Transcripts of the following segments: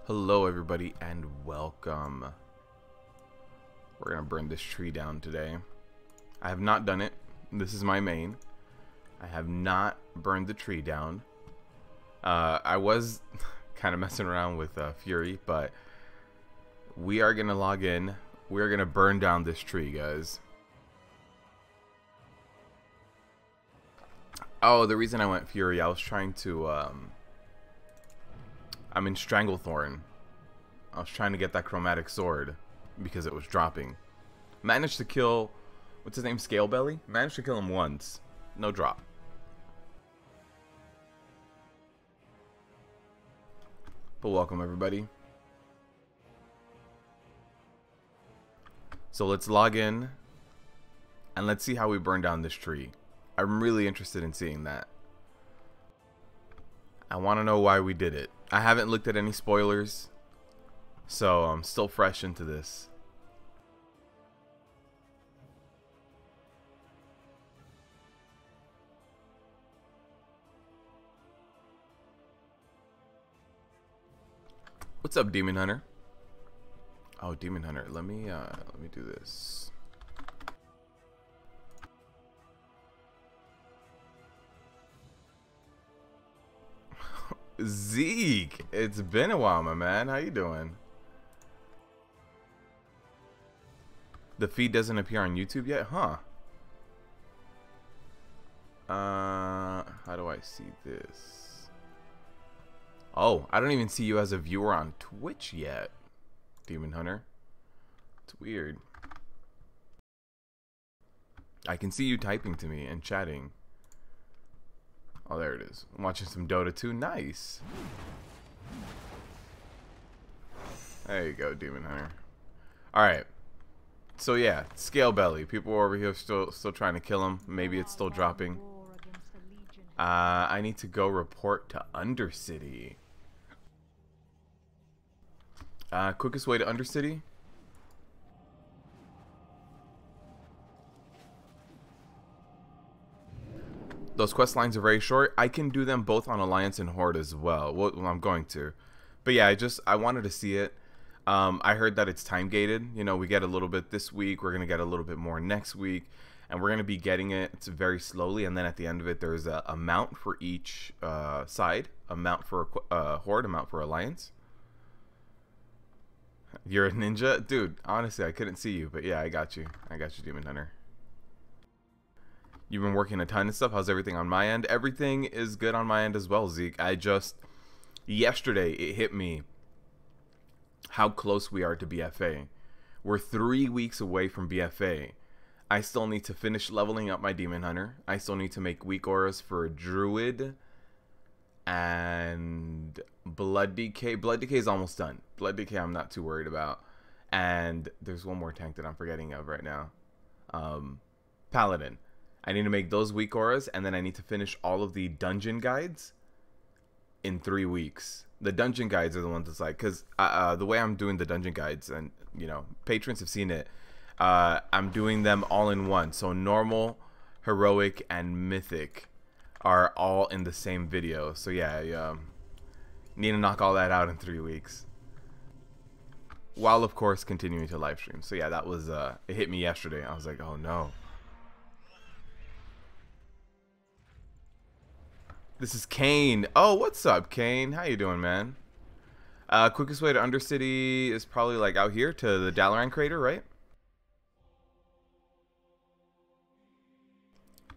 Hello everybody and welcome. We're gonna burn this tree down today. I have not done it. This is my main. I have not burned the tree down. I was kind of messing around with Fury, but we are gonna log in. We're gonna burn down this tree, guys. Oh, the reason I went Fury, I was trying to I'm in Stranglethorn. I was trying to get that chromatic sword because it was dropping. Managed to kill, what's his name, Scalebelly? Managed to kill him once. No drop. But welcome everybody. So let's log in and let's see how we burn down this tree. I'm really interested in seeing that. I want to know why we did it. I haven't looked at any spoilers, so I'm still fresh into this. What's up, Demon Hunter? Oh, Demon Hunter, let me do this. Zeke, it's been a while, my man. How you doing? The feed doesn't appear on YouTube yet, huh? How do I see this? Oh, I don't even see you as a viewer on Twitch yet, Demon Hunter. It's weird. I can see you typing to me and chatting. Oh, there it is. I'm watching some Dota 2. Nice. There you go, Demon Hunter. Alright. So yeah, Scalebelly. People over here still trying to kill him. Maybe it's still dropping. I need to go report to Undercity. Quickest way to Undercity? Those quest lines are very short. I can do them both on Alliance and Horde as well. Well, I'm going to. But yeah, I wanted to see it. I heard that it's time gated. You know, we get a little bit this week. We're going to get a little bit more next week. And we're going to be getting it very slowly. And then at the end of it, there's a mount for each side. A mount for Horde, a mount for Alliance. You're a ninja? Dude, honestly, I couldn't see you. But yeah, I got you. I got you, Demon Hunter. You've been working a ton of stuff. How's everything on my end? Everything is good on my end as well, Zeke. Yesterday, it hit me how close we are to BfA. We're 3 weeks away from BfA. I still need to finish leveling up my Demon Hunter. I still need to make weak auras for Druid and Blood Decay. Blood Decay is almost done. Blood Decay I'm not too worried about. And there's one more tank that I'm forgetting of right now. Paladin. I need to make those weak auras, and then I need to finish all of the dungeon guides in 3 weeks. The dungeon guides are the ones that's like, because the way I'm doing the dungeon guides, and you know, patrons have seen it, I'm doing them all in one. So normal, heroic, and mythic are all in the same video. So yeah, I need to knock all that out in 3 weeks, while of course continuing to live stream. So yeah, that was it hit me yesterday. I was like, oh no. This is Kane. Oh, what's up, Kane? How you doing, man? Quickest way to Undercity is probably like out here to the Dalaran crater, right?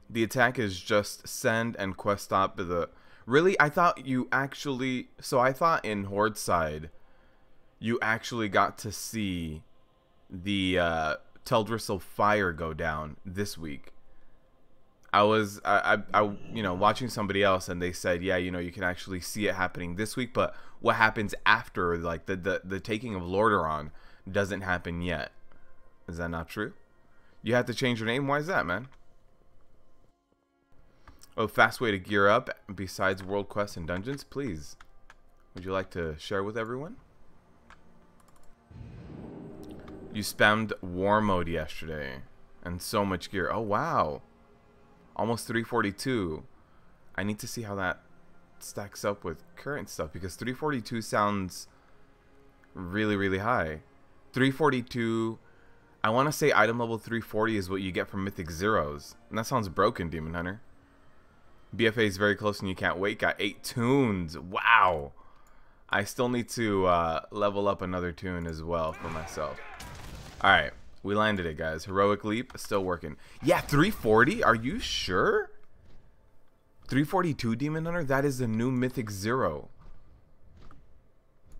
The attack is just send and quest stop the... Really? I thought you actually... So I thought in Horde side, you actually got to see the Teldrassil fire go down this week. I was you know, watching somebody else, and they said, yeah, you know, you can actually see it happening this week, but what happens after, like the taking of Lordaeron, doesn't happen yet. Is that not true? You have to change your name. Why is that, man? Oh, fast way to gear up besides world quests and dungeons, please. Would you like to share with everyone? You spammed war mode yesterday, and so much gear. Oh wow. Almost 342. I need to see how that stacks up with current stuff, because 342 sounds really, really high. 342. I want to say item level 340 is what you get from Mythic Zeros. And that sounds broken, Demon Hunter. BfA is very close and you can't wait. Got 8 tunes. Wow. I still need to level up another tune as well for myself. Alright. We landed it, guys. Heroic Leap. Still working. Yeah, 340? Are you sure? 342, Demon Hunter? That is the new Mythic Zero.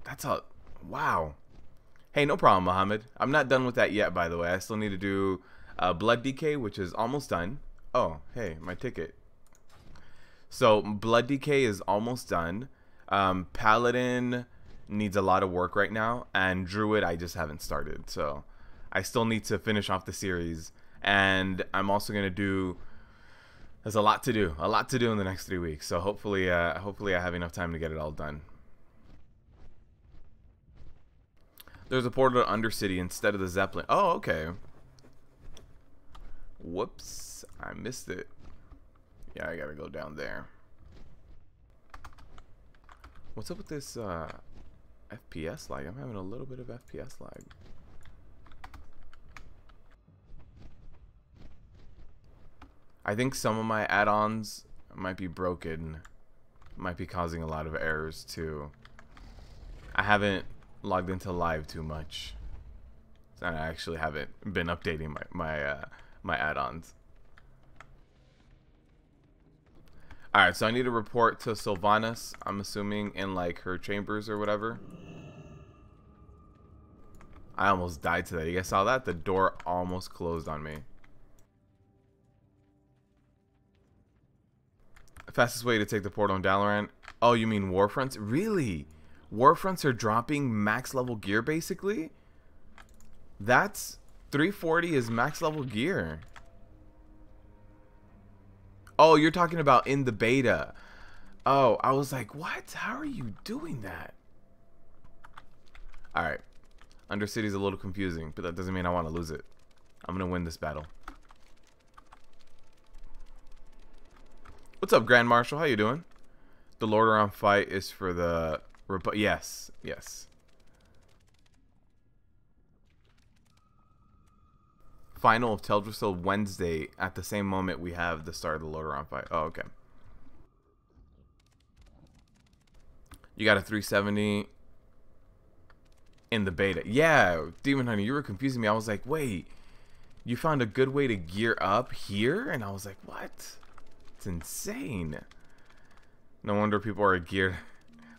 That's a... Wow. Hey, no problem, Mohammed. I'm not done with that yet, by the way. I still need to do Blood Decay, which is almost done. Oh, hey, my ticket. So, Blood Decay is almost done. Paladin needs a lot of work right now. And Druid, I just haven't started. So, I still need to finish off the series. And I'm also going to do... There's a lot to do. A lot to do in the next 3 weeks. So, hopefully I have enough time to get it all done. There's a portal to Undercity instead of the Zeppelin. Oh, okay. Whoops. I missed it. Yeah, I gotta go down there. What's up with this FPS lag? I'm having a little bit of FPS lag. I think some of my add-ons might be broken. Might be causing a lot of errors too. I haven't logged into live too much. And I actually haven't been updating my add-ons. Alright, so I need to report to Sylvanas, I'm assuming in like her chambers or whatever. I almost died to that. You guys saw that? The door almost closed on me. Fastest way to take the portal in Dalaran. Oh, you mean Warfronts? Really? Warfronts are dropping max level gear basically? That's 340 is max level gear. Oh, you're talking about in the beta. Oh, I was like, what? How are you doing that? Alright. Undercity's a little confusing, but that doesn't mean I want to lose it. I'm going to win this battle. What's up, Grand Marshal? How you doing? The Lordaeron fight is for the... Yes, yes. Final of Teldrassil Wednesday at the same moment we have the start of the Lordaeron fight. Oh, okay. You got a 370 in the beta. Yeah, Demon Hunter, you were confusing me. I was like, wait, you found a good way to gear up here? And I was like, what? It's insane. No wonder people are geared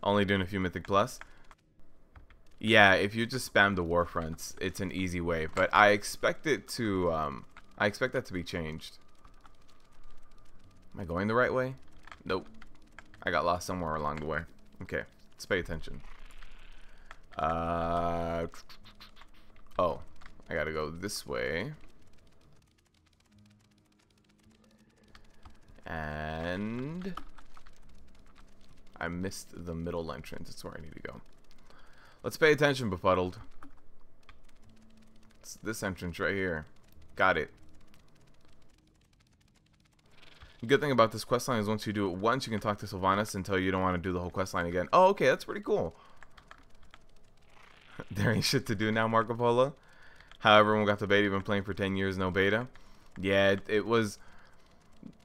only doing a few Mythic Plus. Yeah, if you just spam the Warfronts, it's an easy way. But I expect it to, I expect that to be changed. Am I going the right way? Nope. I got lost somewhere along the way. Okay, let's pay attention. Oh, I gotta go this way. And I missed the middle entrance. That's where I need to go. Let's pay attention, Befuddled. It's this entrance right here. Got it. The good thing about this questline is once you do it once, you can talk to Sylvanas until you don't want to do the whole questline again. Oh, okay, that's pretty cool. There ain't shit to do now, Marco Polo. However, when we got the beta, you've been playing for 10 years, no beta. Yeah, it was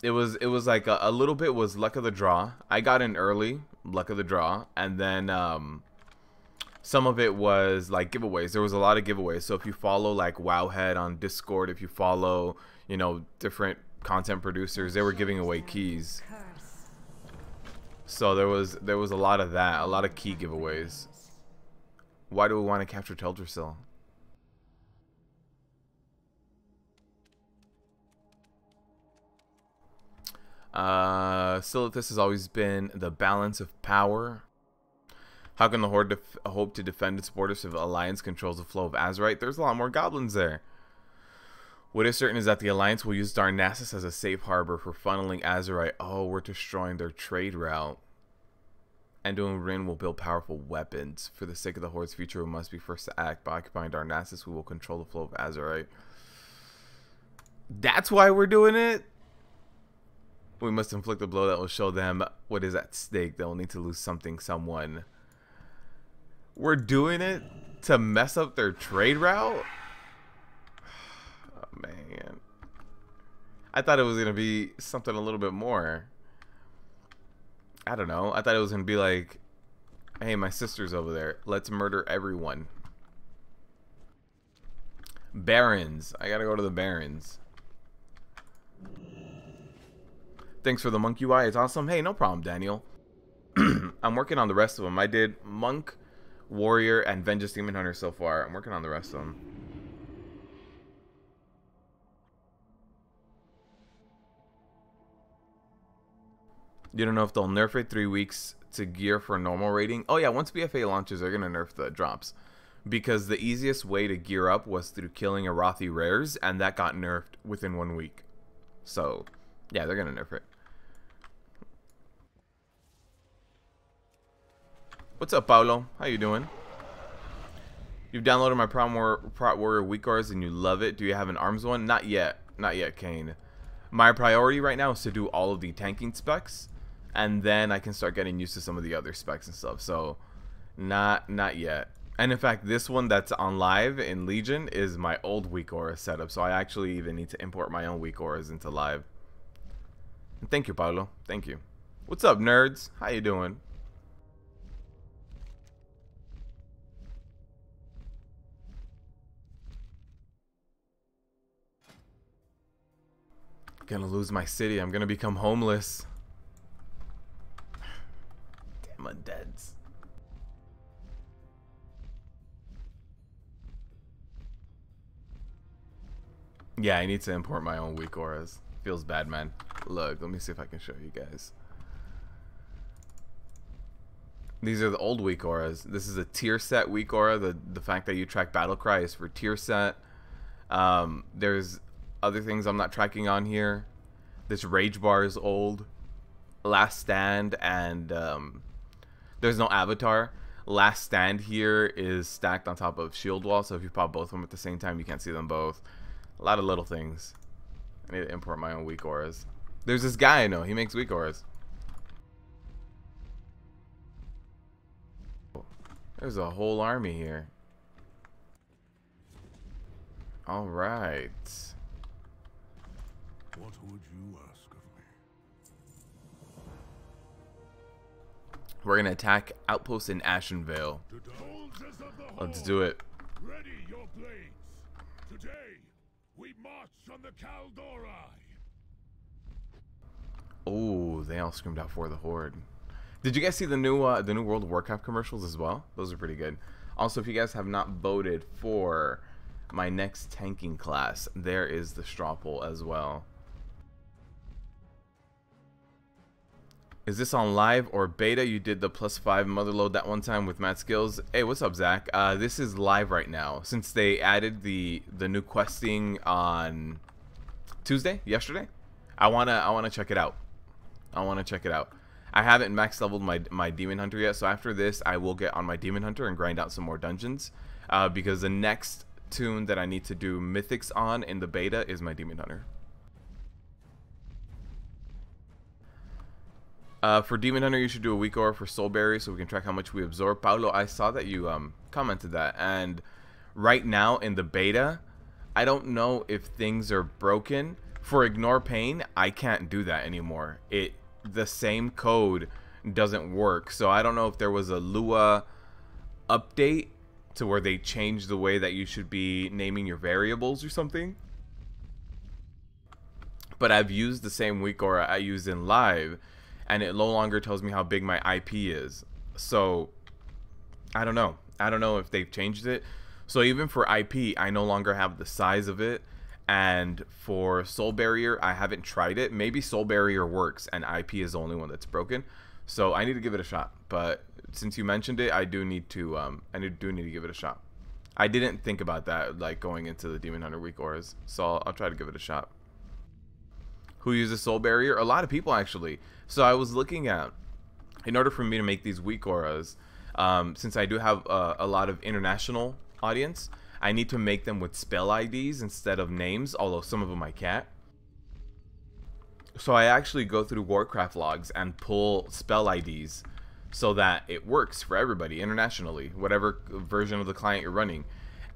like a little bit was luck of the draw. I got in early, luck of the draw, and then some of it was like giveaways. There was a lot of giveaways. So if you follow like Wowhead on Discord, if you follow, you know, different content producers, they were giving away keys. So there was a lot of that, a lot of key giveaways. Why do we want to capture Teldrassil? Silithus has always been the balance of power. How can the Horde hope to defend its borders if the Alliance controls the flow of Azerite? There's a lot more goblins there. What is certain is that the Alliance will use Darnassus as a safe harbor for funneling Azerite. Oh, we're destroying their trade route. And doing Rin will build powerful weapons. For the sake of the Horde's future, we must be first to act. By occupying Darnassus, we will control the flow of Azerite. That's why we're doing it? We must inflict a blow that will show them what is at stake. They'll need to lose something, someone. We're doing it? to mess up their trade route? Oh, man. I thought it was going to be something a little bit more. I don't know. I thought it was going to be like, hey, my sister's over there. Let's murder everyone. Barons. I got to go to the Barons. Thanks for the monk UI. It's awesome. Hey, no problem, Daniel. I'm working on the rest of them. I did monk, warrior, and vengeance demon hunter so far. I'm working on the rest of them. You don't know if they'll nerf it 3 weeks to gear for normal rating. Oh yeah, once BfA launches, they're gonna nerf the drops, because the easiest way to gear up was through killing Arathi rares, and that got nerfed within 1 week. So yeah, they're gonna nerf it. What's up, Paulo? How you doing? You've downloaded my Prot Warrior weak auras and you love it. Do you have an arms one? Not yet. Not yet, Kane. My priority right now is to do all of the tanking specs, and then I can start getting used to some of the other specs and stuff. So not yet. And in fact, this one that's on live in Legion is my old weak aura setup, so I actually even need to import my own weak auras into live. And thank you, Paulo. Thank you. What's up, nerds? How you doing? Gonna lose my city. I'm gonna become homeless. Damn undeads. Yeah, I need to import my own weak auras. Feels bad, man. Look, let me see if I can show you guys. These are the old weak auras. This is a tier set weak aura. The fact that you track battle cry is for tier set. There's other things I'm not tracking on here. This rage bar is old. Last stand, and there's no avatar. Last stand here is stacked on top of shield wall, so if you pop both of them at the same time, you can't see them both. A lot of little things. I need to import my own weak auras. There's this guy I know. He makes weak auras. There's a whole army here. All right. What would you ask of me? We're gonna attack outposts in Ashenvale. Let's do it. Ready your blades. Today we march on the Caldori. Oh, they all screamed out for the Horde. Did you guys see the new World of Warcraft commercials as well? Those are pretty good. Also, if you guys have not voted for my next tanking class, there is the straw poll as well. Is this on live or beta? You did the +5 motherload that one time with Mad Skills. Hey, what's up, Zach? This is live right now, since they added the new questing on yesterday. I wanna check it out. I haven't max leveled my Demon Hunter yet, so after this I will get on my Demon Hunter and grind out some more dungeons, because the next tune that I need to do mythics on in the beta is my Demon Hunter. For Demon Hunter, you should do a weak aura for Soulberry so we can track how much we absorb. Paulo, I saw that you commented that, and right now in the beta, I don't know if things are broken. For Ignore Pain, I can't do that anymore. The same code doesn't work, so I don't know if there was a Lua update to where they changed the way that you should be naming your variables or something. But I've used the same weak aura I used in live, and it no longer tells me how big my IP is. So I don't know. I don't know if they've changed it. So even for IP, I no longer have the size of it. And for Soul Barrier, I haven't tried it. Maybe Soul Barrier works and IP is the only one that's broken. So I need to give it a shot. But since you mentioned it, I do need to give it a shot. I didn't think about that, like, going into the Demon Hunter weak auras. So I'll try to give it a shot. Who uses Soul Barrier? A lot of people, actually. So I was looking at, in order for me to make these weak auras, since I do have a lot of international audience, I need to make them with spell IDs instead of names, although some of them I can't. So I actually go through Warcraft logs and pull spell IDs so that it works for everybody internationally, whatever version of the client you're running.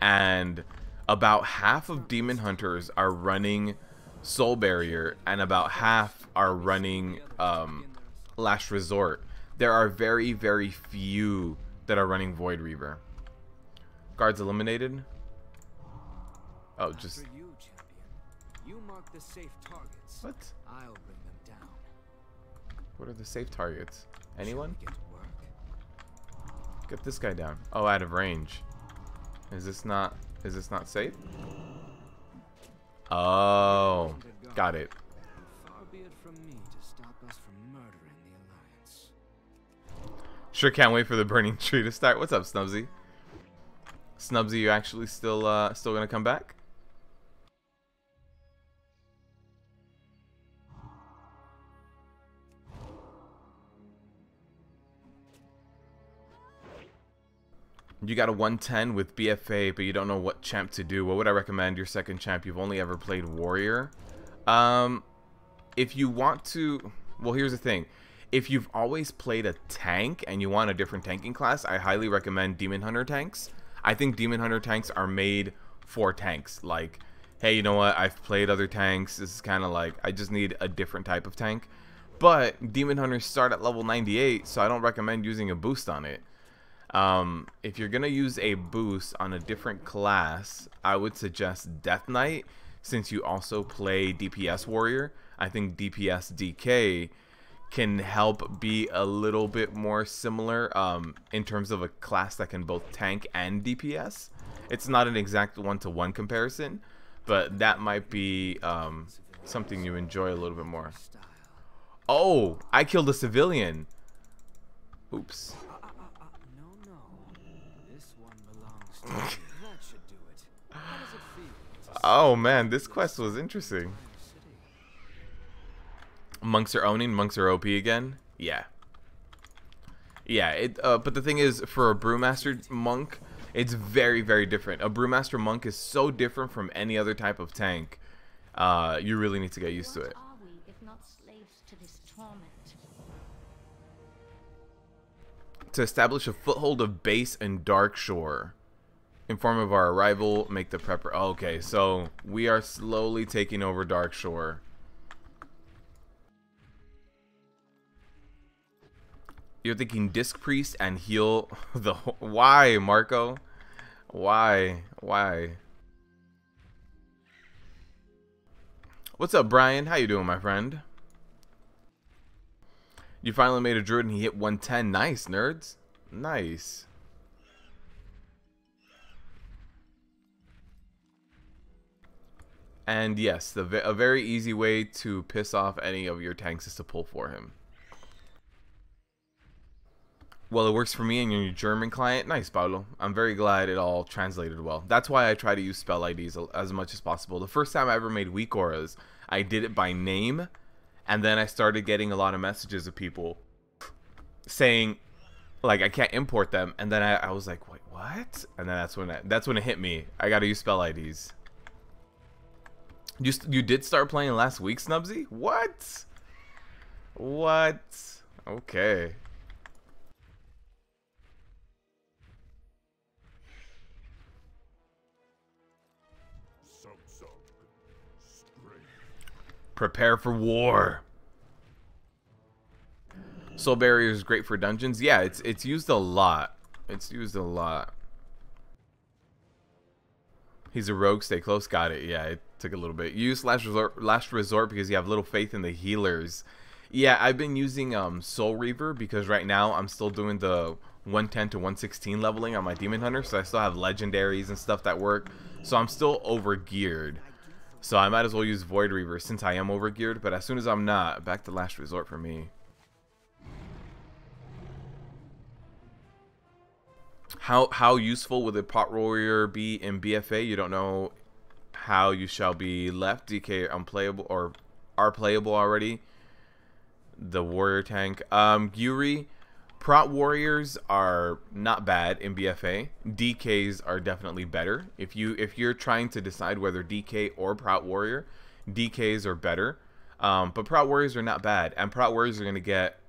And about half of Demon Hunters are running Soul Barrier, and about half are running Last Resort. There are very, very few that are running Void Reaver. Guards eliminated. Oh, just you, champion. You mark the safe targets. what? I'll bring them down. What are the safe targets? Anyone? Get to work. Get this guy down. Oh, out of range. Is this not safe? Oh, got it. Far be it from me to stop us from murdering the Alliance. Sure can't wait for the burning tree to start. What's up, Snubsy? Snubsy, you actually still gonna come back? You got a 110 with BfA, but you don't know what champ to do. What would I recommend? Your second champ. You've only ever played Warrior. If you want to... Well, here's the thing. If you've always played a tank and you want a different tanking class, I highly recommend Demon Hunter tanks. I think Demon Hunter tanks are made for tanks. Like, hey, you know what? I've played other tanks. This is kind of like, I just need a different type of tank. But Demon Hunters start at level 98, so I don't recommend using a boost on it. If you're gonna use a boost on a different class, I would suggest Death Knight, since you also play DPS Warrior. I think DPS DK can help be a little bit more similar in terms of a class that can both tank and DPS. It's not an exact one-to-one comparison, but that might be something you enjoy a little bit more. Oh, I killed a civilian. Oops. That should do it. How does it feel? Oh man, this quest was interesting. Monks are owning, monks are OP again. Yeah. Yeah, but the thing is, for a Brewmaster monk, it's very, very different. A Brewmaster monk is so different from any other type of tank. You really need to get used to it. What are we if not slaves to this torment? To establish a foothold of base and Dark Shore. Inform of our arrival, make the prepper. Okay, so we are slowly taking over Dark Shore. You're thinking Disc Priest and heal the... Why, Marco? Why? Why? What's up, Brian? How you doing, my friend? You finally made a druid and he hit 110. Nice, nerds. Nice. And yes, a very easy way to piss off any of your tanks is to pull for him. Well, it works for me and your German client. Nice, Paulo. I'm very glad it all translated well. That's why I try to use spell IDs as much as possible. The first time I ever made weak auras, I did it by name, and then I started getting a lot of messages of people saying, like, I can't import them, and then I was like, wait, what? And then that's when it hit me. I gotta use spell IDs. You did start playing last week, Snubsy? What? What? Okay. Prepare for war. Soul Barrier is great for dungeons. Yeah, it's used a lot. It's used a lot. He's a rogue. Stay close. Got it. Yeah, it took a little bit. Use last resort because you have little faith in the healers. Yeah, I've been using Soul Reaver because right now I'm still doing the 110 to 116 leveling on my Demon Hunter, so I still have legendaries and stuff that work. So I'm still over geared. So I might as well use Void Reaver since I am over geared. But as soon as I'm not, back to last resort for me. How useful would the Pot Warrior be in BfA? You don't know how you shall be left. DK unplayable or are playable already. The warrior tank. Yuri, Prot Warriors are not bad in BfA. DKs are definitely better. If you're trying to decide whether DK or Prot Warrior, DKs are better. But Prot Warriors are not bad, and Prot Warriors are gonna get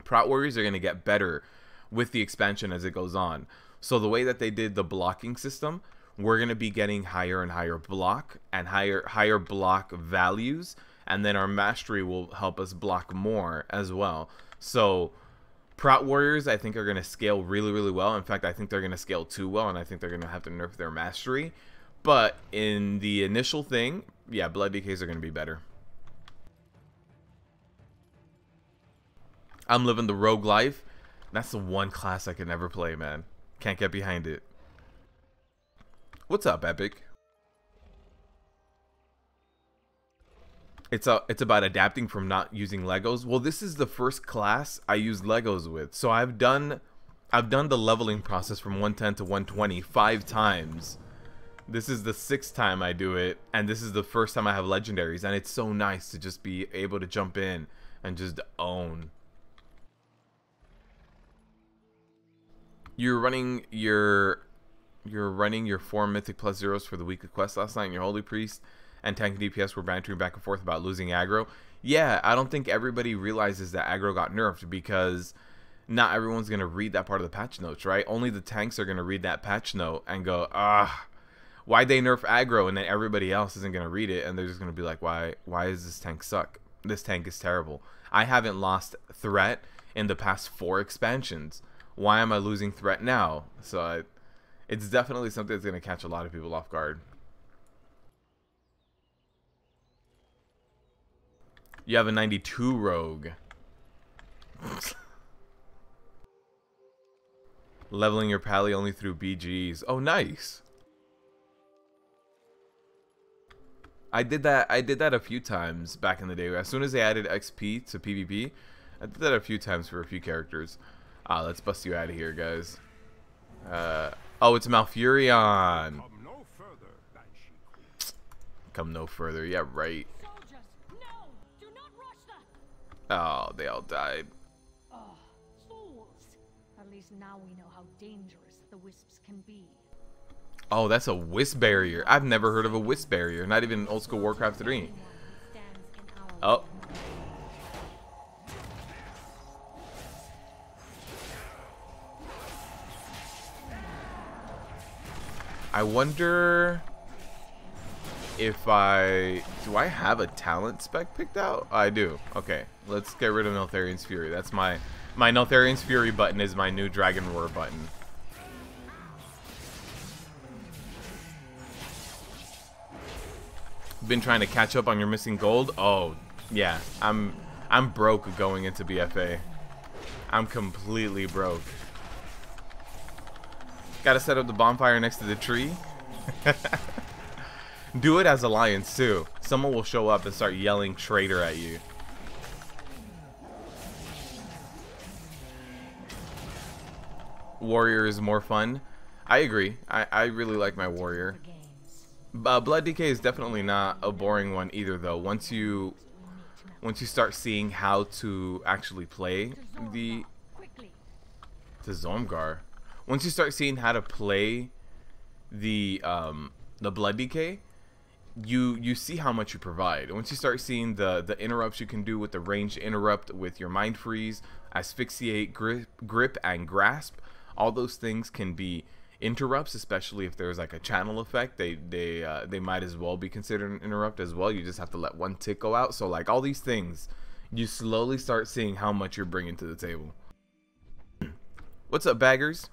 Prot warriors are going to get better with the expansion as it goes on. So the way that they did the blocking system, we're going to be getting higher and higher block and higher block values, and then our mastery will help us block more as well. So Prot warriors, I think, are going to scale really, really well. In fact, I think they're going to scale too well, and I think they're going to have to nerf their mastery. But in the initial thing, yeah, Blood DKs are going to be better. I'm living the rogue life. That's the one class I can never play, man. Can't get behind it. What's up, Epic? It's about adapting from not using Legos. Well, this is the first class I use Legos with. So I've done the leveling process from 110 to 120 5 times. This is the 6th time I do it, and this is the first time I have legendaries, and it's so nice to just be able to jump in and just own. You're running your 4 mythic plus zeros for the weekly quest last night, and your holy priest and tank and DPS were bantering back and forth about losing aggro. Yeah, I don't think everybody realizes that aggro got nerfed, because not everyone's gonna read that part of the patch notes, right? Only the tanks are gonna read that patch note and go, why'd they nerf aggro? And then everybody else isn't gonna read it, and they're just gonna be like, why does this tank suck? This tank is terrible. I haven't lost threat in the past 4 expansions. Why am I losing threat now? So it's definitely something that's going to catch a lot of people off guard. You have a 92 rogue. Leveling your pally only through BGs. Oh, nice. I did that a few times back in the day. As soon as they added XP to PvP, I did that a few times for a few characters. Let's bust you out of here, guys. Oh, it's Malfurion. Come no further. Yeah, right. Soldiers, no! Do not rush them! Oh, they all died. Oh, fools! At least now we know how dangerous the wisps can be. Oh, that's a wisp barrier. I've never heard of a wisp barrier. Not even in old school Warcraft 3. Oh. I wonder if do I have a talent spec picked out? I do. Okay, let's get rid of Neltharion's Fury. That's my Neltharion's Fury button is my new Dragon Roar button. Been trying to catch up on your missing gold? Oh, yeah. I'm broke going into BfA. I'm completely broke. Gotta set up the bonfire next to the tree. Do it as Alliance too. Someone will show up and start yelling traitor at you. Warrior is more fun. I agree. I really like my warrior. Blood DK is definitely not a boring one either, though. Once you start seeing how to actually play the Zomgar. Once you start seeing how to play the Blood DK, you see how much you provide. Once you start seeing the interrupts you can do with the ranged interrupt, with your mind freeze, asphyxiate, grip, and grasp, all those things can be interrupts, especially if there's like a channel effect. They might as well be considered an interrupt as well. You just have to let one tick go out. So like all these things, you slowly start seeing how much you're bringing to the table. What's up, baggers?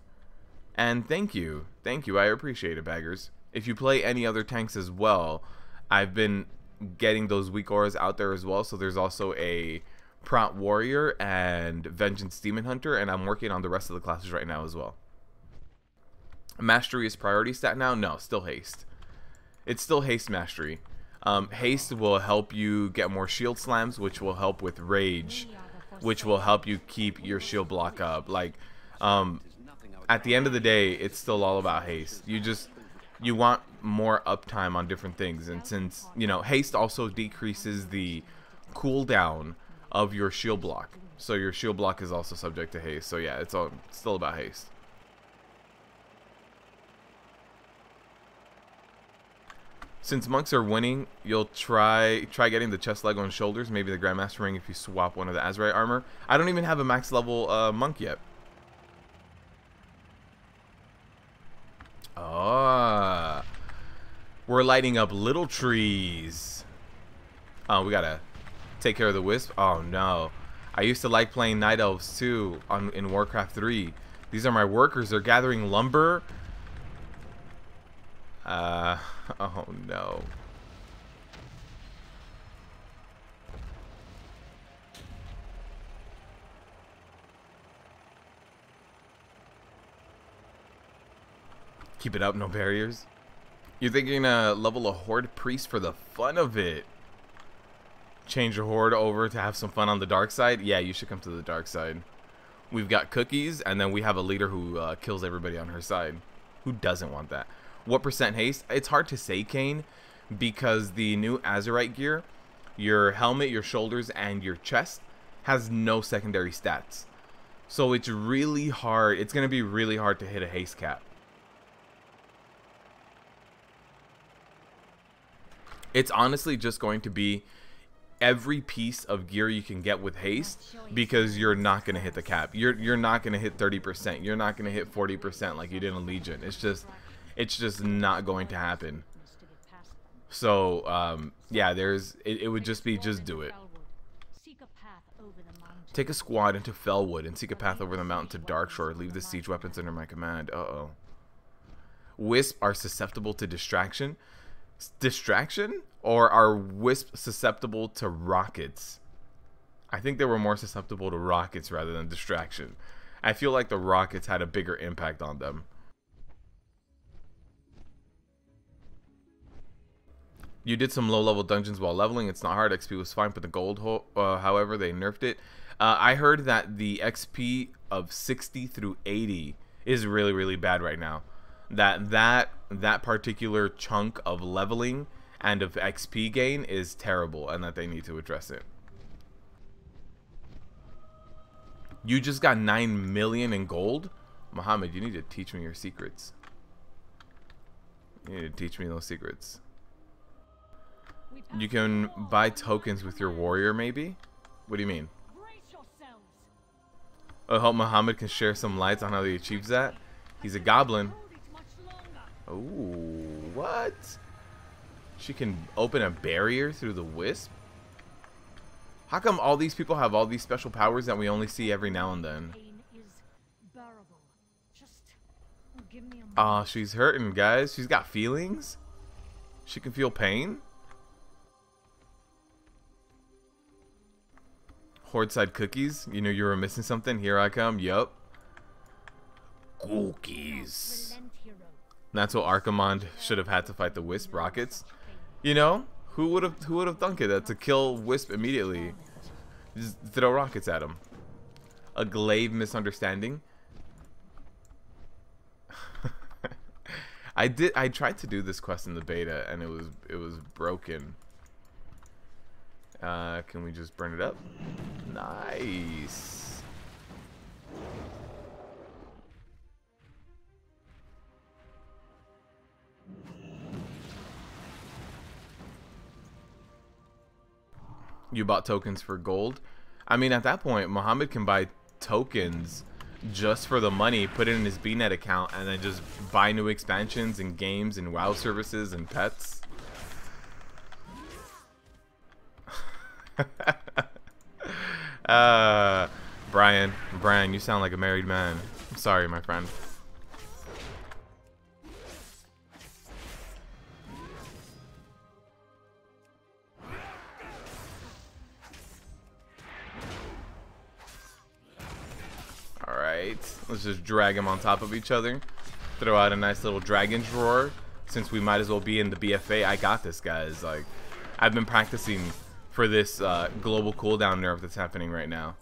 And thank you, I appreciate it, baggers. If you play any other tanks as well, I've been getting those weak auras out there as well. So there's also a Prompt Warrior and Vengeance Demon Hunter, and I'm working on the rest of the classes right now as well. Mastery is priority stat now? No, still haste. It's still haste mastery. Haste will help you get more shield slams, which will help with rage, which will help you keep your shield block up. Like, at the end of the day, it's still all about haste. You want more uptime on different things, and since, you know, haste also decreases the cooldown of your shield block, so your shield block is also subject to haste. So yeah, it's still about haste. Since monks are winning, you'll try getting the chest, leg, and shoulders. Maybe the Grandmaster ring if you swap one of the Azerite armor. I don't even have a max level monk yet. Ah, we're lighting up little trees. Oh, we gotta take care of the wisp. Oh no, I used to like playing night elves too in Warcraft 3. These are my workers. They're gathering lumber. Oh no. Keep it up, no barriers. You're thinking level a Horde priest for the fun of it. Change your Horde over to have some fun on the dark side? Yeah, you should come to the dark side. We've got cookies, and then we have a leader who kills everybody on her side. Who doesn't want that? What percent haste? It's hard to say, Kane, because the new Azerite gear, your helmet, your shoulders, and your chest has no secondary stats. So it's really hard. It's going to be really hard to hit a haste cap. It's honestly just going to be every piece of gear you can get with haste, because you're not going to hit the cap. You're not going to hit 30%. You're not going to hit 40% like you did in Legion. It's just not going to happen. So yeah, it would just be do it. Take a squad into Fellwood and seek a path over the mountain to Darkshore. Leave the siege weapons under my command. Uh-oh. Wisp are susceptible to distraction. Distraction? Or are wisps susceptible to rockets? I think they were more susceptible to rockets rather than distraction. I feel like the rockets had a bigger impact on them. You did some low-level dungeons while leveling. It's not hard. XP was fine, but the gold, however, they nerfed it. I heard that the XP of 60 through 80 is really, really bad right now. That particular chunk of leveling and of XP gain is terrible, and that they need to address it. You just got 9 million in gold? Muhammad, you need to teach me your secrets. You need to teach me those secrets. You can buy tokens with your warrior, maybe? What do you mean? I hope Muhammad can share some lights on how he achieves that. He's a goblin. Oh, what? She can open a barrier through the wisp? How come all these people have all these special powers that we only see every now and then? Ah, she's hurting, guys. She's got feelings. She can feel pain. Horde side cookies. You know you were missing something. Here I come. Yup. Cookies. That's what Archimond should have had to fight the Wisp rockets. You know, who would have thunk it that to kill Wisp immediately, just throw rockets at him. A glaive misunderstanding. I tried to do this quest in the beta and it was broken. Can we just burn it up? Nice. You bought tokens for gold? I mean, at that point, Muhammad can buy tokens just for the money, put it in his BNet account, and then just buy new expansions and games and WoW services and pets. Brian, you sound like a married man. I'm sorry, my friend. Alright, let's just drag them on top of each other. Throw out a nice little dragon's roar. Since we might as well be in the BfA, I got this, guys. Like, I've been practicing for this global cooldown nerf that's happening right now.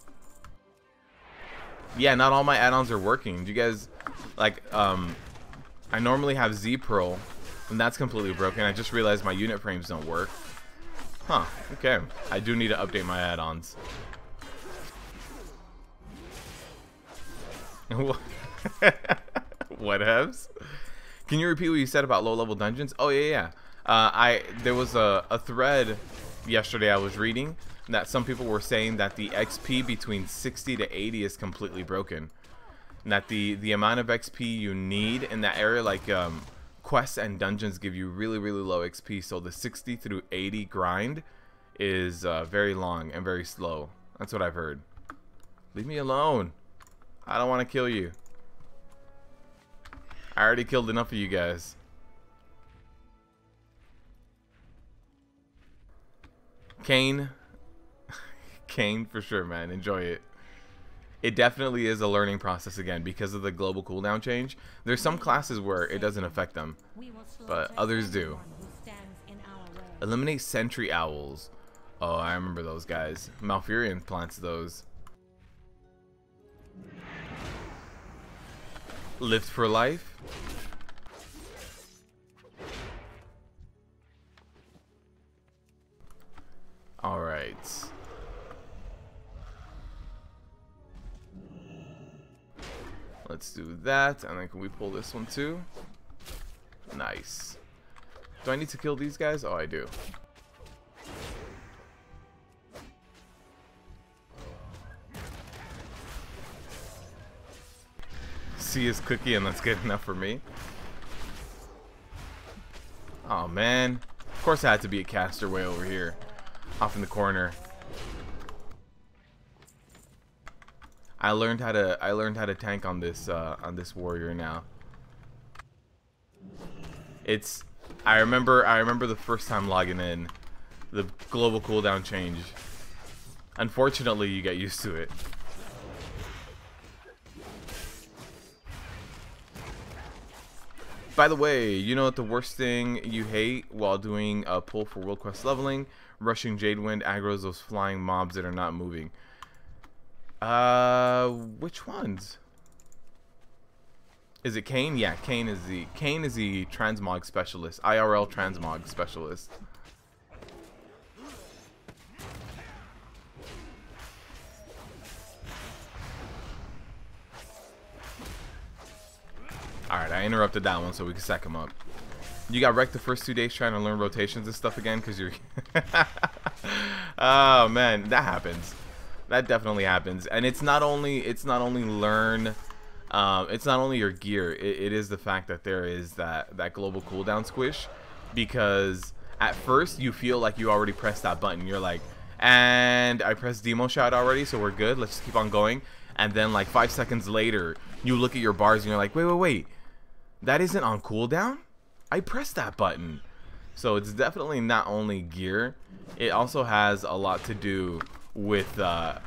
Yeah, not all my add-ons are working. Do you guys, like, I normally have Z-Pro, and that's completely broken. I just realized my unit frames don't work. Huh, okay. I do need to update my add-ons. What, Hebs? Can you repeat what you said about low-level dungeons? Oh, yeah. There was a thread yesterday I was reading that some people were saying that the XP between 60 to 80 is completely broken. And that the amount of XP you need in that area, like quests and dungeons give you really low XP, so the 60 through 80 grind is very long and very slow. That's what I've heard. Leave me alone. I don't want to kill you. I already killed enough of you guys. Kane. Kane for sure, man. Enjoy it. It definitely is a learning process again because of the global cooldown change. There's some classes where it doesn't affect them, but others do. Eliminate sentry owls. Oh, I remember those guys. Malfurion plants those. Lift for life. All right. Let's do that, and then can we pull this one too? Nice. Do I need to kill these guys? Oh, I do. See his cookie, and that's good enough for me. Oh man, of course I had to be a caster way over here, off in the corner. I learned how to tank on this warrior now. I remember the first time logging in, the global cooldown change. Unfortunately, you get used to it. By the way, you know what the worst thing you hate while doing a pull for World Quest leveling? Rushing Jadewind aggroes those flying mobs that are not moving. Which ones? Is it Kane? Yeah, Kane is the transmog specialist, IRL transmog specialist. Alright, I interrupted that one so we can sack him up. You got wrecked the first 2 days trying to learn rotations and stuff again because you're... Oh man, that happens. That definitely happens. And it's not only learn... it's not only your gear, it is the fact that there is that global cooldown squish, because at first you feel like you already pressed that button. You're like, and I pressed demo shot already, so we're good, let's just keep on going. And then like 5 seconds later you look at your bars and you're like, wait, that isn't on cooldown? I pressed that button. So it's definitely not only gear, it also has a lot to do with the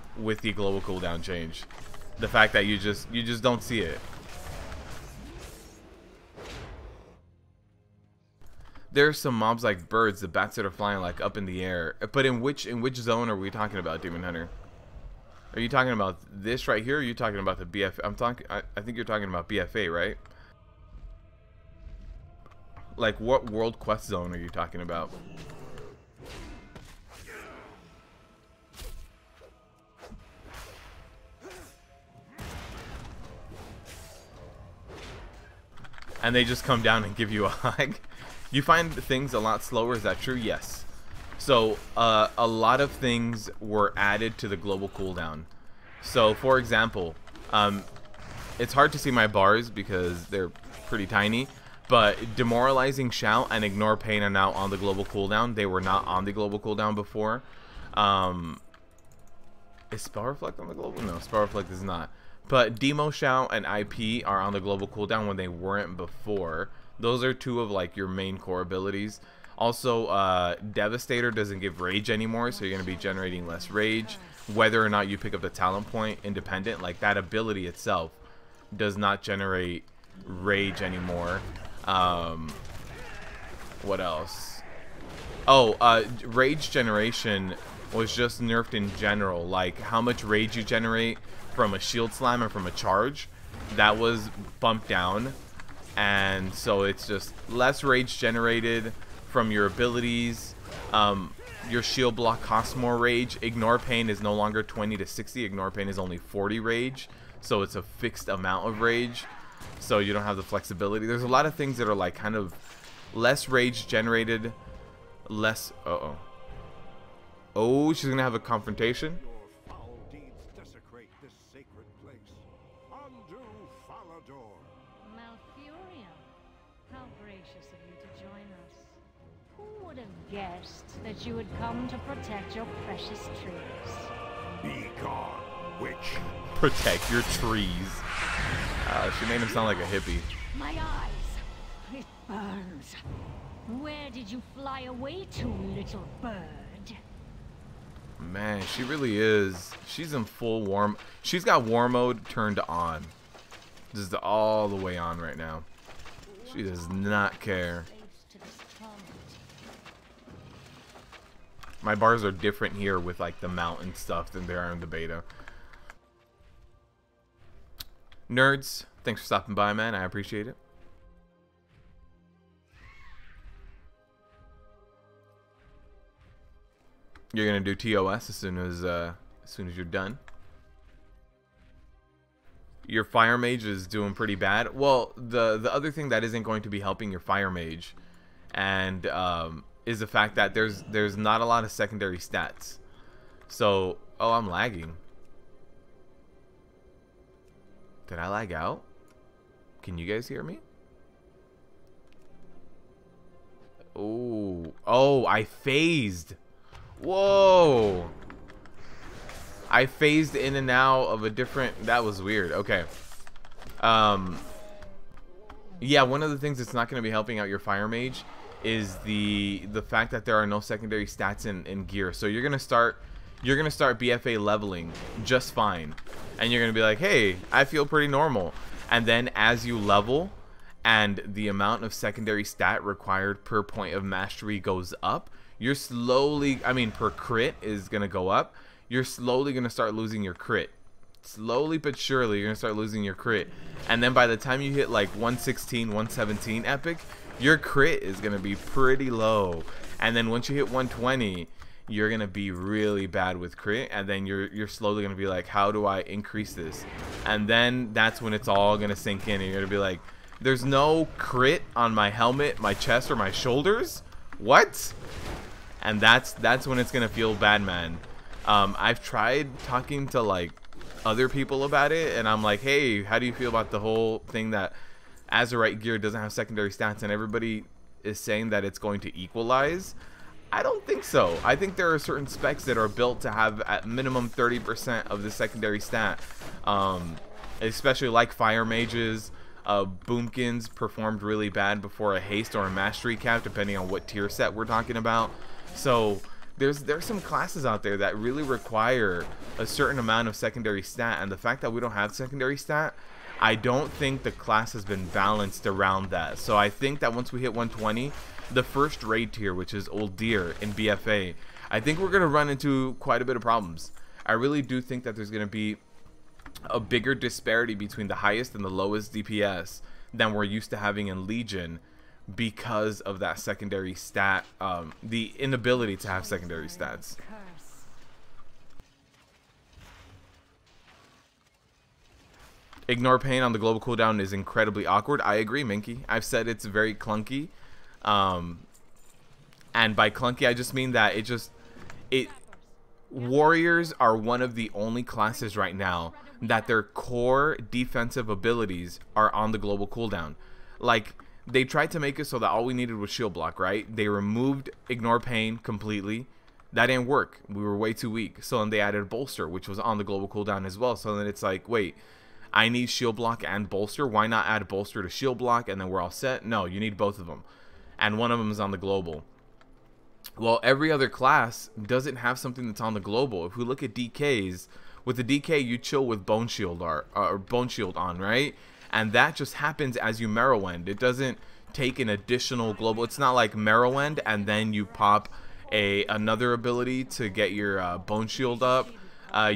global cooldown change. The fact that you just don't see it. There's some mobs like birds, the bats that are flying like up in the air. But in which zone are we talking about, Demon Hunter? Are you talking about this right here? Or are you talking about the BfA? I think you're talking about BfA, right? Like what world quest zone are you talking about? And they just come down and give you a hug. You find things a lot slower, is that true? Yes. So a lot of things were added to the global cooldown. So for example, it's hard to see my bars because they're pretty tiny, but demoralizing shout and ignore pain are now on the global cooldown. They were not on the global cooldown before. Is Spell Reflect on the global? No, Spell Reflect is not. But Demo Shout and IP are on the global cooldown when they weren't before. Those are two of like your main core abilities. Also, Devastator doesn't give rage anymore, so you're going to be generating less rage. Whether or not you pick up the talent point independent, like that ability itself does not generate rage anymore. What else? Oh, rage generation was just nerfed in general. Like how much rage you generate from a shield slam and from a charge, that was bumped down, and so it's just less rage generated from your abilities. Your shield block costs more rage. Ignore pain is no longer 20 to 60. Ignore pain is only 40 rage, so it's a fixed amount of rage, so you don't have the flexibility. There's a lot of things that are like kind of Less rage generated. Less. Oh, she's gonna have a confrontation. Your foul deeds desecrate this sacred place. Undo Falador. Malfurion, how gracious of you to join us. Who would have guessed that you would come to protect your precious trees? Be gone, witch. Protect your trees. She made him sound like a hippie. My eyes, it burns. Where did you fly away to, little bird? Man, she really is. She's in full warm. She's got war mode turned on. This is all the way on right now. She does not care. My bars are different here with like the mountain stuff than they are in the beta. Nerds, thanks for stopping by, man. I appreciate it. You're gonna do TOS as soon as you're done. Your fire mage is doing pretty bad. Well, the other thing that isn't going to be helping your fire mage, and is the fact that there's not a lot of secondary stats. So, oh, I'm lagging. Did I lag out? Can you guys hear me? Oh, I phased. Whoa. I phased in and out of a different... That was weird. Okay. Yeah, one of the things that's not going to be helping out your fire mage is the fact that there are no secondary stats in gear. So you're going to start BfA leveling just fine. And you're going to be like, hey, I feel pretty normal. And then as you level and the amount of secondary stat required per point of mastery goes up, you're slowly, I mean, per crit is going to go up. You're slowly going to start losing your crit. Slowly but surely, you're going to start losing your crit. And then by the time you hit like 116, 117 epic, your crit is going to be pretty low. And then once you hit 120, you're going to be really bad with crit. And then you're slowly going to be like, how do I increase this? And then that's when it's all going to sink in. And you're going to be like, there's no crit on my helmet, my chest, or my shoulders? What? And that's when it's gonna feel bad, man. I've tried talking to like other people about it, and I'm like, hey, how do you feel about the whole thing that Azurite gear doesn't have secondary stats? And everybody is saying that it's going to equalize. I don't think so. I think there are certain specs that are built to have at minimum 30% of the secondary stat, especially like fire mages. Boomkins performed really bad before a haste or a mastery cap, depending on what tier set we're talking about. So there's some classes out there that really require a certain amount of secondary stat, and the fact that we don't have secondary stat, I don't think the class has been balanced around that. So I think that once we hit 120, the first raid tier, which is Old Deer in BfA, I think we're gonna run into quite a bit of problems. I really do think that there's gonna be a bigger disparity between the highest and the lowest DPS than we're used to having in Legion, because of that secondary stat, the inability to have secondary stats. Ignore pain on the global cooldown is incredibly awkward. I agree, Minky. I've said it's very clunky. And by clunky, I just mean that warriors are one of the only classes right now that their core defensive abilities are on the global cooldown. Like, they tried to make it so that all we needed was shield block, right? They removed ignore pain completely. That didn't work. We were way too weak. So then they added bolster, which was on the global cooldown as well. So then it's like, wait, I need shield block and bolster. Why not add bolster to shield block and then we're all set? No, you need both of them. And one of them is on the global. Well, every other class doesn't have something that's on the global. If we look at DKs, with the DK you chill with bone shield or bone shield on, right? And that just happens as you Merrowend. It doesn't take an additional global. It's not like Merrowend and then you pop another ability to get your bone shield up.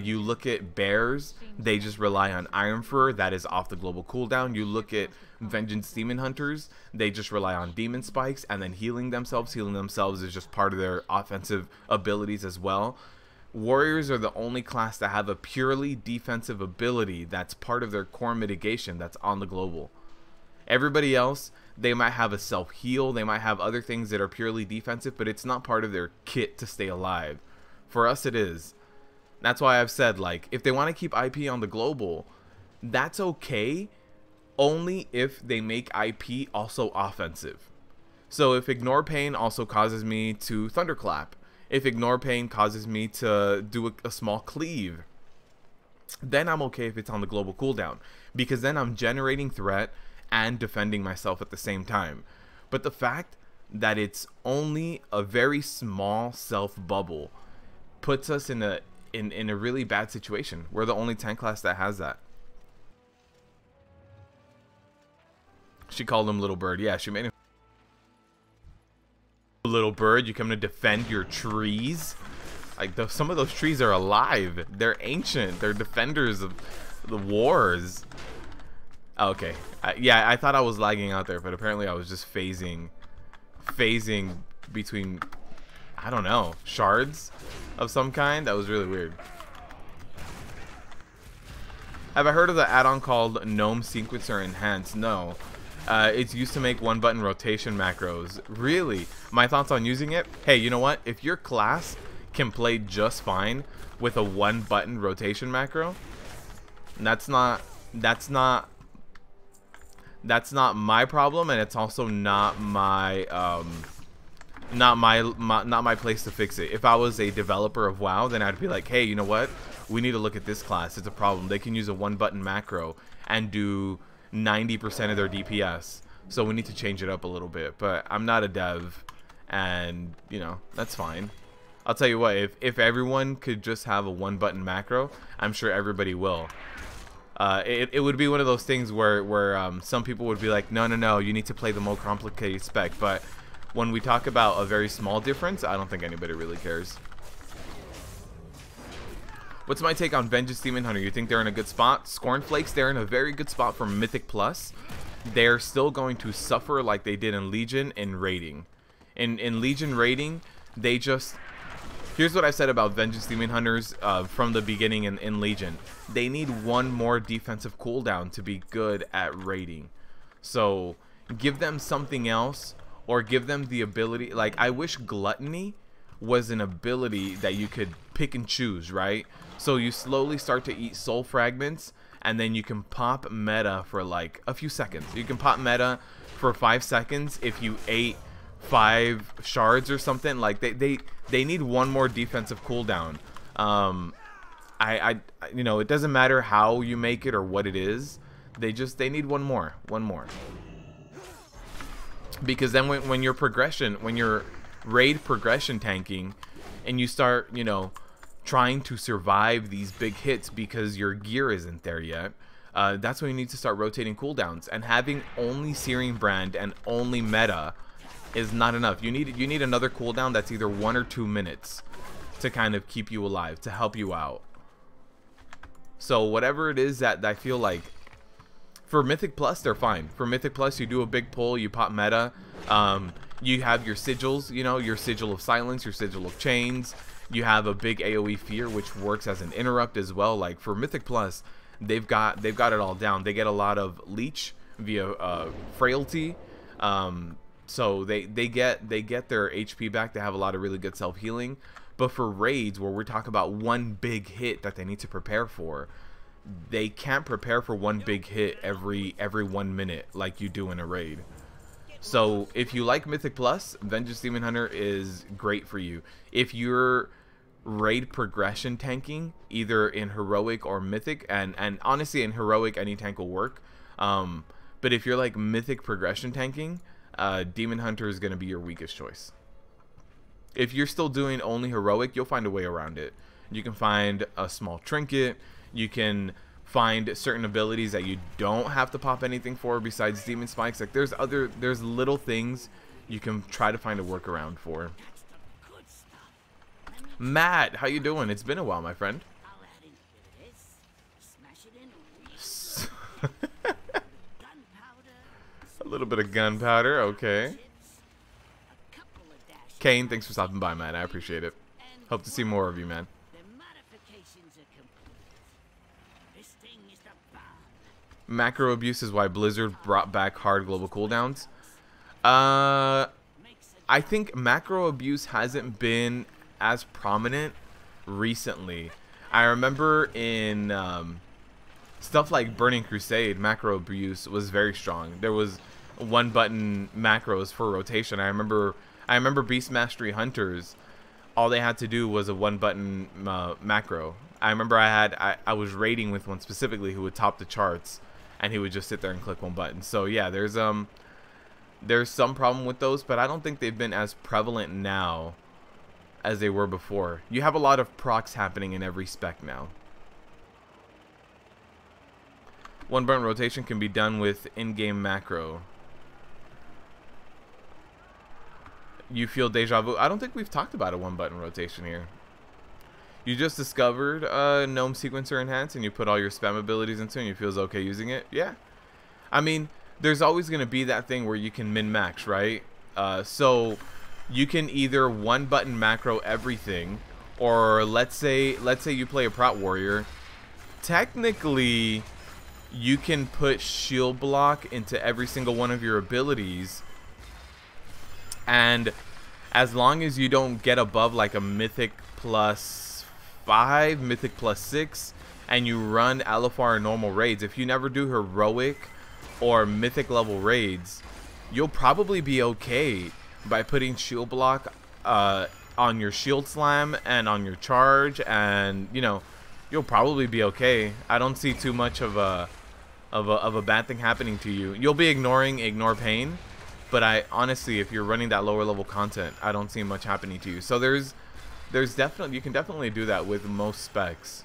You look at bears, they just rely on Iron Fur, that is off the global cooldown. You look at Vengeance Demon Hunters, they just rely on Demon Spikes and then healing themselves. Healing themselves is just part of their offensive abilities as well. Warriors are the only class that have a purely defensive ability that's part of their core mitigation that's on the global. Everybody else, they might have a self-heal, they might have other things that are purely defensive, but it's not part of their kit to stay alive. For us, it is. That's why I've said, like, if they want to keep IP on the global, that's okay, only if they make IP also offensive. So if Ignore Pain also causes me to Thunderclap, if Ignore Pain causes me to do a small cleave, then I'm okay if it's on the global cooldown, because then I'm generating threat and defending myself at the same time. But the fact that it's only a very small self bubble puts us in a really bad situation. We're the only tank class that has that. She called him Little Bird. Yeah, she made him Little Bird. You come to defend your trees. Like, some of those trees are alive. They're ancient. They're defenders of the wars. Okay. Yeah, I thought I was lagging out there, but apparently I was just phasing between, I don't know, shards of some kind. That was really weird. Have I heard of the add-on called Gnome Sequencer Enhanced? No. It's used to make one-button rotation macros. Really? My thoughts on using it? Hey, you know what? If your class can play just fine with a one-button rotation macro, that's not my problem, and it's also not my place to fix it. If I was a developer of WoW, then I'd be like, hey, you know what? We need to look at this class. It's a problem. They can use a one-button macro and do 90% of their DPS. So we need to change it up a little bit. But I'm not a dev, and, you know, that's fine. I'll tell you what, if everyone could just have a one-button macro, I'm sure everybody will. It would be one of those things where some people would be like, no, you need to play the more complicated spec. But when we talk about a very small difference, I don't think anybody really cares. What's my take on Vengeance Demon Hunter? You think they're in a good spot? Scornflakes, they're in a very good spot for Mythic Plus. They're still going to suffer like they did in Legion in raiding. In Legion raiding, they just... Here's what I said about Vengeance Demon Hunters from the beginning in Legion. They need one more defensive cooldown to be good at raiding. So give them something else, or give them the ability. Like, I wish Gluttony was an ability that you could pick and choose, right? So you slowly start to eat soul fragments, and then you can pop meta for like a few seconds. You can pop meta for 5 seconds if you ate 5 shards or something. Like, they need one more defensive cooldown. You know, it doesn't matter how you make it or what it is. They need one more. Because then when you're raid progression tanking, and you start, you know, trying to survive these big hits because your gear isn't there yet, that's when you need to start rotating cooldowns. And having only Searing Brand and only meta is not enough. You need another cooldown that's either 1 or 2 minutes to kind of keep you alive, to help you out. So whatever it is that I feel like, for Mythic Plus, they're fine. For Mythic Plus, you do a big pull, you pop meta, you have your sigils, you know, your Sigil of Silence, your Sigil of Chains. You have a big AoE Fear, which works as an interrupt as well. Like, for Mythic Plus, they've got it all down. They get a lot of leech via frailty. So they get their HP back. They have a lot of really good self-healing. But for raids, where we're talking about one big hit that they need to prepare for, they can't prepare for one big hit every 1 minute like you do in a raid. So if you like Mythic Plus, Vengeance Demon Hunter is great for you. If you're raid progression tanking, either in Heroic or Mythic, and honestly in Heroic any tank will work, but if you're like Mythic progression tanking, Demon Hunter is going to be your weakest choice. If you're still doing only Heroic, you'll find a way around it. You can find a small trinket, you can find certain abilities that you don't have to pop anything for besides Demon Spikes. Like, there's little things you can try to find a workaround for. Matt, how you doing? It's been a while, my friend. A little bit of gunpowder, okay. Kane, thanks for stopping by, man. I appreciate it. Hope to see more of you, man. Macro abuse is why Blizzard brought back hard global cooldowns. I think macro abuse hasn't been as prominent recently. I remember in stuff like Burning Crusade, macro abuse was very strong. There was one button macros for rotation. I remember Beast Mastery Hunters, all they had to do was a one button macro. I remember I was raiding with one specifically who would top the charts, and he would just sit there and click one button. So yeah, there's some problem with those, but I don't think they've been as prevalent now as they were before. You have a lot of procs happening in every spec now. One button rotation can be done with in-game macro. You feel deja vu? I don't think we've talked about a one button rotation here. You just discovered Gnome Sequencer Enhance and you put all your spam abilities into it and you feels okay using it? Yeah. I mean, there's always going to be that thing where you can min-max, right? So you can either one button macro everything, or let's say you play a Prot Warrior. Technically, you can put shield block into every single one of your abilities, and as long as you don't get above like a Mythic +5, Mythic +6, and you run Alifar normal raids, if you never do heroic or mythic level raids, you'll probably be okay by putting shield block on your shield slam and on your charge, and you know, you'll probably be okay. I don't see too much of a bad thing happening to you. You'll be ignore pain, but I honestly, if you're running that lower level content, I don't see much happening to you. So there's definitely, you can definitely do that with most specs.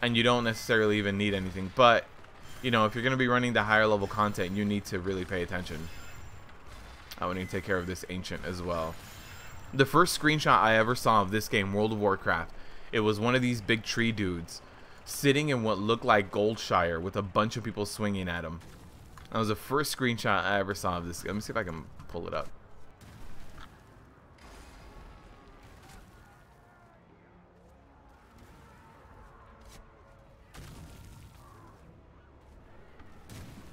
And you don't necessarily even need anything, but you know, if you're going to be running the higher level content, you need to really pay attention. I want to take care of this ancient as well. The first screenshot I ever saw of this game, World of Warcraft, it was one of these big tree dudes sitting in what looked like Goldshire with a bunch of people swinging at him. That was the first screenshot I ever saw of this. Let me see if I can pull it up.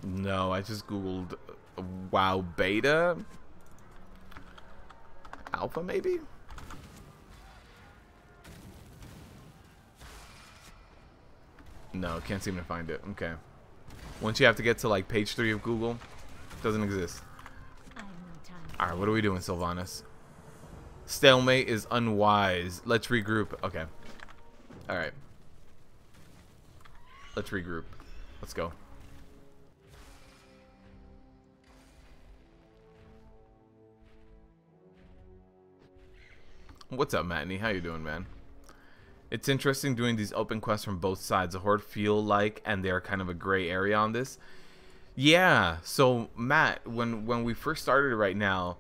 No, I just googled WoW beta alpha, maybe. No, can't seem to find it. Okay, once you have to get to like page 3 of Google, doesn't exist. All right, what are we doing, Sylvanas? Stalemate is unwise. Let's regroup. Okay. All right, let's regroup. Let's go. What's up, Matney? How you doing, man? It's interesting doing these open quests from both sides. The Horde feel like, and they're kind of a gray area on this. Yeah, so Matt, when we first started right now,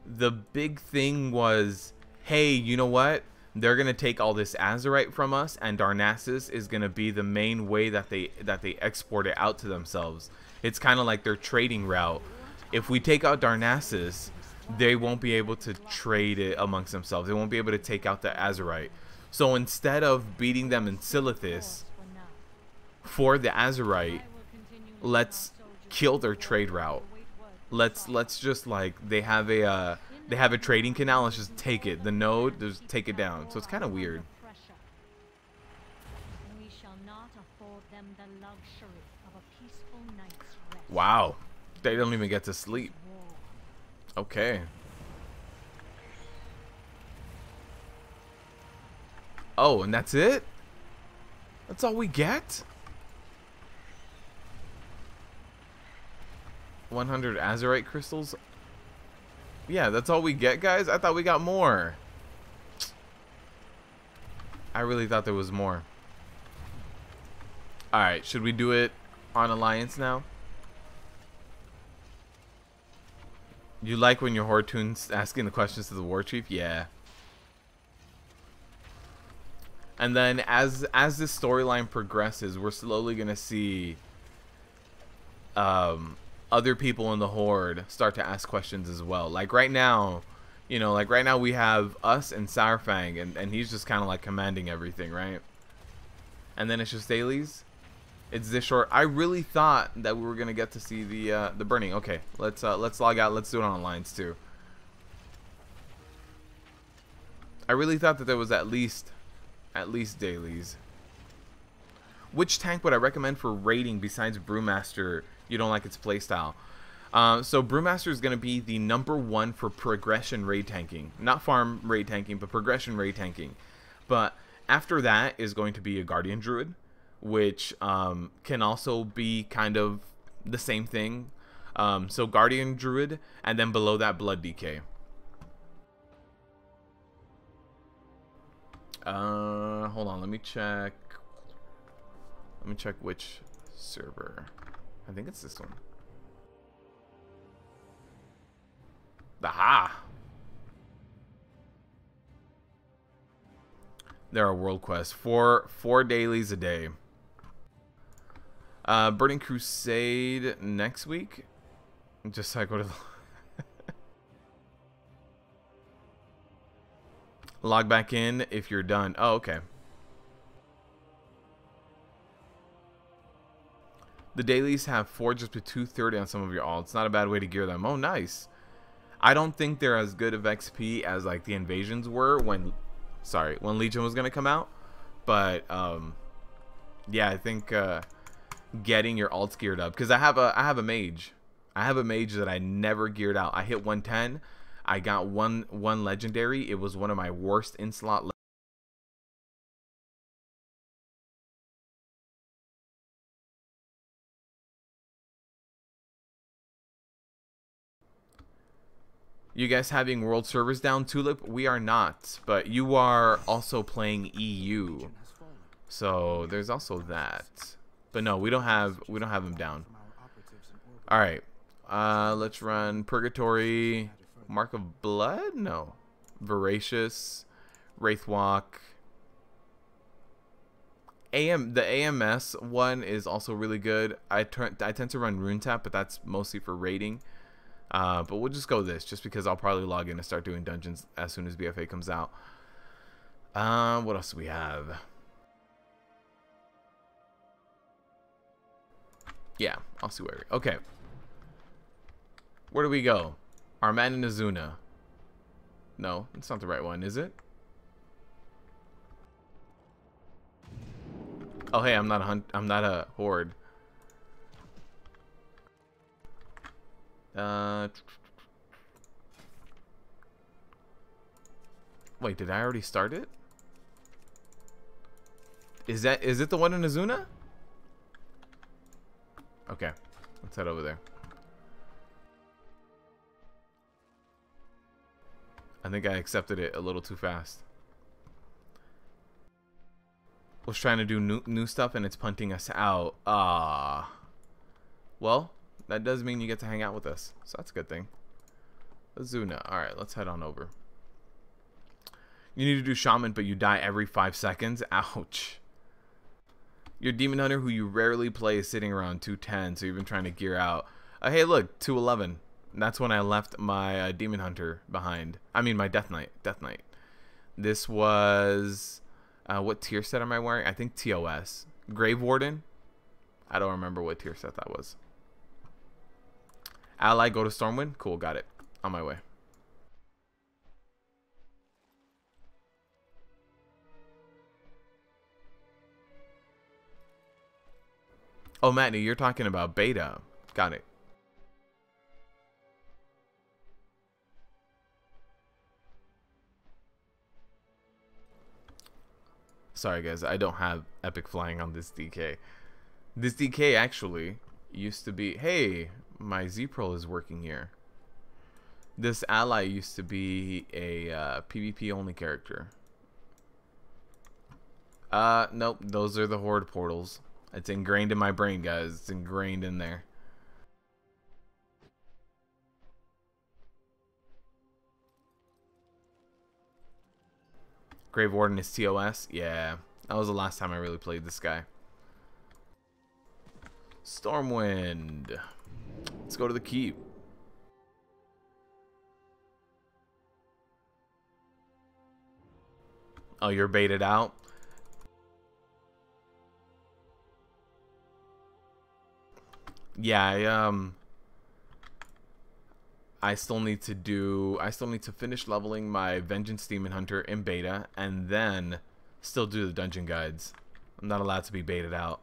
the big thing was, hey, you know what? They're gonna take all this Azerite from us, and Darnassus is gonna be the main way that they export it out to themselves. It's kind of like their trading route. If we take out Darnassus, they won't be able to trade it amongst themselves. They won't be able to take out the Azerite. So instead of beating them in Silithus for the Azerite, let's kill their trade route. Let's just, like, they have a trading canal. Let's just take it. The node, just take it down. So it's kind of weird. Wow, they don't even get to sleep. Okay. Oh, and that's it? That's all we get? 100 Azerite crystals? Yeah, that's all we get, guys? I thought we got more. I really thought there was more. Alright, should we do it on Alliance now? You like when your Horde tune's asking the questions to the War Chief? Yeah. And then as this storyline progresses, we're slowly gonna see other people in the Horde start to ask questions as well. Like right now, you know, like right now we have us and Sourfang, and he's just kind of like commanding everything, right? and then it's just dailies. It's this short. I really thought that we were gonna get to see the burning. Okay, let's log out. Let's do it on Alliance too. I really thought that there was at least dailies. Which tank would I recommend for raiding besides Brewmaster? You don't like its playstyle. So Brewmaster is going to be the #1 for progression raid tanking. Not farm raid tanking, but progression raid tanking. But after that is going to be a Guardian Druid, which can also be kind of the same thing. So Guardian Druid, and then below that Blood DK. Hold on, let me check. Let me check which server. I think it's this one. Aha! There are world quests. Four dailies a day. Burning Crusade next week. Just so I go to the log back in if you're done. Oh, okay. The dailies have 4 just to 230 on some of your alts. Not a bad way to gear them. Oh, nice. I don't think they're as good of XP as like the invasions were when Legion was gonna come out. But yeah, I think getting your alts geared up, because I have a mage. I have a mage that I never geared out. I hit 110. I got one legendary. It was one of my worst in-slot. You guys having world servers down, Tulip? We are not, but you are also playing EU, so there's also that. But no, we don't have them down. All right, let's run Purgatory, Mark of Blood. No, Voracious, Wraithwalk. The AMS one is also really good. I tend to run Rune Tap, but that's mostly for raiding. But we'll just go this, just because I'll probably log in and start doing dungeons as soon as BfA comes out. What else do we have? Yeah, I'll see where. Okay. Where do we go? Arman and Azuna. No, it's not the right one, is it? Oh, hey, I'm not a horde. Wait, did I already start it? Is it the one in Azuna? Okay, let's head over there. I think I accepted it a little too fast. Was trying to do new stuff and it's punting us out. Well, that does mean you get to hang out with us, so that's a good thing. Azuna. Alright, let's head on over. You need to do Shaman, but you die every 5 seconds. Ouch. Your Demon Hunter, who you rarely play, is sitting around 210, so you've been trying to gear out. Hey, look, 211. That's when I left my Demon Hunter behind. I mean, my Death Knight. This was... what tier set am I wearing? I think TOS. Grave Warden? I don't remember what tier set that was. Ally, go to Stormwind? Cool, got it. On my way. Oh, Matney, you're talking about beta. Got it. Sorry, guys. I don't have epic flying on this DK. This DK actually used to be... Hey, my Z-Pro is working here. This ally used to be a PvP only character. Nope. Those are the Horde portals. It's ingrained in my brain, guys. It's ingrained in there. Grave Warden is TOS? Yeah. That was the last time I really played this guy. Stormwind. Let's go to the keep. Oh, you're baited out? Yeah, I still need to finish leveling my Vengeance Demon Hunter in beta, and then still do the dungeon guides. I'm not allowed to be baited out.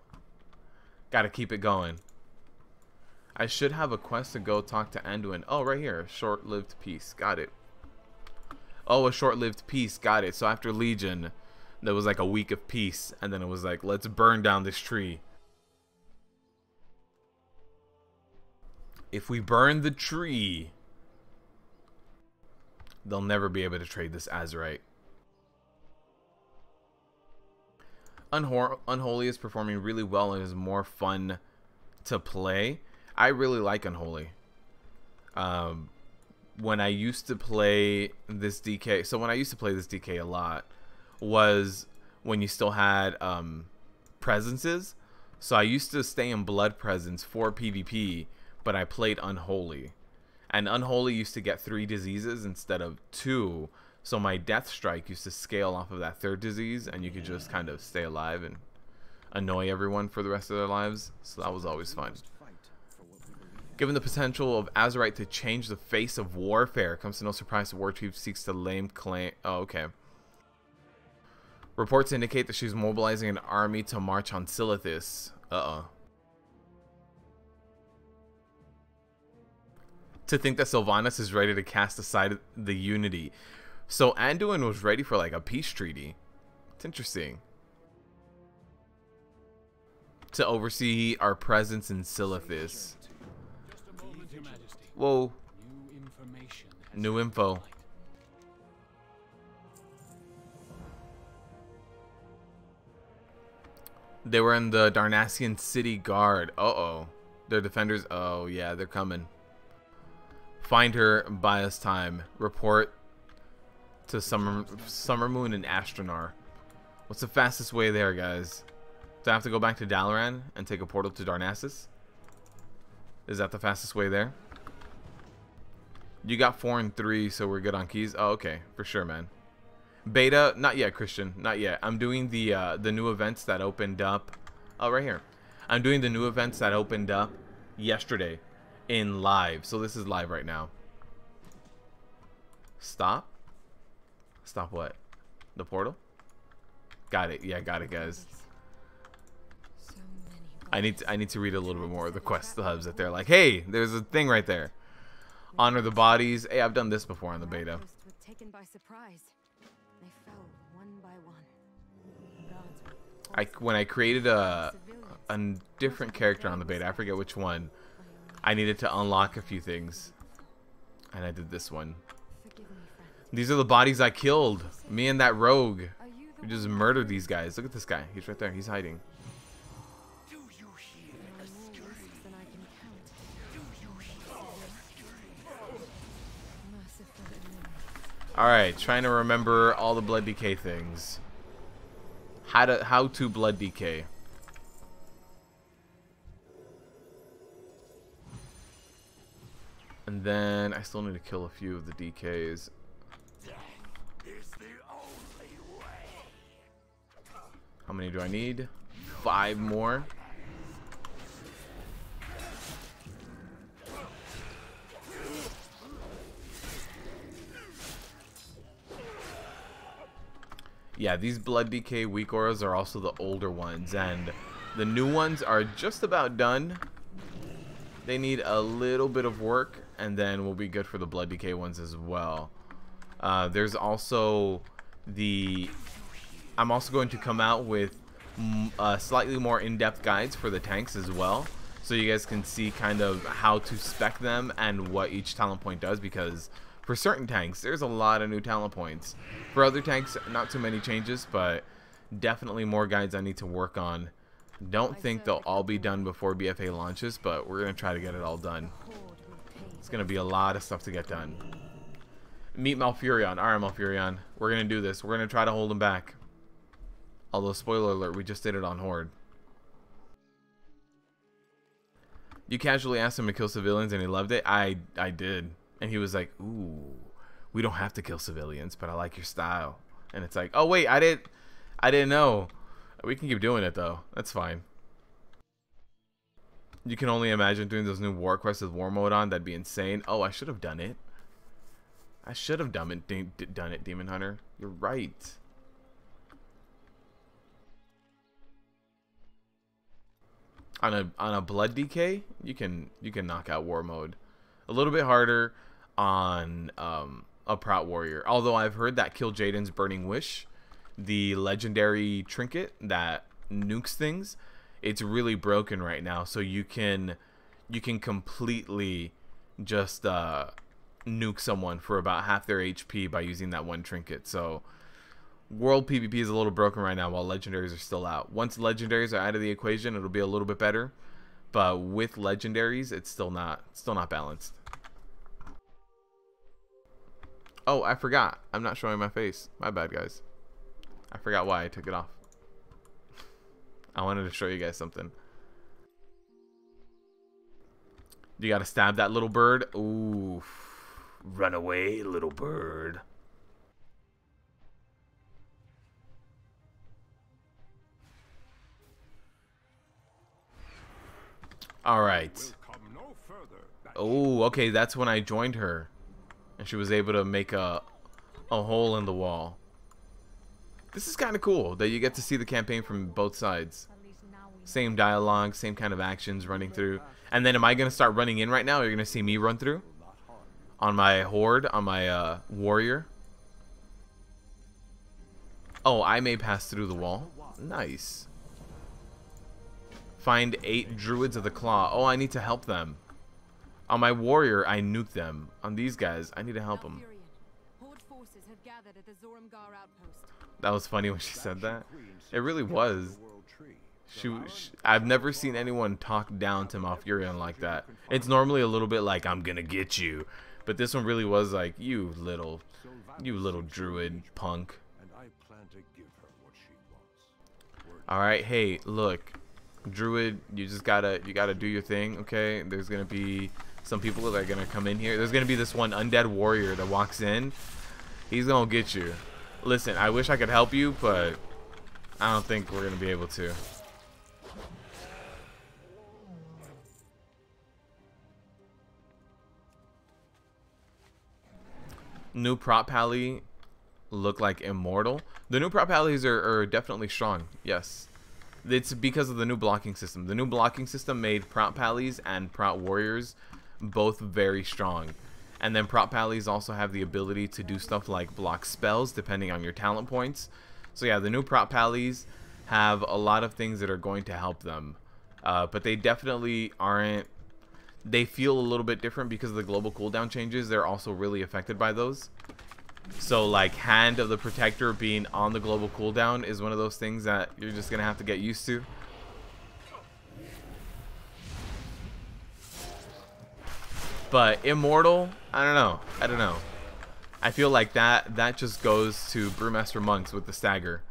Gotta keep it going. I should have a quest to go talk to Anduin. Oh, right here. Short-lived peace. Got it. Oh, a short-lived peace. Got it. So after Legion, there was like a week of peace, and then it was like, let's burn down this tree. If we burn the tree, they'll never be able to trade this Azerite. Unholy is performing really well and is more fun to play. I really like Unholy. When I used to play this DK, so when I used to play this DK a lot was when you still had presences. So I used to stay in Blood Presence for PvP, but I played Unholy. And Unholy used to get 3 diseases instead of 2. So my Death Strike used to scale off of that 3rd disease, and you could just kind of stay alive and annoy everyone for the rest of their lives. So that was always fun. Given the potential of Azerite to change the face of warfare, comes to no surprise the war chief seeks to lame claim. Oh, okay. Reports indicate that she's mobilizing an army to march on Silithis. To think that Sylvanas is ready to cast aside the Unity. So Anduin was ready for like a peace treaty. It's interesting. To oversee our presence in Silithis. Whoa. New info. They were in the Darnassian City Guard. Uh-oh. Their defenders. Oh, yeah, they're coming. Find her, buy us time. Report to Summermoon and Astronar. What's the fastest way there, guys? Do I have to go back to Dalaran and take a portal to Darnassus? Is that the fastest way there? You got 4 and 3, so we're good on keys. Oh, okay, for sure, man. Beta, not yet, Christian, not yet. I'm doing the new events that opened up. Oh, right here. I'm doing the new events that opened up yesterday in live. So this is live right now. Stop. Stop what? The portal? Got it. Yeah, got it, guys. I need to read a little bit more of the quest hubs that they're like, hey, there's a thing right there. Honor the bodies. Hey, I've done this before in the beta. Taken by surprise. They fell one by one. When I created a different character on the beta, I forget which one, I needed to unlock a few things, and I did this one. These are the bodies I killed. Me and that rogue. We just murdered these guys. Look at this guy. He's right there. He's hiding. Alright, trying to remember all the blood decay things. How to blood decay. And then I still need to kill a few of the DKs. How many do I need? 5 more. Yeah, these blood decay weak auras are also the older ones, and the new ones are just about done. They need a little bit of work, and then we'll be good for the blood decay ones as well. There's also the... I'm also going to come out with slightly more in-depth guides for the tanks as well, so you guys can see kind of how to spec them and what each talent point does, because for certain tanks, there's a lot of new talent points. For other tanks, not too many changes, but definitely more guides I need to work on. Don't think they'll all be done before BfA launches, but we're going to try to get it all done. It's going to be a lot of stuff to get done. Meet Malfurion. Alright, Malfurion. We're going to do this. We're going to try to hold him back. Although, spoiler alert, we just did it on Horde. You casually asked him to kill civilians and he loved it? I did. And he was like, ooh, we don't have to kill civilians, but I like your style. And it's like, oh wait, I didn't know. We can keep doing it though. That's fine. You can only imagine doing those new war quests with war mode on. That'd be insane. Oh, I should have done it. I should have done it, Demon Hunter. You're right. On a blood DK, you can knock out war mode. A little bit harder on a Prout Warrior. Although I've heard that Kill Jaden's Burning Wish, the legendary trinket that nukes things, it's really broken right now. So you can completely just nuke someone for about half their HP by using that one trinket. So world PvP is a little broken right now while legendaries are still out. Once legendaries are out of the equation, it'll be a little bit better. But with legendaries, it's still not balanced. Oh, I forgot. I'm not showing my face. My bad, guys. I forgot why I took it off. I wanted to show you guys something. You gotta stab that little bird. Ooh. Run away, little bird. Alright. Oh, okay, that's when I joined her. And she was able to make a hole in the wall. This is kind of cool that you get to see the campaign from both sides. Same dialogue, same kind of actions running through. And then am I going to start running in right now? Or you're going to see me run through? On my Horde, on my warrior. Oh, I may pass through the wall. Nice. Find 8 druids of the claw. Oh, I need to help them. On my warrior, I nuke them. On these guys, I need to help them. Horde forces have gathered at the Zorumgar outpost. That was funny when she said that. It really was. I've never seen anyone talk down to Malfurion like that. It's normally a little bit like, I'm gonna get you. But this one really was like, you little druid punk. Alright, hey, look. Druid, you gotta do your thing, okay? There's gonna be some people that are gonna come in here. There's gonna be this one undead warrior that walks in. He's gonna get you. Listen, I wish I could help you, but I don't think we're gonna be able to. New prop pally look like immortal. The new prop pallies are definitely strong. Yes. It's because of the new blocking system. The new blocking system made prop pallies and prop warriors both very strong. And then prop pallies also have the ability to do stuff like block spells depending on your talent points. So yeah, the new prop pallies have a lot of things that are going to help them. But they definitely aren't... They feel a little bit different because of the global cooldown changes. They're also really affected by those. So like Hand of the Protector being on the global cooldown is one of those things that you're just going to have to get used to. But Immortal, I don't know. I feel like that just goes to Brewmaster Monks with the stagger.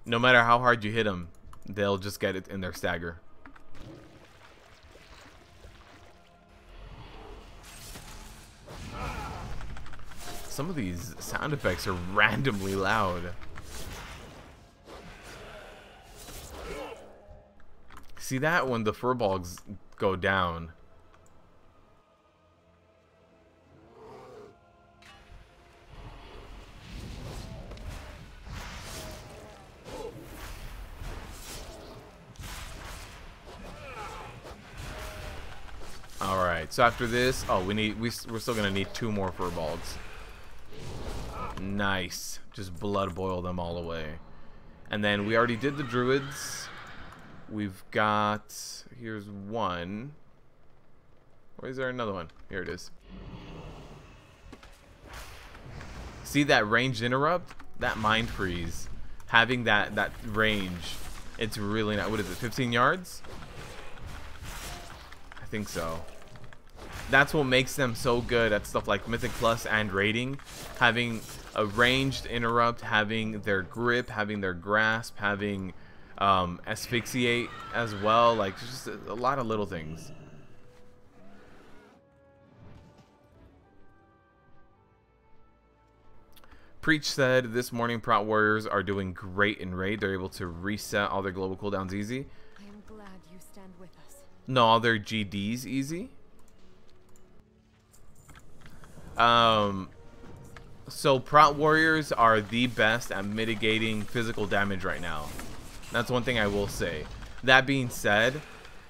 No matter how hard you hit them, they'll just get it in their stagger. Some of these sound effects are randomly loud. See that when the furbolgs go down? Alright, so after this, oh, we're still gonna need 2 more furbolgs. Nice. Just blood boil them all away. And then we already did the druids. We've got... Here's one. Or is there another one? Here it is. See that ranged interrupt? That mind freeze. Having that range. It's really not... What is it? 15 yards? I think so. That's what makes them so good at stuff like Mythic Plus and raiding. Having a ranged interrupt, having their grip, having their grasp, having asphyxiate as well. Like, just a lot of little things. Preach said this morning Prot Warriors are doing great in raid. They're able to reset all their global cooldowns easy. I am glad you stand with us. No, all their GDs easy. So Prot Warriors are the best at mitigating physical damage right now. That's one thing I will say. That being said,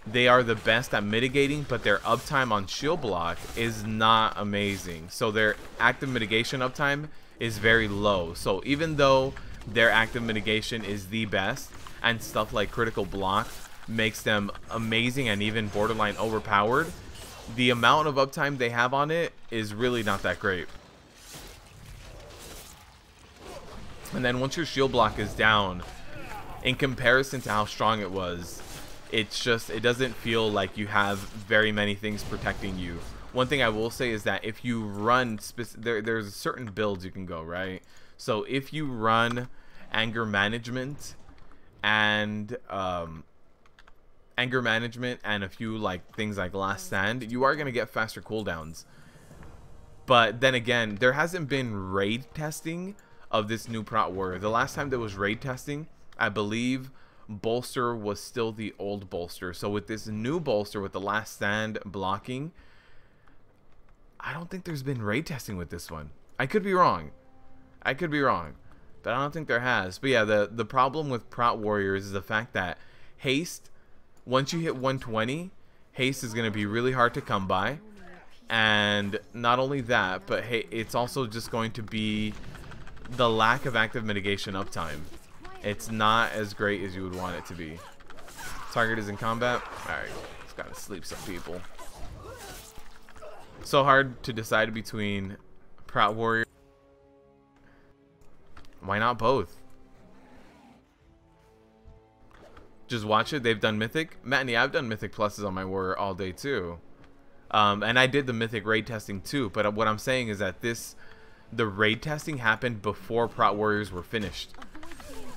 they are the best at mitigating, but their uptime on shield block is not amazing. So their active mitigation uptime is very low. So even though their active mitigation is the best, and stuff like critical block makes them amazing and even borderline overpowered, the amount of uptime they have on it is really not that great. And then once your shield block is down, in comparison to how strong it was, it's just, it doesn't feel like you have very many things protecting you. One thing I will say is that if you run, there's certain builds you can go, right? So if you run anger management and a few like things like last stand, you are going to get faster cooldowns. But then again, there hasn't been raid testing of this new Prot Warrior. The last time there was raid testing, I believe bolster was still the old bolster. So with this new bolster with the last stand blocking, I don't think there's been raid testing with this one. I could be wrong, but I don't think there has. But yeah, the problem with Prot Warriors is the fact that haste, once you hit 120, haste is going to be really hard to come by. And not only that, but hey, it's also just going to be the lack of active mitigation uptime. It's not as great as you would want it to be. Target is in combat. Alright, just gotta sleep some people. So hard to decide between Prot Warrior. Why not both? Just watch it. They've done Mythic. Matt, yeah, I've done Mythic Pluses on my Warrior all day too. And I did the Mythic raid testing too. But what I'm saying is that the raid testing happened before Prot Warriors were finished.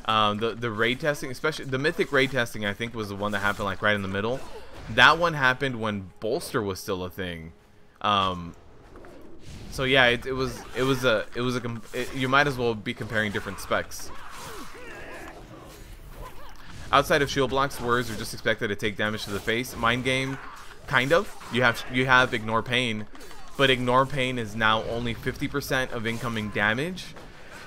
The raid testing, especially the Mythic raid testing, I think was the one that happened like right in the middle. That one happened when bolster was still a thing. So yeah, you might as well be comparing different specs. Outside of shield blocks, warriors are just expected to take damage to the face. Mind game, kind of. You have ignore pain, but ignore pain is now only 50% of incoming damage,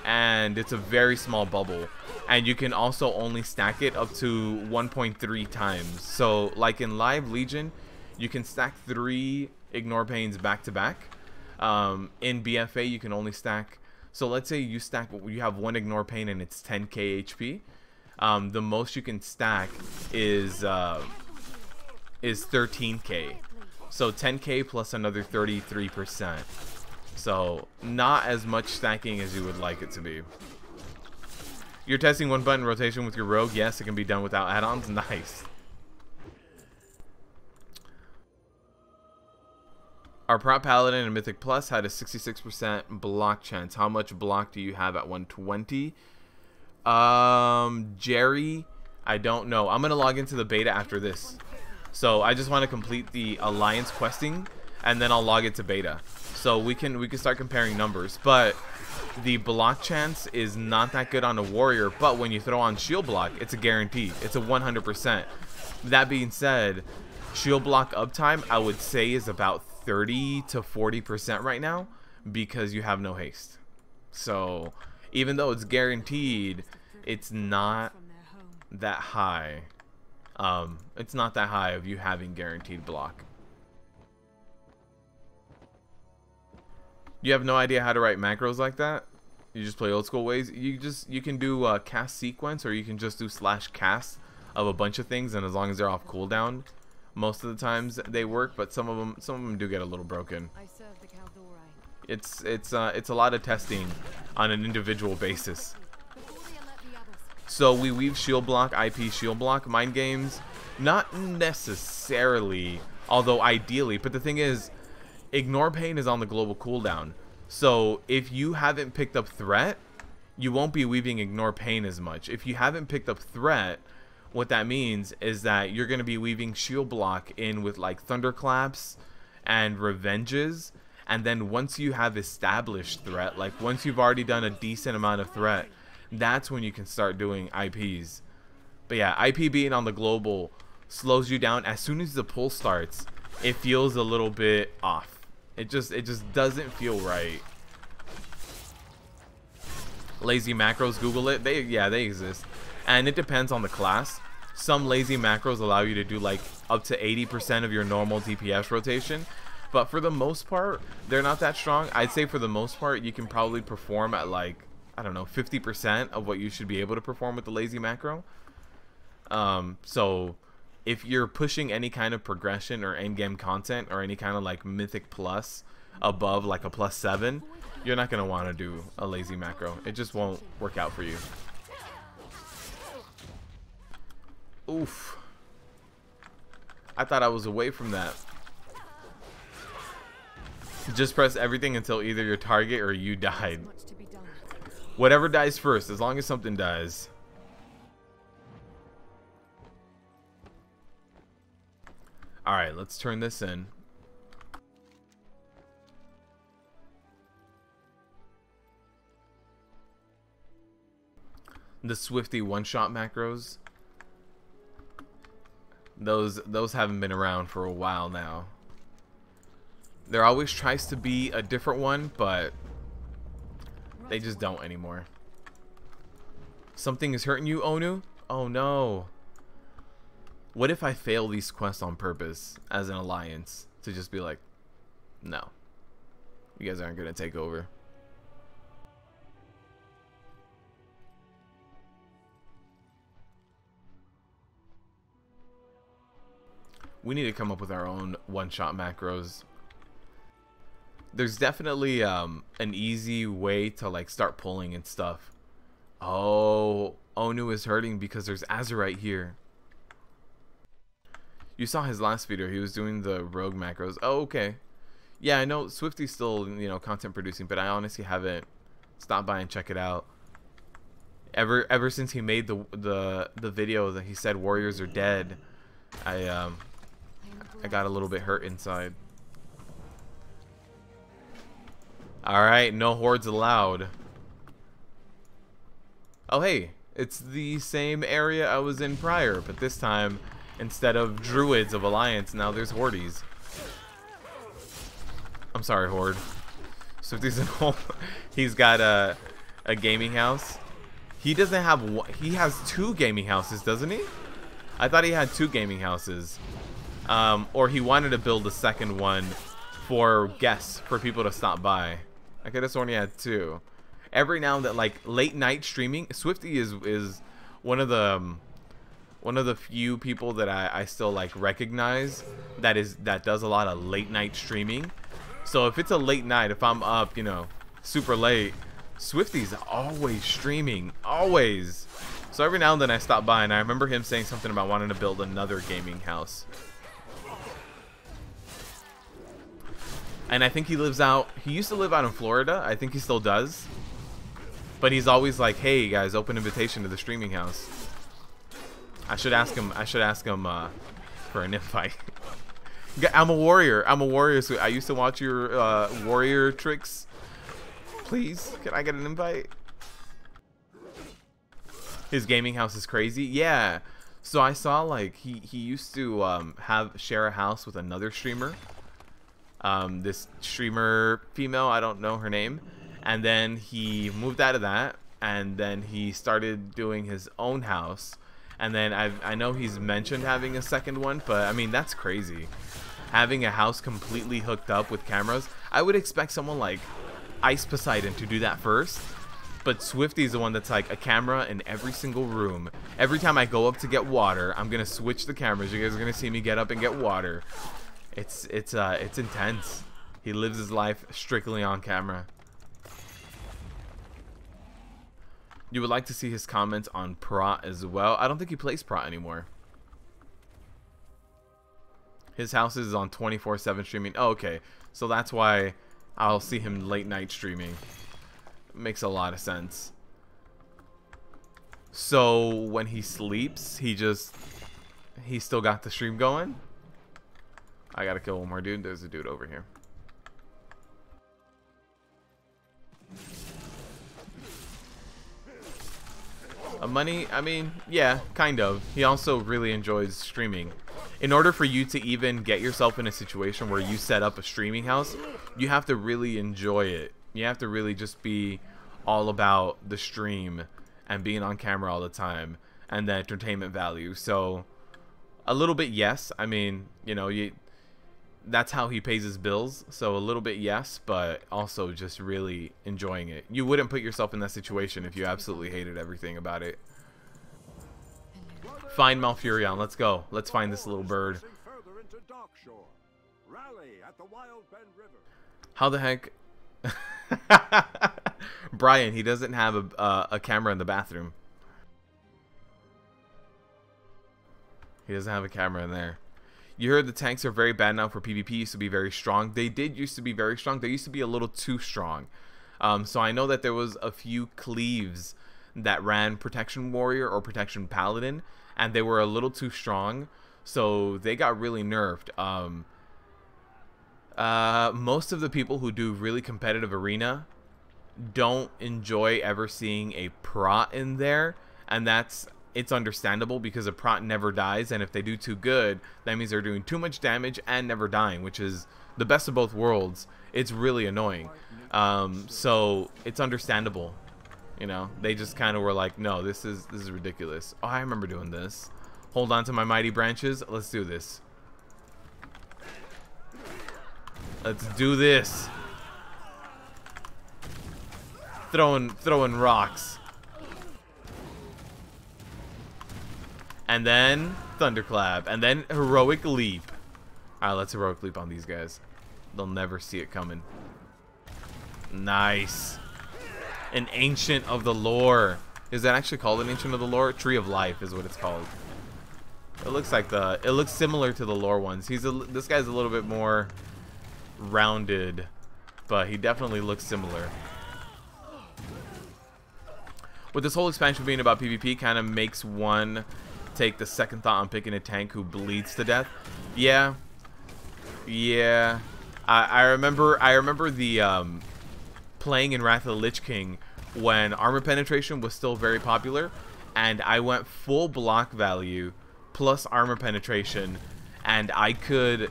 and it's a very small bubble. And you can also only stack it up to 1.3 times. So like in Live Legion, you can stack 3 ignore pains back to back. In BfA, you can only stack. So let's say you have 1 ignore pain and it's 10k HP. The most you can stack is 13k. So 10k plus another 33%. So not as much stacking as you would like it to be. You're testing 1 button rotation with your rogue. Yes, it can be done without add-ons. Nice. Our Prot Paladin and Mythic Plus had a 66% block chance. How much block do you have at 120? Jerry, I don't know. I'm gonna log into the beta after this. So I just want to complete the alliance questing, and then I'll log into beta. So we can start comparing numbers. But the block chance is not that good on a warrior, but when you throw on shield block, it's a guarantee. It's a 100%. That being said, shield block uptime I would say is about 30 to 40% right now because you have no haste. So even though it's guaranteed, it's not that high. It's not that high of you having guaranteed block. You have no idea how to write macros like that? You just play old school ways? You can do cast sequence, or you can just do /cast of a bunch of things, and as long as they're off cooldown, most of the times they work, but some of them do get a little broken. It's a lot of testing on an individual basis. So we weave shield block, IP shield block, mind games, not necessarily, although ideally, but the thing is, ignore pain is on the global cooldown. So if you haven't picked up threat, you won't be weaving ignore pain as much. If you haven't picked up threat, what that means is that you're going to be weaving shield block in with like thunderclaps and revenges, and then once you have established threat, like once you've already done a decent amount of threat, that's when you can start doing IPs. But yeah, IP being on the global slows you down. As soon as the pull starts, it feels a little bit off. It just doesn't feel right. Lazy macros, Google it. They exist, and it depends on the class. Some lazy macros allow you to do like up to 80% of your normal DPS rotation, but for the most part, they're not that strong. I'd say for the most part, you can probably perform at like, I don't know, 50% of what you should be able to perform with the lazy macro. So if you're pushing any kind of progression or endgame content or any kind of like mythic plus above like a +7, you're not going to want to do a lazy macro. It just won't work out for you. Oof. I thought I was away from that. Just press everything until either your target or you died. Whatever dies first, as long as something dies. Alright, let's turn this in. The Swifty one-shot macros. Those haven't been around for a while now. There always tries to be a different one, but they just don't anymore. Something is hurting you, Onu? Oh no. What if I fail these quests on purpose as an alliance to just be like, no, you guys aren't gonna take over. We need to come up with our own one-shot macros. There's definitely an easy way to like start pulling and stuff. Oh, Onu is hurting because there's Azurite here. You saw his last video. He was doing the rogue macros. Oh, okay. Yeah, I know Swifty's still, you know, content producing, but I honestly haven't stopped by and check it out. Ever since he made the video that he said warriors are dead, I got a little bit hurt inside. Alright, no hordes allowed. Oh hey, it's the same area I was in prior, but this time, instead of druids of Alliance, now there's hordes. I'm sorry, Horde. Swifty's in home. He's got a gaming house. He doesn't have one, he has 2 gaming houses, doesn't he? I thought he had 2 gaming houses. Or he wanted to build a second one for guests, for people to stop by. I could have sworn he had 2. Every now and then, like late night streaming, Swifty is one of the few people that I still like recognize that does a lot of late night streaming. So if it's a late night, if I'm up, you know, super late, Swifty's always streaming, always. So every now and then I stop by, and I remember him saying something about wanting to build another gaming house. And I think he lives out, he used to live out in Florida. I think he still does. But he's always like, hey guys, open invitation to the streaming house. I should ask him for an invite. I'm a warrior, so I used to watch your warrior tricks. Please, can I get an invite? His gaming house is crazy. Yeah. So I saw like he used to share a house with another streamer. This streamer female, I don't know her name, and then he moved out of that, and then he started doing his own house, and then I know he's mentioned having a second one, but I mean that's crazy, having a house completely hooked up with cameras. I would expect someone like Ice Poseidon to do that first, but Swifty's the one that's like a camera in every single room. Every time I go up to get water, I'm gonna switch the cameras. You guys are gonna see me get up and get water. It's intense. He lives his life strictly on camera. You would like to see his comments on Prot as well. I don't think he plays Prot anymore. His house is on 24/7 streaming. Oh, okay. So that's why I'll see him late night streaming. Makes a lot of sense. So when he sleeps, he still got the stream going? I gotta kill one more dude. There's a dude over here. Money, I mean, yeah, kind of. He also really enjoys streaming. In order for you to even get yourself in a situation where you set up a streaming house, you have to really enjoy it. You have to really just be all about the stream and being on camera all the time and the entertainment value. So a little bit, yes. I mean, you know, that's how he pays his bills. So a little bit, yes, but also just really enjoying it. You wouldn't put yourself in that situation if you absolutely hated everything about it. Find Malfurion. Let's go. Let's find this little bird. How the heck? Brian, he doesn't have a camera in the bathroom. He doesn't have a camera in there. You heard the tanks are very bad now for PvP. Used to be very strong. They did used to be very strong. They used to be a little too strong. So I know that there was a few cleaves that ran Protection Warrior or Protection Paladin, and they were a little too strong. So they got really nerfed. Most of the people who do really competitive arena don't enjoy ever seeing a prot in there, and it's understandable because a prot never dies, and if they do too good, that means they're doing too much damage and never dying, which is the best of both worlds. It's really annoying. So it's understandable. You know, they just kind of were like, no, this is ridiculous. Oh, I remember doing this. Hold on to my mighty branches. Let's do this. Let's do this. Throwing rocks. And then Thunderclap. And then Heroic Leap. Alright, let's Heroic Leap on these guys. They'll never see it coming. Nice. An Ancient of the Lore. Is that actually called an Ancient of the Lore? Tree of Life is what it's called. It looks like it looks similar to the lore ones. This guy's a little bit more rounded, but he definitely looks similar. With this whole expansion being about PvP, kind of makes one take the second thought on picking a tank who bleeds to death. Yeah. I remember the playing in Wrath of the Lich King when armor penetration was still very popular, and I went full block value plus armor penetration, and I could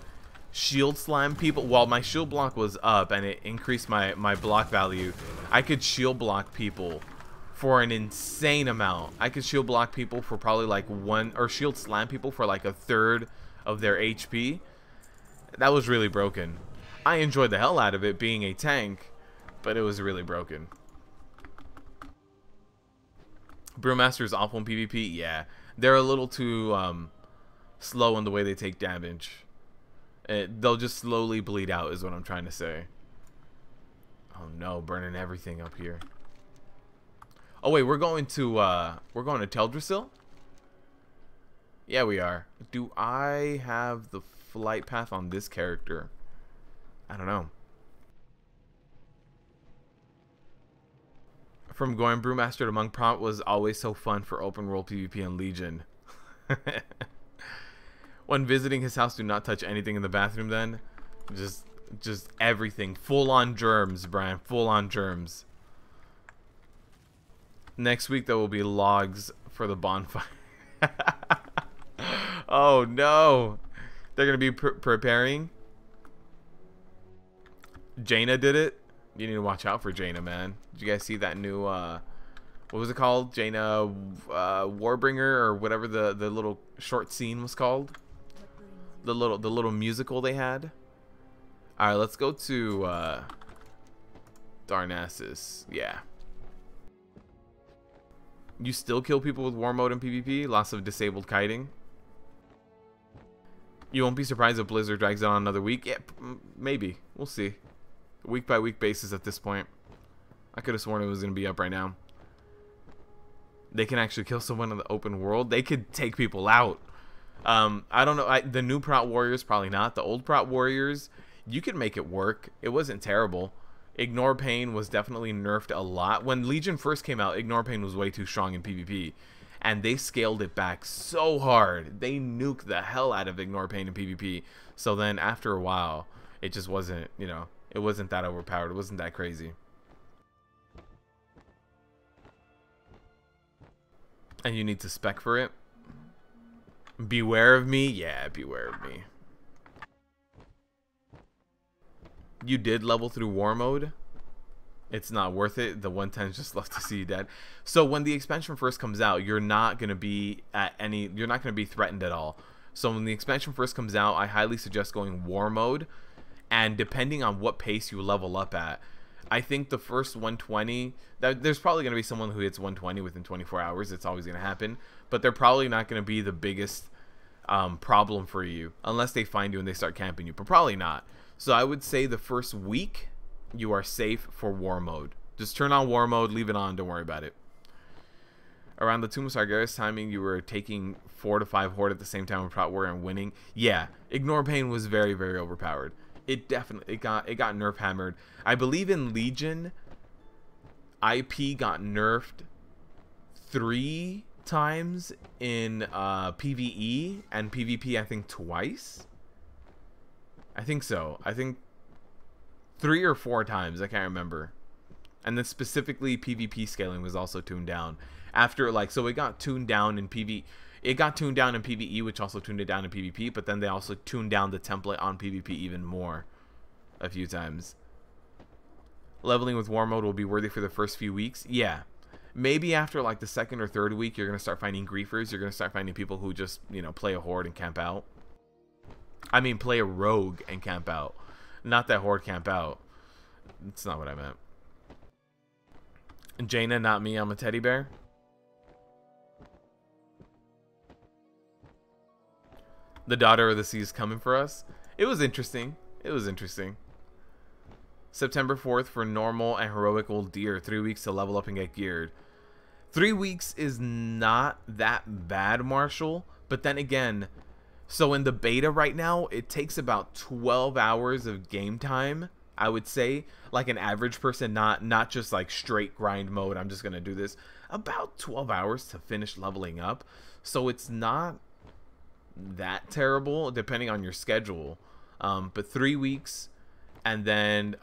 shield slam people while my shield block was up, and it increased my block value. I could shield block people for an insane amount. I could shield block people for probably like shield slam people for like a third of their HP. That was really broken. I enjoyed the hell out of it being a tank, but it was really broken. Brewmaster is awful in PvP. Yeah, they're a little too slow in the way they take damage. They'll just slowly bleed out is what I'm trying to say. Oh no, burning everything up here. Oh wait, we're going to Teldrassil? Yeah, we are. Do I have the flight path on this character? I don't know. From going Brewmaster to Monk Prompt was always so fun for open world PvP and Legion. When visiting his house, do not touch anything in the bathroom then. Just everything. Full on germs, Brian. Full on germs. Next week there will be logs for the bonfire. Oh no. They're going to be preparing. Jaina did it. You need to watch out for Jaina, man. Did you guys see that new what was it called? Jaina Warbringer or whatever the little short scene was called? The little musical they had. All right, let's go to Darnassus. Yeah. You still kill people with war mode in PvP? Lots of disabled kiting. You won't be surprised if Blizzard drags it on another week. Yeah, maybe. We'll see. Week by week basis at this point. I could have sworn it was going to be up right now. They can actually kill someone in the open world. They could take people out. I don't know. The new Prot Warriors, probably not. The old Prot Warriors, you could make it work. It wasn't terrible. Ignore Pain was definitely nerfed a lot. When Legion first came out, Ignore Pain was way too strong in PvP. And they scaled it back so hard. They nuked the hell out of Ignore Pain in PvP. So then after a while, it just wasn't, you know, it wasn't that overpowered. It wasn't that crazy. And you need to spec for it. Beware of me? Yeah, beware of me. You did level through war mode. It's not worth it. The 110 is just left to see you dead. So when the expansion first comes out, you're not going to be you're not going to be threatened at all. So when the expansion first comes out, I highly suggest going war mode. And depending on what pace you level up at, I think the first 120, there's probably going to be someone who hits 120 within 24 hours. It's always going to happen. But they're probably not going to be the biggest problem for you unless they find you and they start camping you. But probably not. So I would say the first week, you are safe for war mode. Just turn on war mode, leave it on, don't worry about it. Around the Tomb of Sargeras timing, you were taking 4 to 5 Horde at the same time with Prot Warrior and winning. Yeah, Ignore Pain was very, very overpowered. It definitely got nerf hammered. I believe in Legion, IP got nerfed 3 times in PvE, and PvP I think twice. I think so. I think 3 or 4 times. I can't remember. And then specifically PvP scaling was also tuned down. After so it got tuned down in PvE. It got tuned down in PvE, which also tuned it down in PvP, but then they also tuned down the template on PvP even more a few times. Leveling with war mode will be worthy for the first few weeks. Yeah. Maybe after the second or third week, you're going to start finding griefers. You're going to start finding people who just, play a Horde and camp out. I mean, play a rogue and camp out. Not that Horde camp out. That's not what I meant. Jaina, not me. I'm a teddy bear. The Daughter of the Sea is coming for us. It was interesting. It was interesting. September 4th for normal and heroic old deer. 3 weeks to level up and get geared. 3 weeks is not that bad, Marshall. But then again, so in the beta right now, it takes about 12 hours of game time, I would say. Like an average person, not just straight grind mode, I'm just going to do this. About 12 hours to finish leveling up. So it's not that terrible, depending on your schedule. But 3 weeks, and then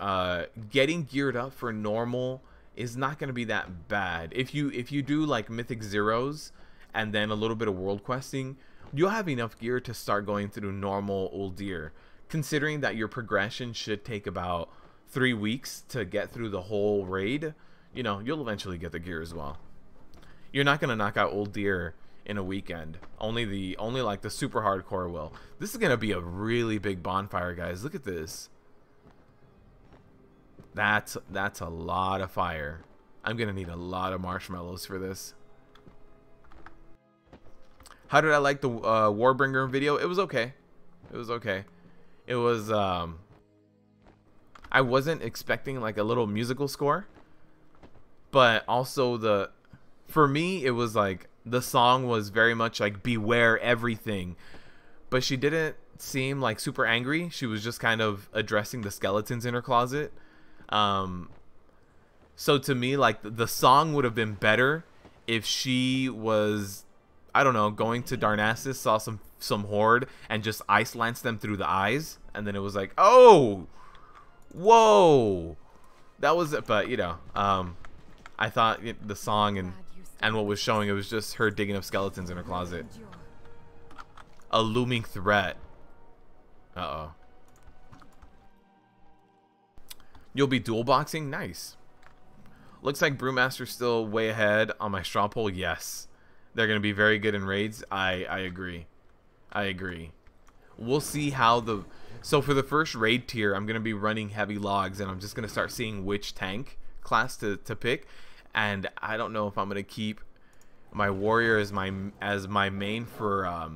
getting geared up for normal is not going to be that bad. If you do Mythic Zeros and then a little bit of world questing, you'll have enough gear to start going through normal old deer. Considering that your progression should take about 3 weeks to get through the whole raid, you'll eventually get the gear as well. You're not going to knock out old deer in a weekend. Only the super hardcore will. This is going to be a really big bonfire, guys. Look at this. That's a lot of fire. I'm going to need a lot of marshmallows for this. How did I like the Warbringer video? It was okay. It was okay. It was I wasn't expecting a little musical score, but also for me it was the song was very much beware everything, but she didn't seem super angry. She was just kind of addressing the skeletons in her closet. So to me, the song would have been better if she was, I don't know, going to Darnassus, saw some Horde and just ice lanced them through the eyes, and then it was oh, whoa, that was it. But I thought the song and what was showing, it was just her digging up skeletons in her closet. A looming threat. Uh-oh. You'll be dual boxing? Nice. Looks like Brewmaster's still way ahead on my straw poll. Yes. They're going to be very good in raids. I agree. I agree. We'll see how so for the first raid tier, I'm going to be running heavy logs, and I'm just going to start seeing which tank class to pick. And I don't know if I'm going to keep my warrior as my main for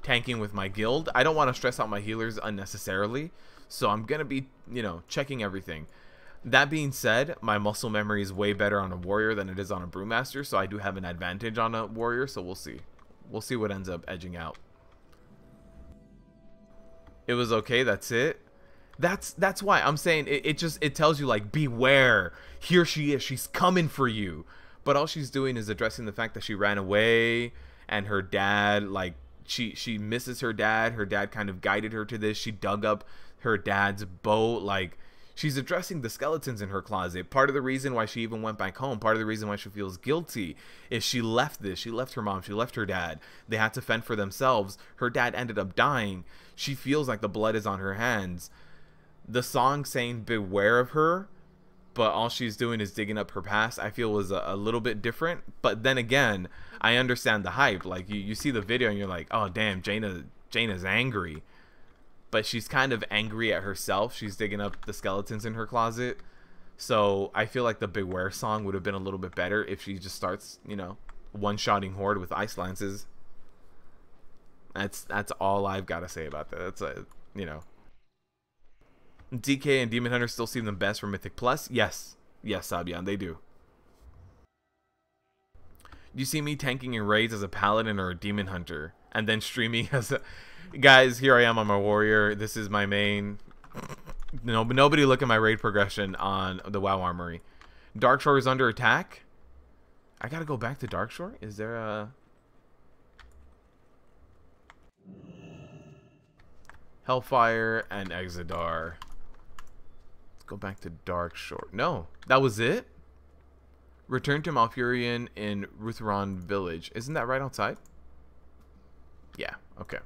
tanking with my guild. I don't want to stress out my healers unnecessarily, so I'm going to be, checking everything. That being said, my muscle memory is way better on a warrior than it is on a brewmaster, so I do have an advantage on a warrior, so we'll see. We'll see what ends up edging out. It was okay, that's it. That's why I'm saying it tells you beware. Here she is. She's coming for you. But all she's doing is addressing the fact that she ran away, and her dad she misses her dad. Her dad kind of guided her to this. She dug up her dad's boat. She's addressing the skeletons in her closet. Part of the reason why she even went back home, part of the reason why she feels guilty, is she left this. She left her mom. She left her dad. They had to fend for themselves. Her dad ended up dying. She feels like the blood is on her hands. The song saying beware of her, but all she's doing is digging up her past, I feel was a little bit different. But then again, I understand the hype. Like, you see the video and you're like, oh, damn, Jaina's angry. But she's kind of angry at herself. She's digging up the skeletons in her closet. So I feel like the Beware song would have been a little bit better if she just starts, you know, one-shotting Horde with ice lances. That's all I've got to say about that. That's you know. DK and Demon Hunter still see them best for Mythic Plus? Yes. Yes, Sabian, they do. You see me tanking in raids as a Paladin or a Demon Hunter, and then streaming as a... Guys, here I am on my Warrior. This is my main. No, but nobody look at my raid progression on the WoW Armory. Darkshore is under attack. I gotta go back to Darkshore. Is there a... Hellfire and Exodar. Let's go back to Darkshore. No, that was it? Return to Malfurion in Ruthron Village. Isn't that right outside? Yeah, okay.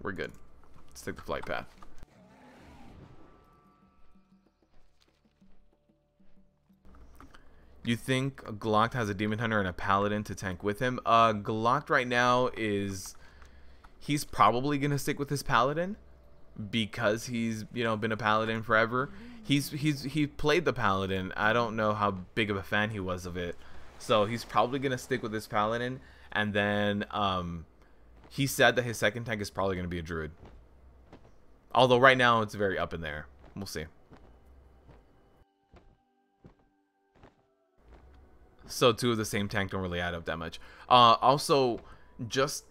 We're good. Let's take the flight path. You think Glocked has a Demon Hunter and a Paladin to tank with him? Glocked right now is... He's probably going to stick with his Paladin because he's, you know, been a Paladin forever. He played the Paladin. I don't know how big of a fan he was of it. So he's probably going to stick with his Paladin. And then he said that his second tank is probably going to be a Druid. Although right now it's very up in there. We'll see. So two of the same tank don't really add up that much. Also, just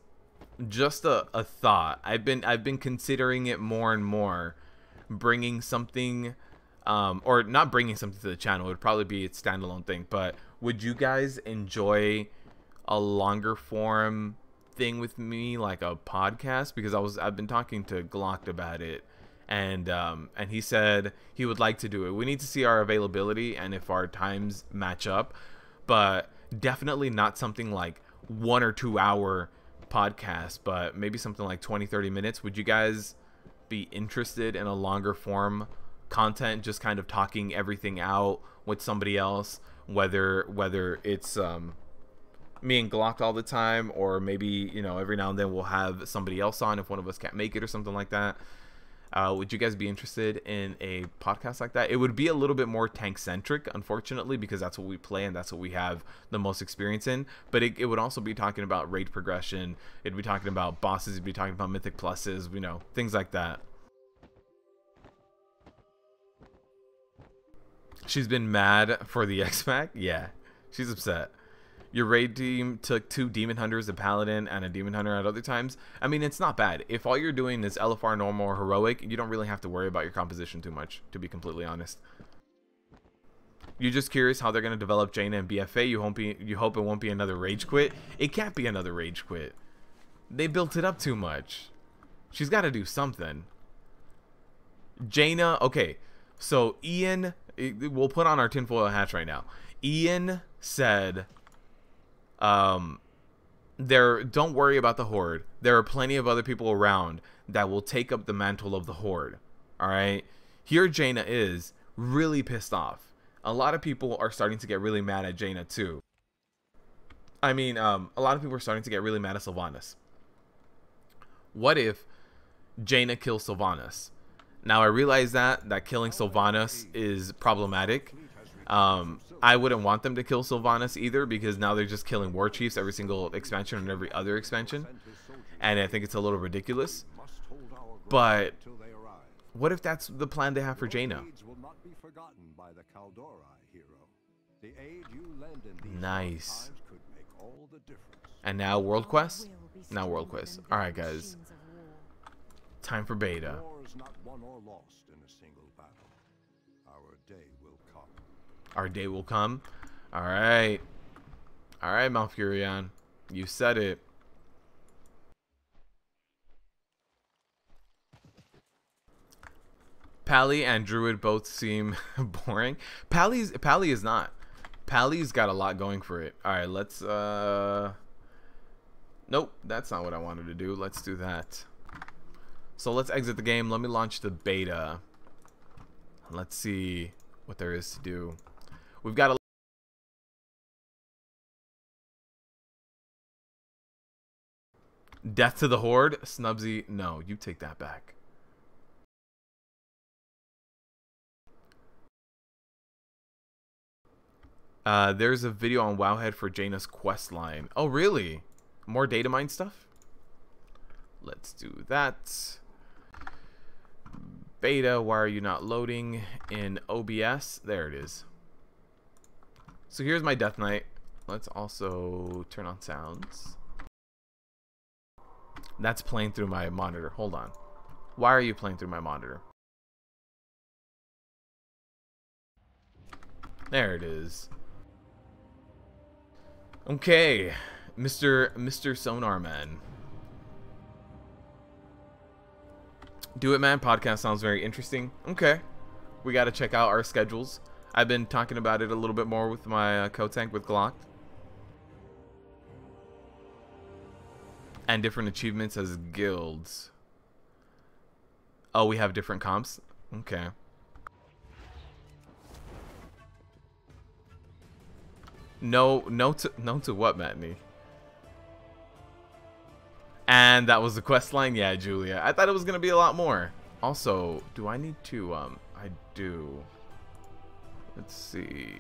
a thought. I've been considering it more and more, bringing something, or not bringing something to the channel. It would probably be its standalone thing. But would you guys enjoy a longer form thing with me, like a podcast? Because I've been talking to Glocked about it, and he said he would like to do it. We need to see our availability and if our times match up, but definitely not something like 1 or 2 hour podcast, but maybe something like 20-30 minutes. Would you guys be interested in a longer form content, just kind of talking everything out with somebody else, whether it's me and Glocked all the time, or maybe, you know, every now and then we'll have somebody else on if one of us can't make it or something like that? Would you guys be interested in a podcast like that? It would be a little bit more tank centric, unfortunately, because that's what we play and that's what we have the most experience in. But it would also be talking about raid progression. It'd be talking about bosses. It'd be talking about mythic pluses, you know, things like that. She's been mad for the X-Pack? Yeah, she's upset. Your raid team took 2 Demon Hunters, a Paladin, and a Demon Hunter at other times. I mean, it's not bad. If all you're doing is LFR, normal, or heroic, you don't really have to worry about your composition too much, to be completely honest. You're just curious how they're going to develop Jaina and BfA. You hope it won't be another rage quit. It can't be another rage quit. They built it up too much. She's got to do something. Jaina, okay. So Ian, we'll put on our tinfoil hats right now. Ian said... don't worry about the Horde. There are plenty of other people around that will take up the mantle of the Horde. Alright? Here Jaina is really pissed off. A lot of people are starting to get really mad at Jaina too. I mean, a lot of people are starting to get really mad at Sylvanas. What if Jaina kills Sylvanas? Now I realize that killing Sylvanas is problematic. I wouldn't want them to kill Sylvanas either, because now they're just killing war chiefs every single expansion and every other expansion, and I think it's a little ridiculous. But what if that's the plan they have for Jaina? Nice. And now World Quest? Now World Quest. Alright guys, time for beta. Our day will come. Alright. Alright, Malfurion. You said it. Pally and Druid both seem boring. Pally is not. Pally's got a lot going for it. All right, let's nope, that's not what I wanted to do. Let's do that. So let's exit the game. Let me launch the beta. Let's see what there is to do. We've got a death to the Horde. Snubsy, no, you take that back. There's a video on Wowhead for Jaina's quest line. Oh, really? More data mine stuff? Let's do that. Beta, why are you not loading in OBS? There it is. So here's my Death Knight. Let's also turn on sounds. That's playing through my monitor. Hold on. Why are you playing through my monitor? There it is. Okay, Mr. Sonar Man. Do it, man. Podcast sounds very interesting. Okay, we got to check out our schedules. I've been talking about it a little bit more with my co-tank with Glock. And different achievements as guilds. Oh, we have different comps? Okay. No to what, Matney? And that was the quest line? Yeah, Julia. I thought it was going to be a lot more. Also, do I need to, I do. Let's see.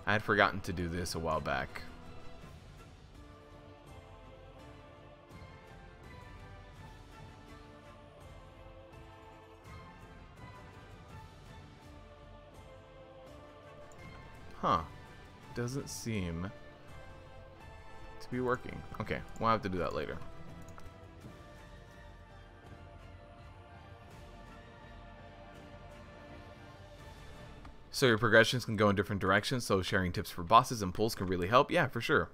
I had forgotten to do this a while back. Huh. Doesn't seem to be working. Okay, we'll have to do that later. So your progressions can go in different directions, so sharing tips for bosses and pulls can really help. Yeah, for sure.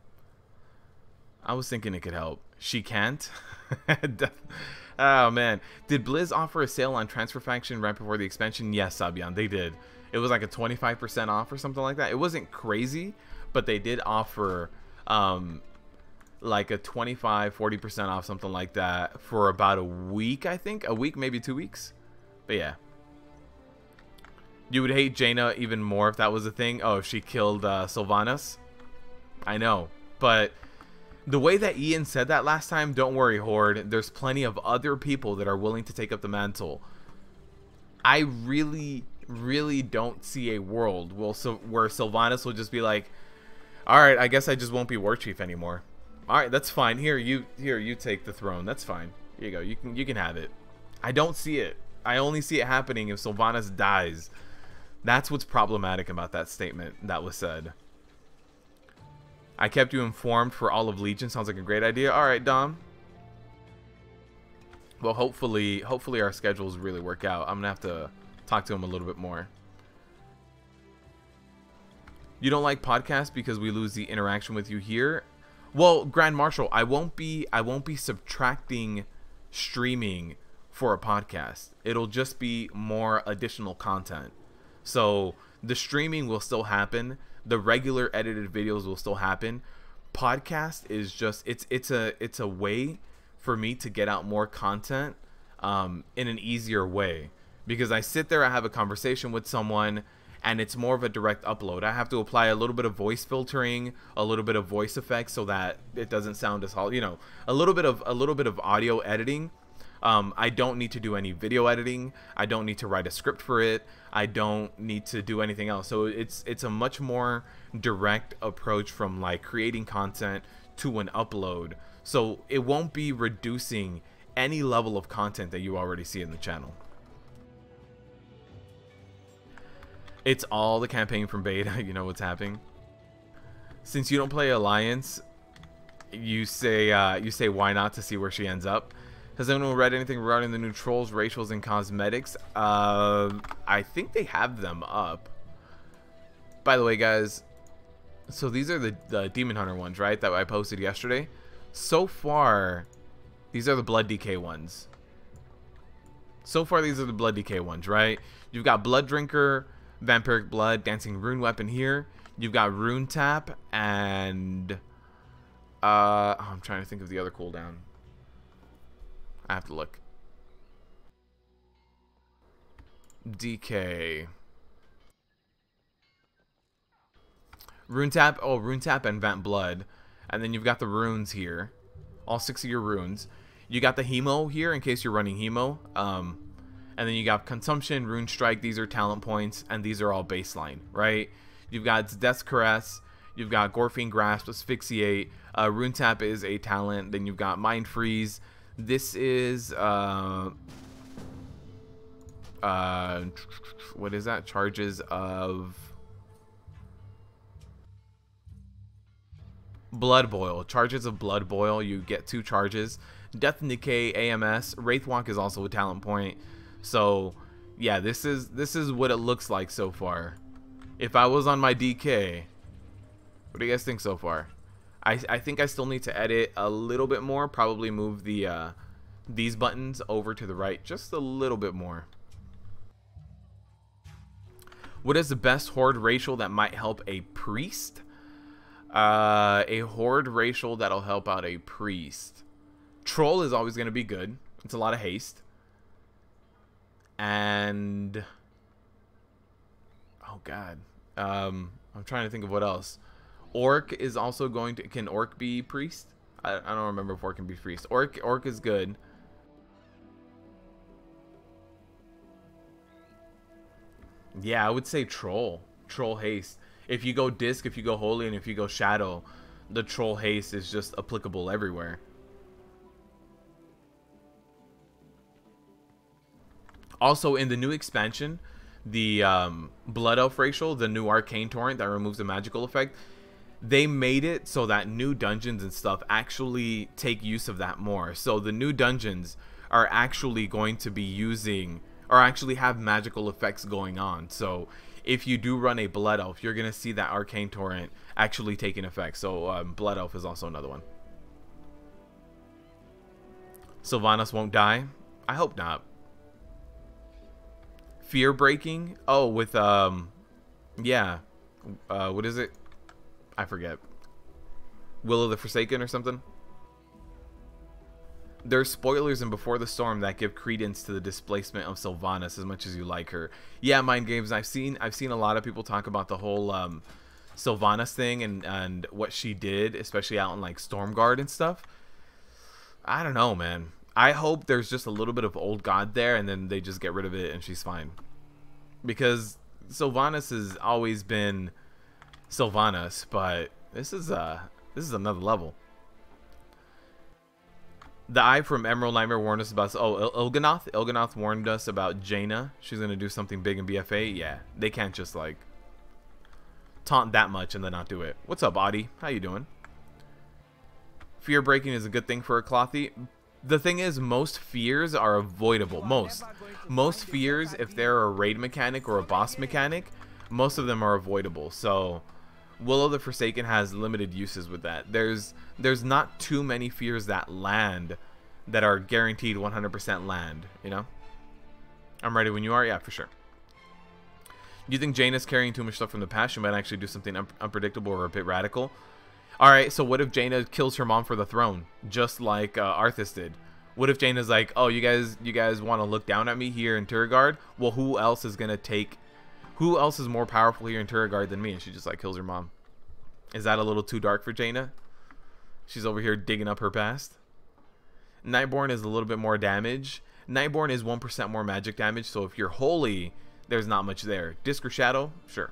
I was thinking it could help. She can't? Oh, man. Did Blizz offer a sale on Transfer Faction right before the expansion? Yes, Sabian, they did. It was like a 25% off or something like that. It wasn't crazy, but they did offer like a 25-40% off, something like that, for about a week, I think. A week, maybe 2 weeks. But yeah. You would hate Jaina even more if that was a thing. Oh, if she killed Sylvanas. I know. But the way that Ian said that last time, don't worry, Horde. There's plenty of other people that are willing to take up the mantle. I really don't see a world where Sylvanas will just be like, alright, I guess I just won't be war chief anymore. Alright, that's fine. Here, you take the throne. That's fine. Here you go. You can have it. I don't see it. I only see it happening if Sylvanas dies. That's what's problematic about that statement that was said. I kept you informed for all of Legion. Sounds like a great idea. All right, Dom. Well, hopefully our schedules really work out. I'm gonna have to talk to him a little bit more. You don't like podcasts because we lose the interaction with you here? Well, Grand Marshal, I won't be subtracting streaming for a podcast. It'll just be more additional content. So the streaming will still happen. The regular edited videos will still happen. Podcast is just it's a way for me to get out more content in an easier way, because I sit there, I have a conversation with someone, and it's more of a direct upload. I have to apply a little bit of voice filtering, a little bit of voice effects, so that it doesn't sound as hollow. You know, a little bit of audio editing. I don't need to do any video editing. I don't need to write a script for it. I don't need to do anything else. So it's a much more direct approach from like creating content to an upload. So it won't be reducing any level of content that you already see in the channel. It's all the campaign from beta. You know what's happening. Since you don't play Alliance, you say why not to see where she ends up. Has anyone read anything regarding the new trolls, racials, and cosmetics? I think they have them up. By the way, guys, so these are the Demon Hunter ones, right, that I posted yesterday. So far, these are the Blood Decay ones. So far, these are the Blood Decay ones, right? You've got Blood Drinker, Vampiric Blood, Dancing Rune Weapon here. You've got Rune Tap, and I'm trying to think of the other cooldown. I have to look. DK. Rune Tap. Oh, Rune Tap and Vamp Blood. And then you've got the runes here. All 6 of your runes. You got the Hemo here in case you're running Hemo. And then you got Consumption, Rune Strike. These are talent points. And these are all baseline, right? You've got Death's Caress. You've got Gorfine Grasp, Asphyxiate. Rune Tap is a talent. Then you've got Mind Freeze. This is what is that? Charges of Blood Boil. Charges of Blood Boil. You get 2 charges. Death and Decay, AMS. Wraithwalk is also a talent point. So yeah, this is what it looks like so far. If I was on my DK, what do you guys think so far? I think I still need to edit a little bit more. Probably move the these buttons over to the right just a little bit more. What is the best Horde racial that might help a priest? A Horde racial that'll help out a priest. Troll is always going to be good. It's a lot of haste. And oh god, I'm trying to think of what else. Orc is also going to... Can Orc be priest? I don't remember if Orc can be priest. Orc is good. Yeah, I would say Troll. Troll haste. If you go Disc, if you go Holy, and if you go Shadow, the Troll haste is just applicable everywhere. Also, in the new expansion, the Blood Elf racial, the new Arcane Torrent that removes the magical effect, they made it so that new dungeons and stuff actually take use of that more. So the new dungeons are actually going to be using, or actually have magical effects going on. So if you do run a Blood Elf, you're going to see that Arcane Torrent actually taking effect. So Blood Elf is also another one. Sylvanas won't die? I hope not. Fear Breaking? Oh, with, yeah. What is it? I forget. Will of the Forsaken or something? There's spoilers in Before the Storm that give credence to the displacement of Sylvanas as much as you like her. Yeah, Mind Games, I've seen a lot of people talk about the whole Sylvanas thing and what she did, especially out in like Stormguard and stuff. I don't know, man. I hope there's just a little bit of Old God there and then they just get rid of it and she's fine. Because Sylvanas has always been Sylvanas, but this is another level. The Eye from Emerald Nightmare warned us about... Oh, Il'gynoth? Il'gynoth warned us about Jaina. She's going to do something big in BfA. Yeah, they can't just, like, taunt that much and then not do it. What's up, Adi? How you doing? Fear breaking is a good thing for a Clothy. The thing is, most fears are avoidable. Most fears, if they're a raid mechanic or a boss mechanic, most of them are avoidable. So Will of the Forsaken has limited uses with that. There's not too many fears that land that are guaranteed 100% land, you know? I'm ready when you are. Yeah, for sure. Do you think Jaina's carrying too much stuff from the past? She might actually do something unpredictable or a bit radical. Alright, so what if Jaina kills her mom for the throne? Just like Arthas did. What if Jaina's like, oh, you guys want to look down at me here in Turgard? Well, who else is going to take... Who else is more powerful here in Turgard than me? And she just like kills her mom. Is that a little too dark for Jaina? She's over here digging up her past. Nightborn is a little bit more damage. Nightborn is 1% more magic damage, so if you're holy, there's not much there. Disc or Shadow? Sure.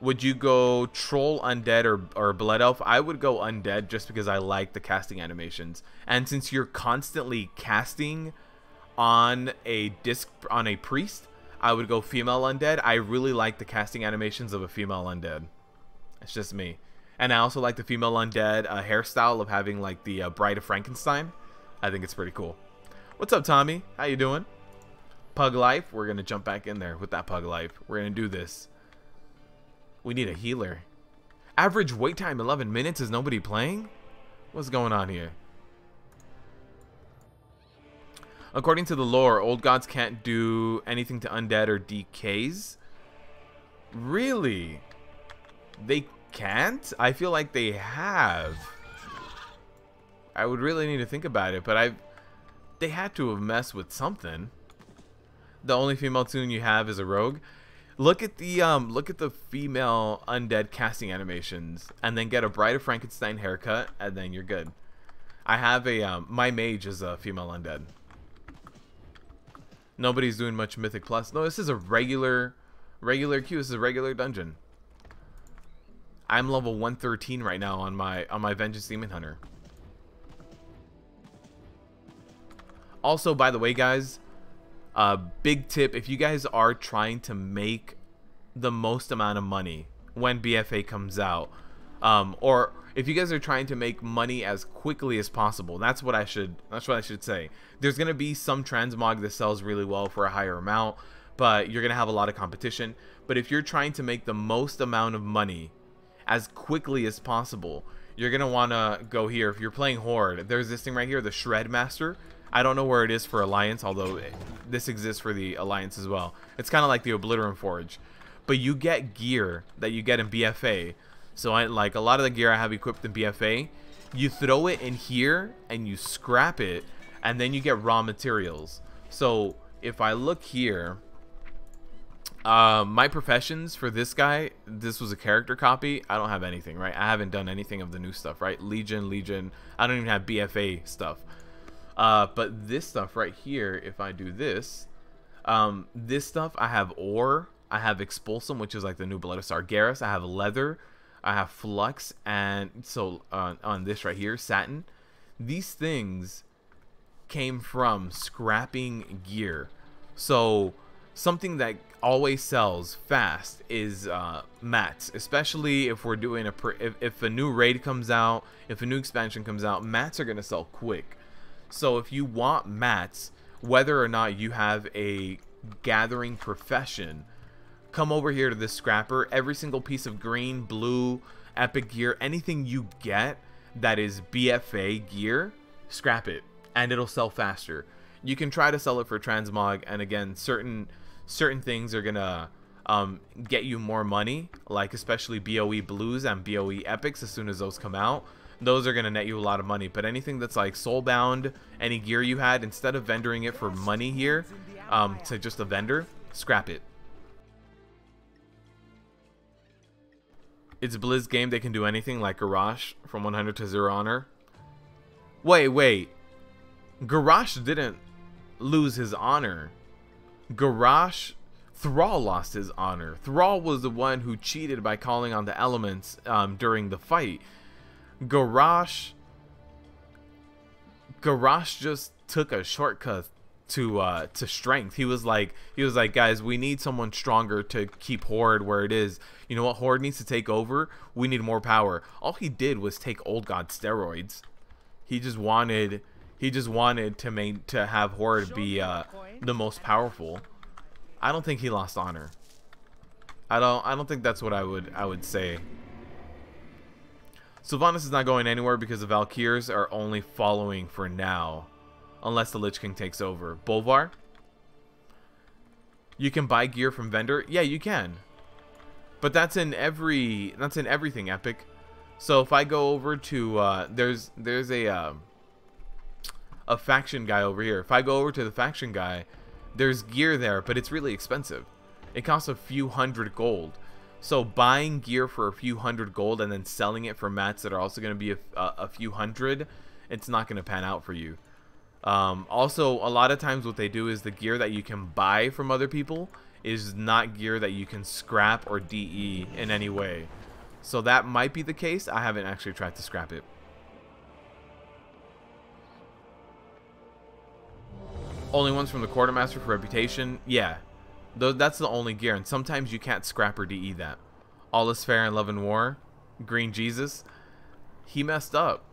Would you go Troll, Undead, or Blood Elf? I would go Undead just because I like the casting animations. And since you're constantly casting on a priest, I would go Female Undead. I really like the casting animations of a Female Undead. It's just me. And I also like the Female Undead hairstyle of having like the Bride of Frankenstein. I think it's pretty cool. What's up, Tommy? How you doing? Pug life. We're gonna jump back in there with that pug life. We're gonna do this. We need a healer. Average wait time 11 minutes. Is nobody playing? What's going on here? According to the lore, old gods can't do anything to undead or decays. Really? They can't? I feel like they have. I would really need to think about it, but they had to have messed with something. The only female toon you have is a rogue. Look at the female undead casting animations, and then get a Bride of Frankenstein haircut, and then you're good. I have a my mage is a female undead. Nobody's doing much Mythic Plus. No, this is a regular queue. This is a regular dungeon. I'm level 113 right now on my Vengeance Demon Hunter. Also, by the way, guys, big tip: if you guys are trying to make the most amount of money when BfA comes out, or if you guys are trying to make money as quickly as possible, that's what I should say. There's gonna be some transmog that sells really well for a higher amount, but you're gonna have a lot of competition. But if you're trying to make the most amount of money as quickly as possible, you're gonna wanna go here. If you're playing Horde, there's this thing right here, the Shred Master. I don't know where it is for Alliance, although this exists for the Alliance as well. It's kind of like the Obliterum Forge, but you get gear that you get in BfA. So like a lot of the gear I have equipped in BfA, you throw it in here and you scrap it, and then you get raw materials. So if I look here, my professions for this guy, this was a character copy. I don't have anything, right? I haven't done anything of the new stuff, right? Legion. I don't even have BfA stuff. But this stuff right here, if I do this, this stuff, I have ore, I have expulsum, which is like the new blood of Sargeras, I have leather, I have flux, and so on this right here, satin. These things came from scrapping gear. So something that always sells fast is mats, especially if we're doing if a new raid comes out, if a new expansion comes out, mats are gonna sell quick. So if you want mats, whether or not you have a gathering profession, come over here to this scrapper. Every single piece of green, blue, epic gear, anything you get that is BfA gear, scrap it, and it'll sell faster. You can try to sell it for transmog, and again, certain things are gonna get you more money, like especially BOE blues and BOE epics. As soon as those come out, those are gonna net you a lot of money. But anything that's like soulbound, any gear you had, instead of vendoring it for money here to just a vendor, scrap it. It's Blizz game, they can do anything, like Garrosh from 100 to 0 honor. Wait. Garrosh didn't lose his honor. Garrosh, Thrall lost his honor. Thrall was the one who cheated by calling on the elements during the fight. Garrosh just took a shortcut to strength. He was like, guys, we need someone stronger to keep Horde where it is. You know what Horde needs to take over? We need more power. All he did was take old god steroids. He just wanted to have Horde be the most powerful. I don't think he lost honor. I don't think that's what I would say. Sylvanas is not going anywhere because the Valkyrs are only following for now, unless the Lich King takes over. Bolvar, you can buy gear from vendor. Yeah, you can, but that's in everything epic. So if I go over to there's a faction guy over here. If I go over to the faction guy, there's gear there, but it's really expensive. It costs a few hundred gold. So buying gear for a few hundred gold and then selling it for mats that are also going to be a few hundred, it's not going to pan out for you. Also, a lot of times what they do is the gear that you can buy from other people is not gear that you can scrap or DE in any way. So that might be the case. I haven't actually tried to scrap it. Only ones from the Quartermaster for reputation. Yeah, that's the only gear, and sometimes you can't scrap or DE that. All is fair in love and war. Green Jesus, he messed up.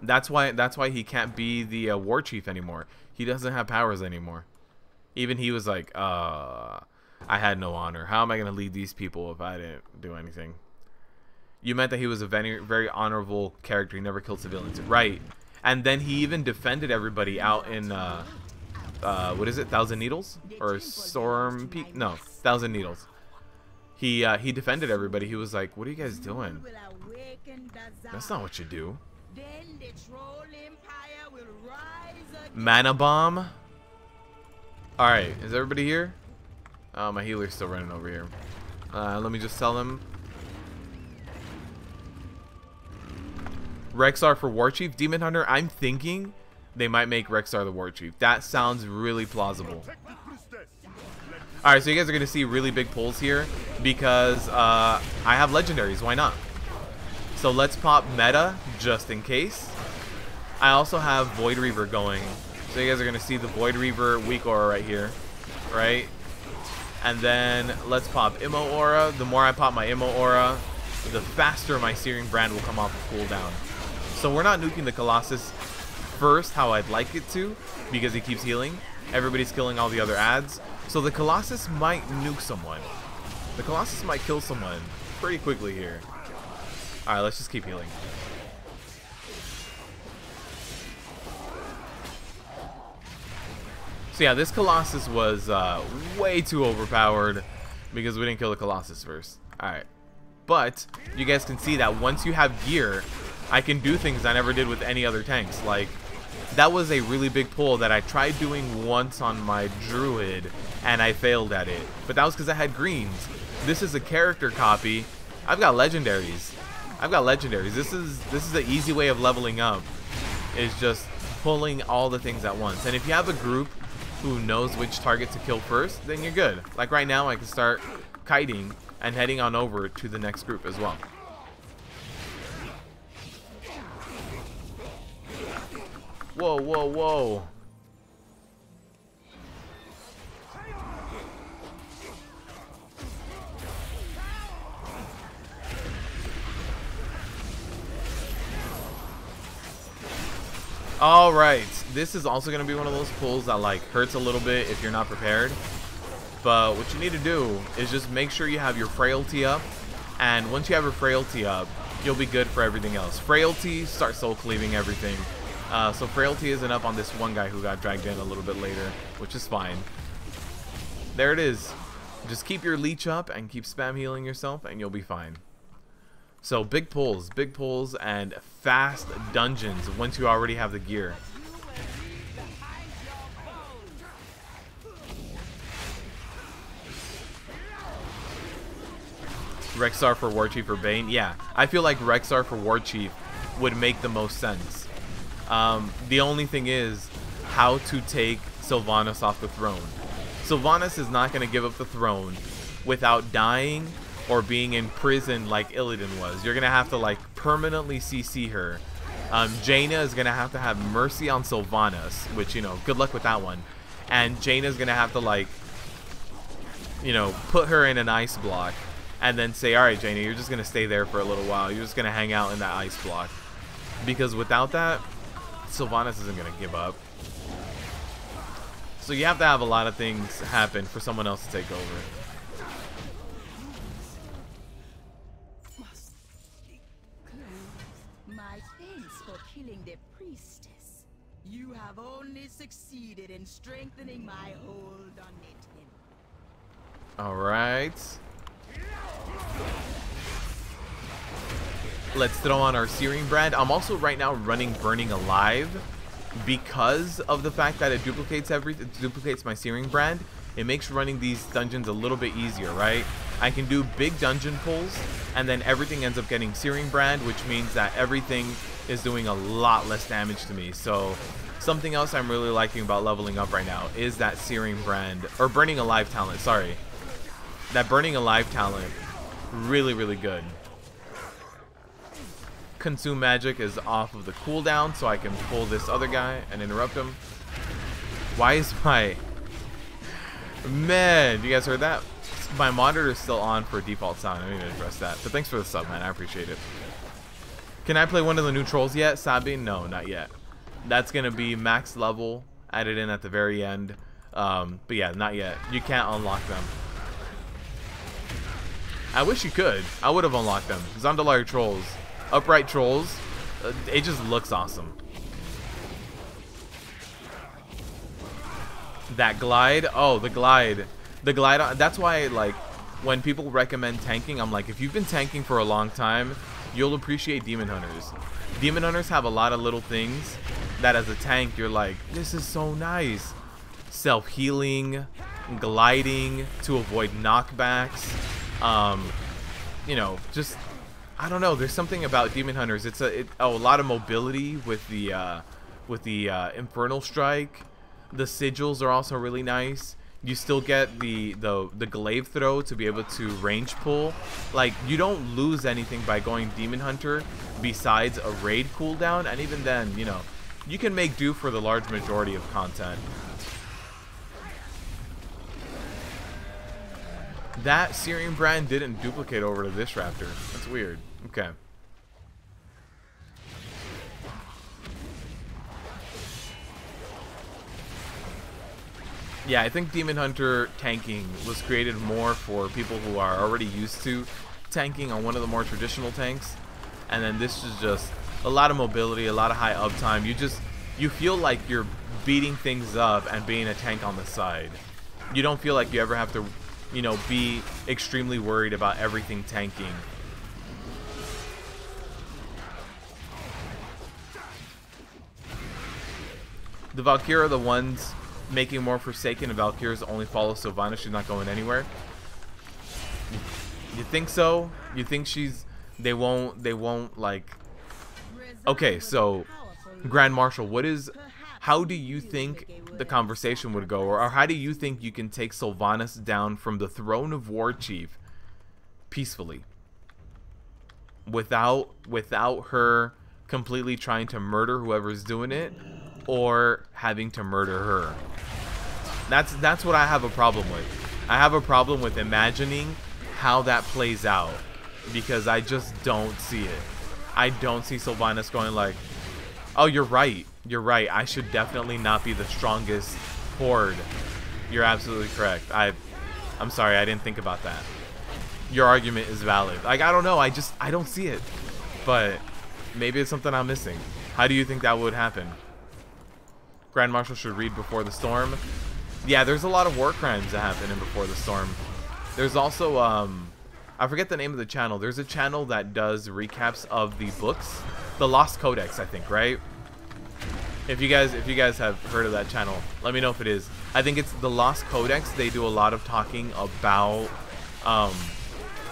That's why he can't be the war chief anymore. He doesn't have powers anymore. Even he was like, I had no honor. How am I going to lead these people if I didn't do anything? You meant that he was a very, very honorable character. He never killed civilians. Right. And then he even defended everybody out in, what is it? Thousand Needles? Or Storm Peak? No, Thousand Needles. He defended everybody. He was like, what are you guys doing? That's not what you do. Mana Bomb. Alright, is everybody here? Oh, my healer's still running over here. Let me just tell him. Rexar for War Chief. Demon Hunter, I'm thinking they might make Rexar the War Chief. That sounds really plausible. Alright, so you guys are going to see really big pulls here because I have legendaries. Why not? So let's pop meta just in case. I also have Void Reaver going. So you guys are going to see the Void Reaver weak aura right here. Right? And then let's pop Immo Aura. The more I pop my Immo Aura, the faster my Searing Brand will come off of cooldown. So we're not nuking the Colossus first how I'd like it to because he keeps healing. Everybody's killing all the other adds. So the Colossus might nuke someone. The Colossus might kill someone pretty quickly here. Alright, let's just keep healing. So yeah, this Colossus was way too overpowered because we didn't kill the Colossus first. Alright. But you guys can see that once you have gear, I can do things I never did with any other tanks. Like, that was a really big pull that I tried doing once on my Druid and I failed at it. But that was because I had greens. This is a character copy. I've got legendaries. This is the easy way of leveling up. Is just pulling all the things at once. And if you have a group who knows which target to kill first, then you're good. Like right now, I can start kiting and heading on over to the next group as well. Whoa, whoa, whoa. Alright, this is also going to be one of those pulls that like hurts a little bit if you're not prepared. But what you need to do is just make sure you have your frailty up. And once you have your frailty up, you'll be good for everything else. Frailty, start soul cleaving everything. So frailty isn't up on this one guy who got dragged in a little bit later, which is fine. There it is. Just keep your leech up and keep spam healing yourself and you'll be fine. So big pulls and fast dungeons once you already have the gear. Rexar for War Chief or Bane? Yeah, I feel like Rexar for War Chief would make the most sense. The only thing is how to take Sylvanas off the throne. Sylvanas is not going to give up the throne without dying or being in prison like Illidan was. You're going to have to like permanently CC her. Jaina is going to have mercy on Sylvanas, which, you know, good luck with that one. And Jaina is going to have to like, you know, put her in an ice block and then say, alright Jaina, you're just going to stay there for a little while. You're just going to hang out in that ice block. Because without that, Sylvanas isn't going to give up. So you have to have a lot of things happen for someone else to take over. My thanks for killing the priestess. You have only succeeded in strengthening my hold on it. Alright. Let's throw on our Searing Brand. I'm also right now running Burning Alive because of the fact that it duplicates my Searing Brand. It makes running these dungeons a little bit easier, right? I can do big dungeon pulls and then everything ends up getting Searing Brand, which means that everything is doing a lot less damage to me. So something else I'm really liking about leveling up right now is that Searing Brand, or Burning Alive talent, sorry. That Burning Alive talent, really, really good. Consume Magic is off of the cooldown, so I can pull this other guy and interrupt him. Why is my... Man, you guys heard that? My monitor is still on for default sound. I need to address that. But thanks for the sub, man. I appreciate it. Can I play one of the new trolls yet, Sabi? No, not yet. That's gonna be max level, added in at the very end. But yeah, not yet. You can't unlock them. I wish you could. I would have unlocked them. Zondalari trolls, upright trolls. It just looks awesome. That glide. Oh, the glide. The glide. That's why, like, when people recommend tanking, I'm like, if you've been tanking for a long time, you'll appreciate Demon Hunters. Demon Hunters have a lot of little things that as a tank, you're like, this is so nice. Self-healing, gliding to avoid knockbacks. You know, just, I don't know. There's something about Demon Hunters. It's a lot of mobility with the Infernal Strike. The sigils are also really nice. You still get the glaive throw to be able to range pull. Like, you don't lose anything by going Demon Hunter besides a raid cooldown, and even then, you know, you can make do for the large majority of content. That Syrian brand didn't duplicate over to this raptor. That's weird. Okay. Yeah, I think Demon Hunter tanking was created more for people who are already used to tanking on one of the more traditional tanks. And then this is just a lot of mobility, a lot of high uptime. You feel like you're beating things up and being a tank on the side. You don't feel like you ever have to, you know, be extremely worried about everything tanking. The Valkyrie are the ones making more Forsaken, and Valkyries only follow Sylvanas. She's not going anywhere. You think so? You think they won't like... Okay, so Grand Marshal, how do you think the conversation would go, or how do you think you can take Sylvanas down from the throne of War Chief peacefully without her completely trying to murder whoever's doing it or having to murder her? That's what I have a problem with. I have a problem with imagining how that plays out, because I just don't see it. I don't see Sylvanas going like, oh, you're right, I should definitely not be the strongest Horde. You're absolutely correct. I'm sorry, I didn't think about that. Your argument is valid. Like, I don't know, I don't see it. But maybe it's something I'm missing. How do you think that would happen? Grand Marshal should read Before the Storm. Yeah, there's a lot of war crimes that happen in Before the Storm. There's also, I forget the name of the channel. There's a channel that does recaps of the books. The Lost Codex, I think, right? If you guys have heard of that channel, let me know if it is. I think it's the Lost Codex. They do a lot of talking about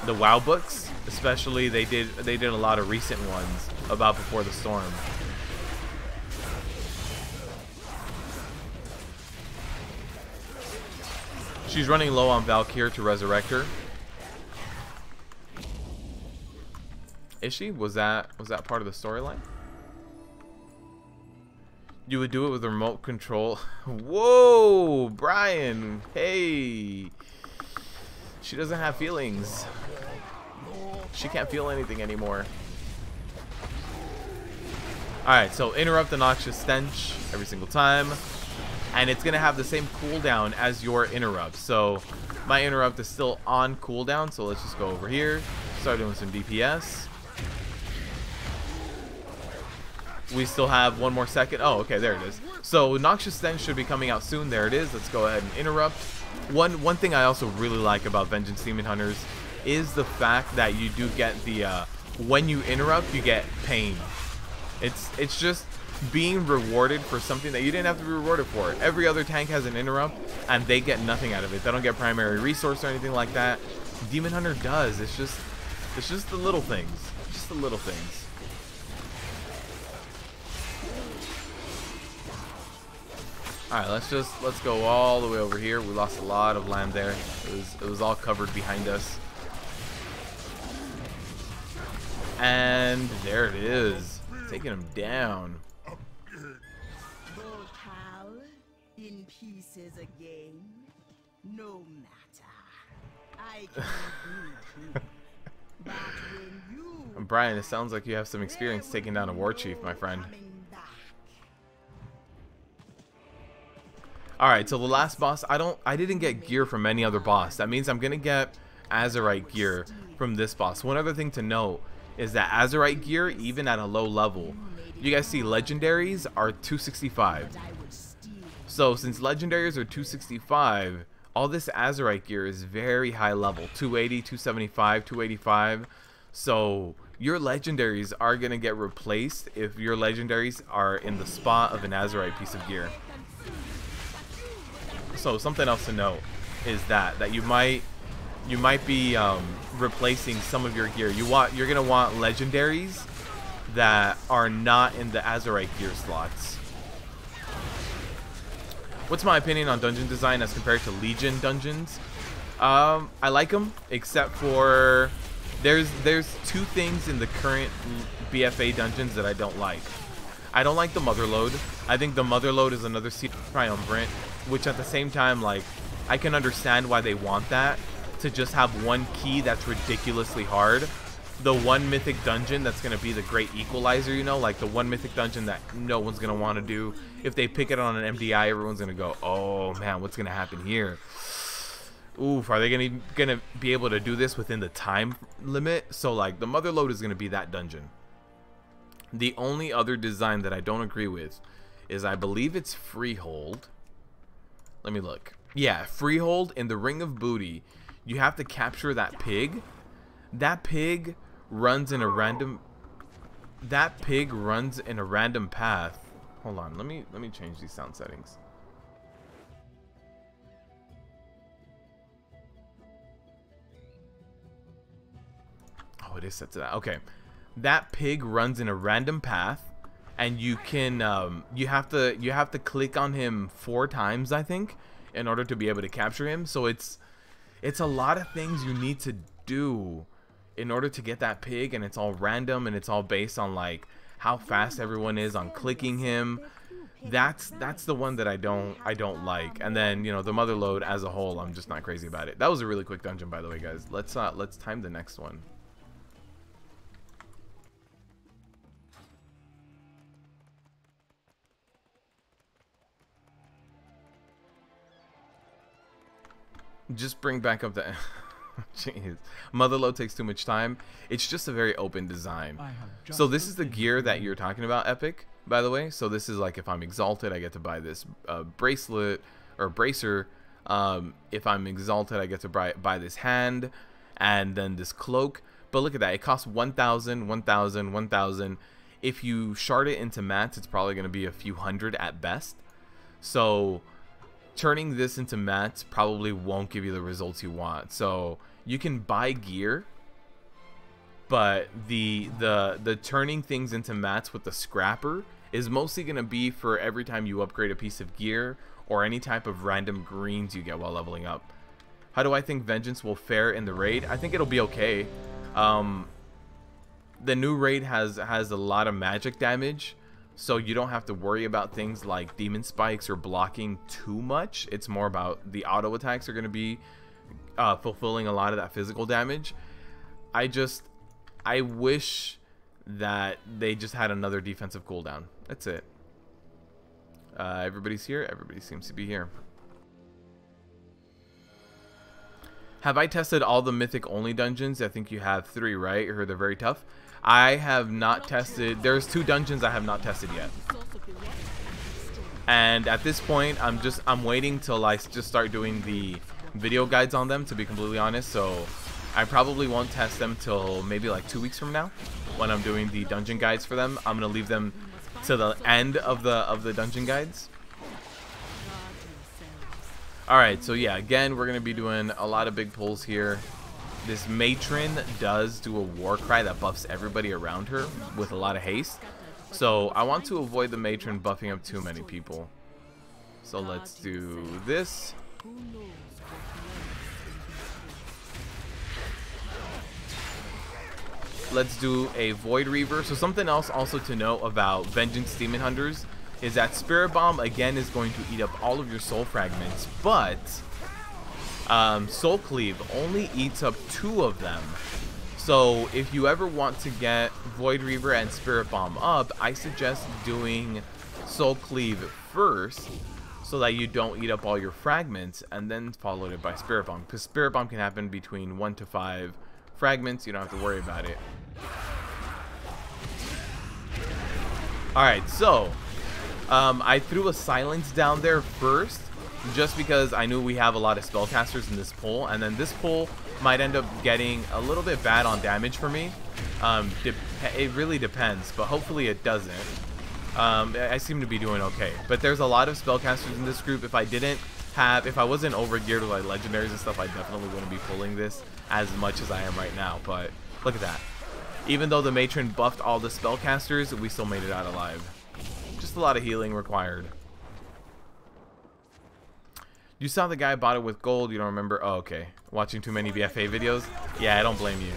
the WoW books. Especially they did a lot of recent ones about Before the Storm. She's running low on Valkyrie to resurrect her. Is she? Was that part of the storyline? You would do it with remote control. Whoa, Brian. Hey. She doesn't have feelings. She can't feel anything anymore. Alright, so interrupt the noxious stench every single time. And it's going to have the same cooldown as your interrupt. So my interrupt is still on cooldown. So let's just go over here. Start doing some DPS. We still have 1 more second. Oh, okay, there it is. So Noxious Stench should be coming out soon. There it is. Let's go ahead and interrupt. One thing I also really like about Vengeance Demon Hunters is the fact that you do get the when you interrupt, you get pain. It's just being rewarded for something that you didn't have to be rewarded for. Every other tank has an interrupt and they get nothing out of it. They don't get primary resource or anything like that. Demon Hunter does. It's just the little things. Just the little things. Alright, let's go all the way over here. We lost a lot of land there. It was all covered behind us. And there it is. Taking him down. Pal, in pieces again. No matter. I can beat you. But when you Brian, it sounds like you have some experience taking down a war chief, my friend. coming back. Alright, so the last boss, I didn't get gear from any other boss. That means I'm gonna get Azurite gear from this boss. One other thing to note is that Azurite gear, even at a low level, you guys see legendaries are 265. So since legendaries are 265, all this Azurite gear is very high level, 280, 275, 285. So your legendaries are gonna get replaced if your legendaries are in the spot of an Azurite piece of gear. So something else to note is that you might be replacing some of your gear. You're gonna want legendaries that are not in the Azurite gear slots. What's my opinion on dungeon design as compared to Legion dungeons? I like them, except for there's two things in the current BfA dungeons that I don't like. I don't like the Motherlode. I think the Motherlode is another Triumvirate, which at the same time, like, I can understand why they want that, to just have one key that's ridiculously hard. The one mythic dungeon that's going to be the great equalizer, you know, like the one mythic dungeon that no one's going to want to do. If they pick it on an MDI, everyone's going to go, oh man, what's going to happen here? Oof, are they going to be able to do this within the time limit? So like the Motherlode is going to be that dungeon. The only other design that I don't agree with is, I believe it's Freehold. Let me look. Yeah, Freehold in the Ring of Booty. You have to capture that pig. That pig runs in a random path. Hold on, let me change these sound settings. Oh, it is set to that. Okay. That pig runs in a random path, and you can you have to click on him 4 times, I think, in order to be able to capture him. So it's a lot of things you need to do in order to get that pig, and it's all random, and it's all based on like how fast everyone is on clicking him. That's the one that I don't like. And then, you know, the Motherlode as a whole, I'm just not crazy about it. That was a really quick dungeon, by the way, guys. Let's time the next one. Just bring back up the jeez. Motherlode takes too much time. It's just a very open design. So this is the gear that you're talking about, Epic, by the way. So this is like, if I'm exalted, I get to buy this bracelet or bracer. If I'm exalted, I get to buy this hand and then this cloak. But look at that, it costs 1,000, 1,000, 1,000. If you shard it into mats, it's probably going to be a few hundred at best. So turning this into mats probably won't give you the results you want. So you can buy gear, but the turning things into mats with the scrapper is mostly going to be for every time you upgrade a piece of gear or any type of random greens you get while leveling up. How do I think Vengeance will fare in the raid? I think it'll be okay. The new raid has a lot of magic damage, so you don't have to worry about things like demon spikes or blocking too much. It's more about the auto attacks are going to be fulfilling a lot of that physical damage. I wish that they just had another defensive cooldown. That's it. Everybody's here. Everybody seems to be here. Have I tested all the mythic only dungeons? I think you have 3, right? I heard they're very tough. I have not tested. There's 2 dungeons I have not tested yet. And at this point, I'm waiting till I just start doing the video guides on them, to be completely honest. So I probably won't test them till maybe like 2 weeks from now when I'm doing the dungeon guides for them. I'm going to leave them to the end of the dungeon guides. Alright, so yeah, again, we're going to be doing a lot of big pulls here. This matron does do a war cry that buffs everybody around her with a lot of haste. So I want to avoid the matron buffing up too many people. So let's do this. Let's do a Void Reaver. So something else also to note about Vengeance Demon Hunters is that Spirit Bomb again is going to eat up all of your soul fragments, but Soul Cleave only eats up 2 of them. So So if you ever want to get Void Reaver and Spirit Bomb up, I suggest doing Soul Cleave first, so that you don't eat up all your fragments, and then followed it by Spirit Bomb, because Spirit Bomb can happen between 1 to 5 fragments. You don't have to worry about it. Alright, so I threw a silence down there first, just because I knew we have a lot of spellcasters in this pull, and then this pull might end up getting a little bit bad on damage for me. It really depends, but hopefully it doesn't. I seem to be doing okay, but there's a lot of spellcasters in this group. If I wasn't over geared with like legendaries and stuff, I definitely wouldn't be pulling this as much as I am right now. But look at that. Even though the matron buffed all the spellcasters, we still made it out alive. Just a lot of healing required. You saw the guy bought it with gold. You don't remember? Oh, okay. Watching too many BfA videos. Yeah, I don't blame you.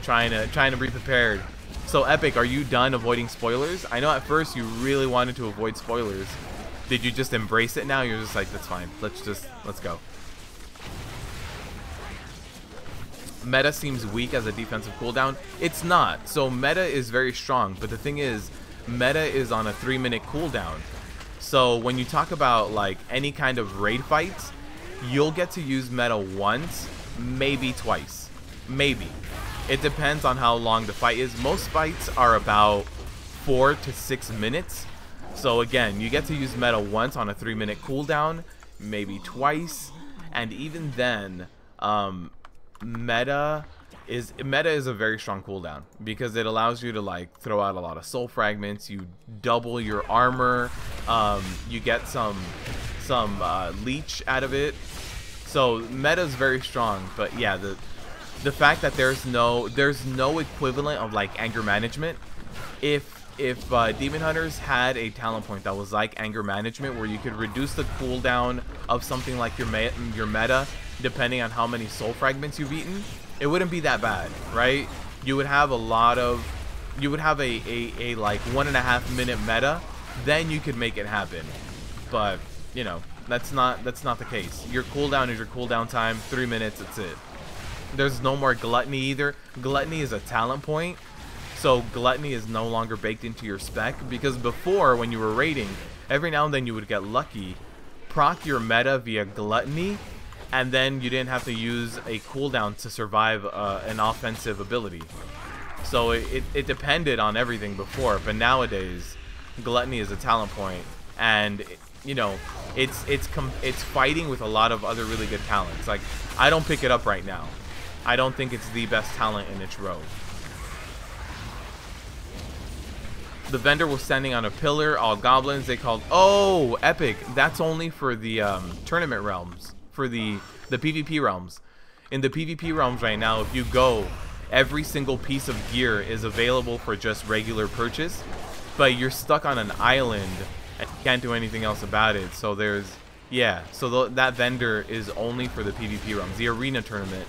Trying to be prepared. So Epic, are you done avoiding spoilers? I know at first you really wanted to avoid spoilers. Did you just embrace it now? You're just like, that's fine. Let's go. Meta seems weak as a defensive cooldown. It's not. So meta is very strong, but the thing is, meta is on a 3-minute cooldown. So when you talk about like any kind of raid fights, you'll get to use meta once, maybe twice. Maybe. It depends on how long the fight is. Most fights are about 4 to 6 minutes. So again, you get to use meta once on a 3-minute cooldown, maybe twice, and even then, meta is a very strong cooldown because it allows you to like throw out a lot of soul fragments. You double your armor. You get some leech out of it. So meta is very strong. But yeah, the fact that there's no equivalent of like anger management. If Demon Hunters had a talent point that was like anger management, where you could reduce the cooldown of something like your meta depending on how many soul fragments you've eaten, it wouldn't be that bad, right? You would have a like 1.5 minute meta, then you could make it happen. But you know, that's not the case. Your cooldown is your cooldown time, 3 minutes, that's it. There's no more gluttony either. Gluttony is a talent point, so gluttony is no longer baked into your spec, because before, when you were raiding, every now and then you would get lucky, proc your meta via gluttony, and then you didn't have to use a cooldown to survive an offensive ability. So it depended on everything before, but nowadays gluttony is a talent point, and you know, it's fighting with a lot of other really good talents. Like, I don't pick it up right now. I don't think it's the best talent in its row. The vendor was standing on a pillar, all goblins. They called, oh, Epic. That's only for the tournament realms, for the PvP realms. In the PvP realms right now, if you go, every single piece of gear is available for just regular purchase, but you're stuck on an island and you can't do anything else about it. So there's, yeah, so that vendor is only for the PvP realms, the arena tournament,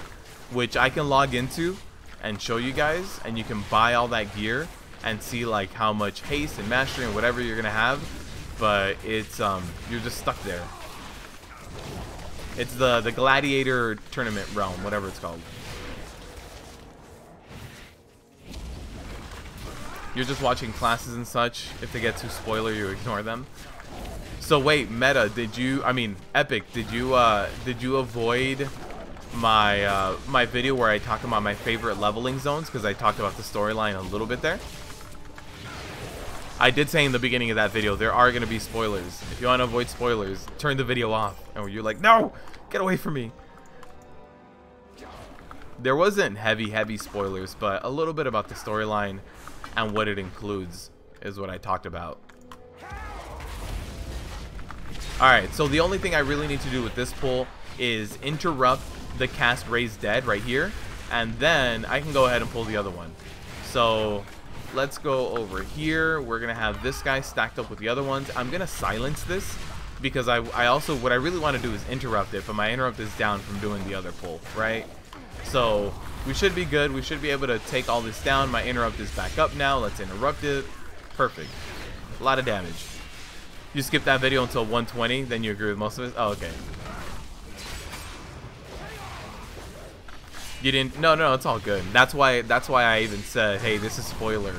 which I can log into and show you guys, and you can buy all that gear and see like how much haste and mastery and whatever you're gonna have, but it's you're just stuck there. It's the gladiator tournament realm, whatever it's called. You're just watching classes and such. If they get too spoiler, you ignore them. So wait, Meta, Epic, did you avoid my my video where I talk about my favorite leveling zones, because I talked about the storyline a little bit there? I did say in the beginning of that video there are going to be spoilers. If you want to avoid spoilers, turn the video off. And you're like, no, get away from me. There wasn't heavy spoilers, but a little bit about the storyline and what it includes is what I talked about. Alright, so the only thing I really need to do with this pull is interrupt the cast Raise Dead right here, and then I can go ahead and pull the other one. So let's go over here. We're gonna have this guy stacked up with the other ones. I'm gonna silence this because I also, what I really want to do is interrupt it, but my interrupt is down from doing the other pull, right? So we should be good. We should be able to take all this down. My interrupt is back up now. Let's interrupt it. Perfect. A lot of damage. You skip that video until 120, then you agree with most of it? Oh, okay. You didn't? No, no, it's all good. That's why I even said, hey, this is spoiler.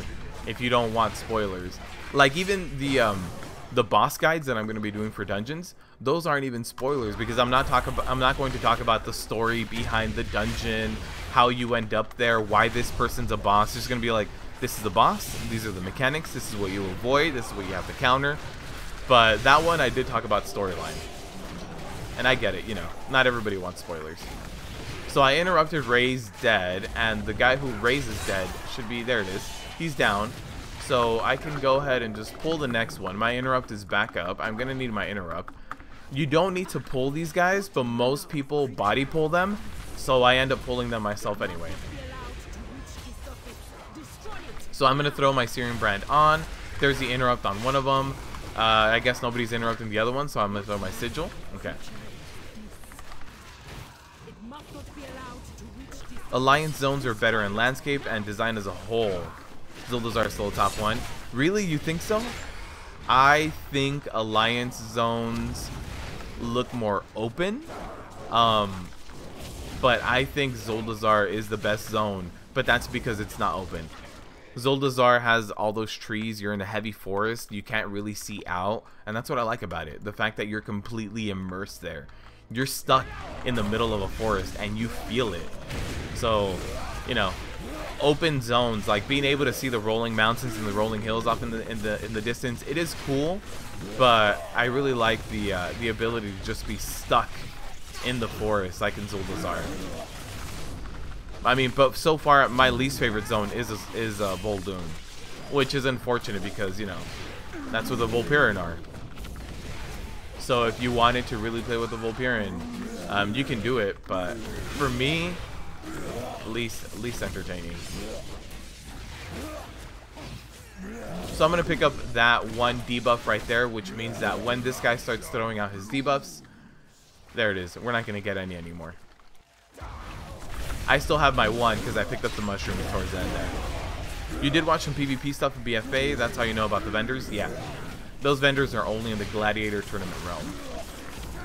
If you don't want spoilers, like even the boss guides that I'm going to be doing for dungeons, those aren't even spoilers because I'm not going to talk about the story behind the dungeon, how you end up there, why this person's a boss. It's going to be like, this is the boss, these are the mechanics, this is what you avoid, this is what you have to counter. But that one I did talk about storyline. And I get it, you know, not everybody wants spoilers. So I interrupted Ray's dead, and the guy who Ray's is dead should be, there it is. He's down. So I can go ahead and just pull the next one. My interrupt is back up. I'm going to need my interrupt. You don't need to pull these guys, but most people body pull them. So I end up pulling them myself anyway. So I'm going to throw my Searing Brand on. There's the interrupt on one of them. I guess nobody's interrupting the other one, so I'm going to throw my Sigil. Okay. Alliance zones are better in landscape and design as a whole. Zuldazar is still the top one. Really? You think so? I think Alliance zones look more open. But I think Zuldazar is the best zone. But that's because it's not open. Zuldazar has all those trees. You're in a heavy forest. You can't really see out. And that's what I like about it. The fact that you're completely immersed there. You're stuck in the middle of a forest and you feel it. So, you know, open zones, like being able to see the rolling mountains and the rolling hills off in the distance, it is cool. But I really like the ability to just be stuck in the forest, like in Zuldazar. I mean, but so far my least favorite zone is Vol'dun, which is unfortunate because, you know, that's what the Vulperion are. So if you wanted to really play with the Vulperion, you can do it. But for me, least entertaining. So I'm gonna pick up that one debuff right there, which means that when this guy starts throwing out his debuffs, there it is. We're not gonna get any anymore. I still have my one because I picked up the mushroom towards the end there. You did watch some PvP stuff in BfA. That's how you know about the vendors. Yeah. Those vendors are only in the Gladiator Tournament realm.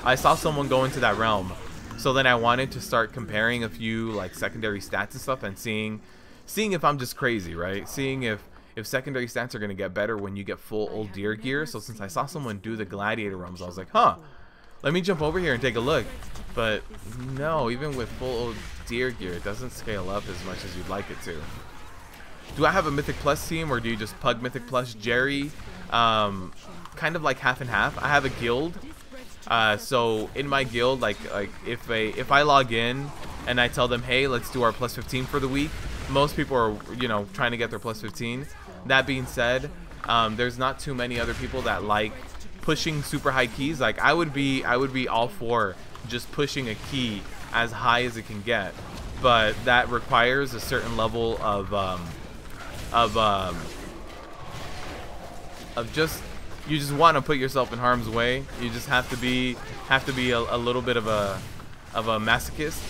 I saw someone go into that realm, so then I wanted to start comparing a few like secondary stats and stuff and seeing if I'm just crazy, right? Seeing if secondary stats are going to get better when you get full old deer gear. So since I saw someone do the Gladiator realms, I was like, huh, let me jump over here and take a look. But no, even with full old deer gear, it doesn't scale up as much as you'd like it to. Do I have a Mythic Plus team, or do you just pug Mythic Plus Jerry? Kind of like half and half. I have a guild, so in my guild, like if I log in and I tell them, hey, let's do our plus 15 for the week, most people are, you know, trying to get their plus 15. That being said, there's not too many other people that like pushing super high keys. Like I would be all for just pushing a key as high as it can get, but that requires a certain level of just, you just want to put yourself in harm's way. You just have to be a little bit of a masochist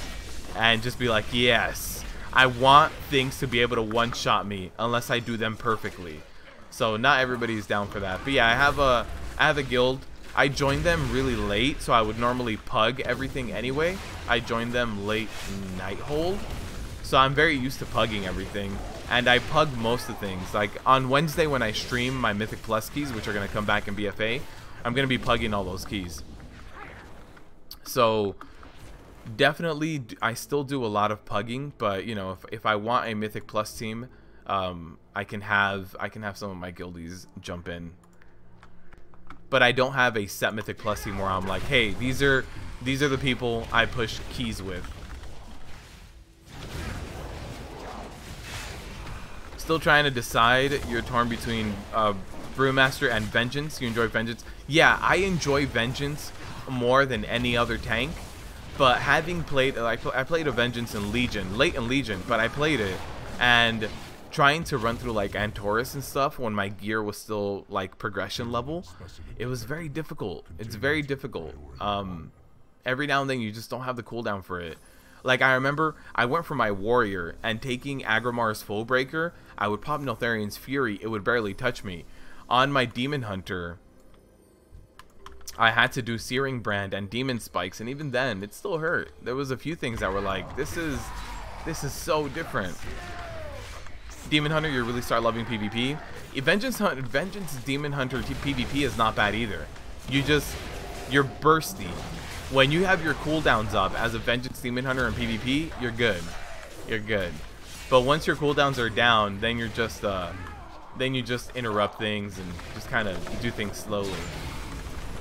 and just be like, yes, I want things to be able to one-shot me unless I do them perfectly. So not everybody's down for that. But yeah, I have a guild. I joined them really late, so I would normally pug everything anyway. I joined them late Nighthold, so I'm very used to pugging everything. And I pug most of the things. Like on Wednesday when I stream my Mythic Plus keys, which are going to come back in BfA, I'm going to be pugging all those keys. So definitely I still do a lot of pugging, but you know, if I want a Mythic Plus team, I can have some of my guildies jump in. But I don't have a set Mythic Plus team where I'm like, hey, these are the people I push keys with. Still trying to decide. You're torn between Brewmaster and Vengeance. You enjoy Vengeance? Yeah, I enjoy Vengeance more than any other tank. But having played, I played a Vengeance in Legion, late in Legion, but I played it, and trying to run through like Antorus and stuff when my gear was still like progression level, it was very difficult. It's very difficult. Every now and then you just don't have the cooldown for it. Like I remember I went for my warrior and taking Agrimar's Foebreaker, I would pop Neltharion's Fury, it would barely touch me. On my Demon Hunter, I had to do Searing Brand and Demon Spikes, and even then it still hurt. There was a few things that were like, this is This is so different. Demon Hunter, you really start loving PvP. Vengeance Demon Hunter PvP is not bad either. You're bursty. When you have your cooldowns up as a Vengeance Demon Hunter in PvP, you're good. You're good. But once your cooldowns are down, then you just interrupt things and just kind of do things slowly.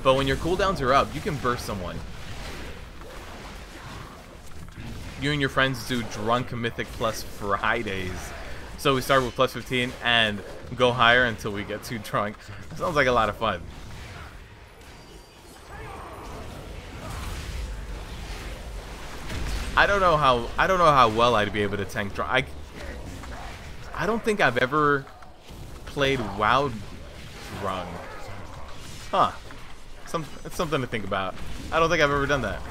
But when your cooldowns are up, you can burst someone. You and your friends do Drunk Mythic Plus Fridays. So we start with plus 15 and go higher until we get too drunk. Sounds like a lot of fun. I don't know how well I'd be able to tank drunk. I don't think I've ever played WoW drunk. Huh. It's something to think about. I don't think I've ever done that.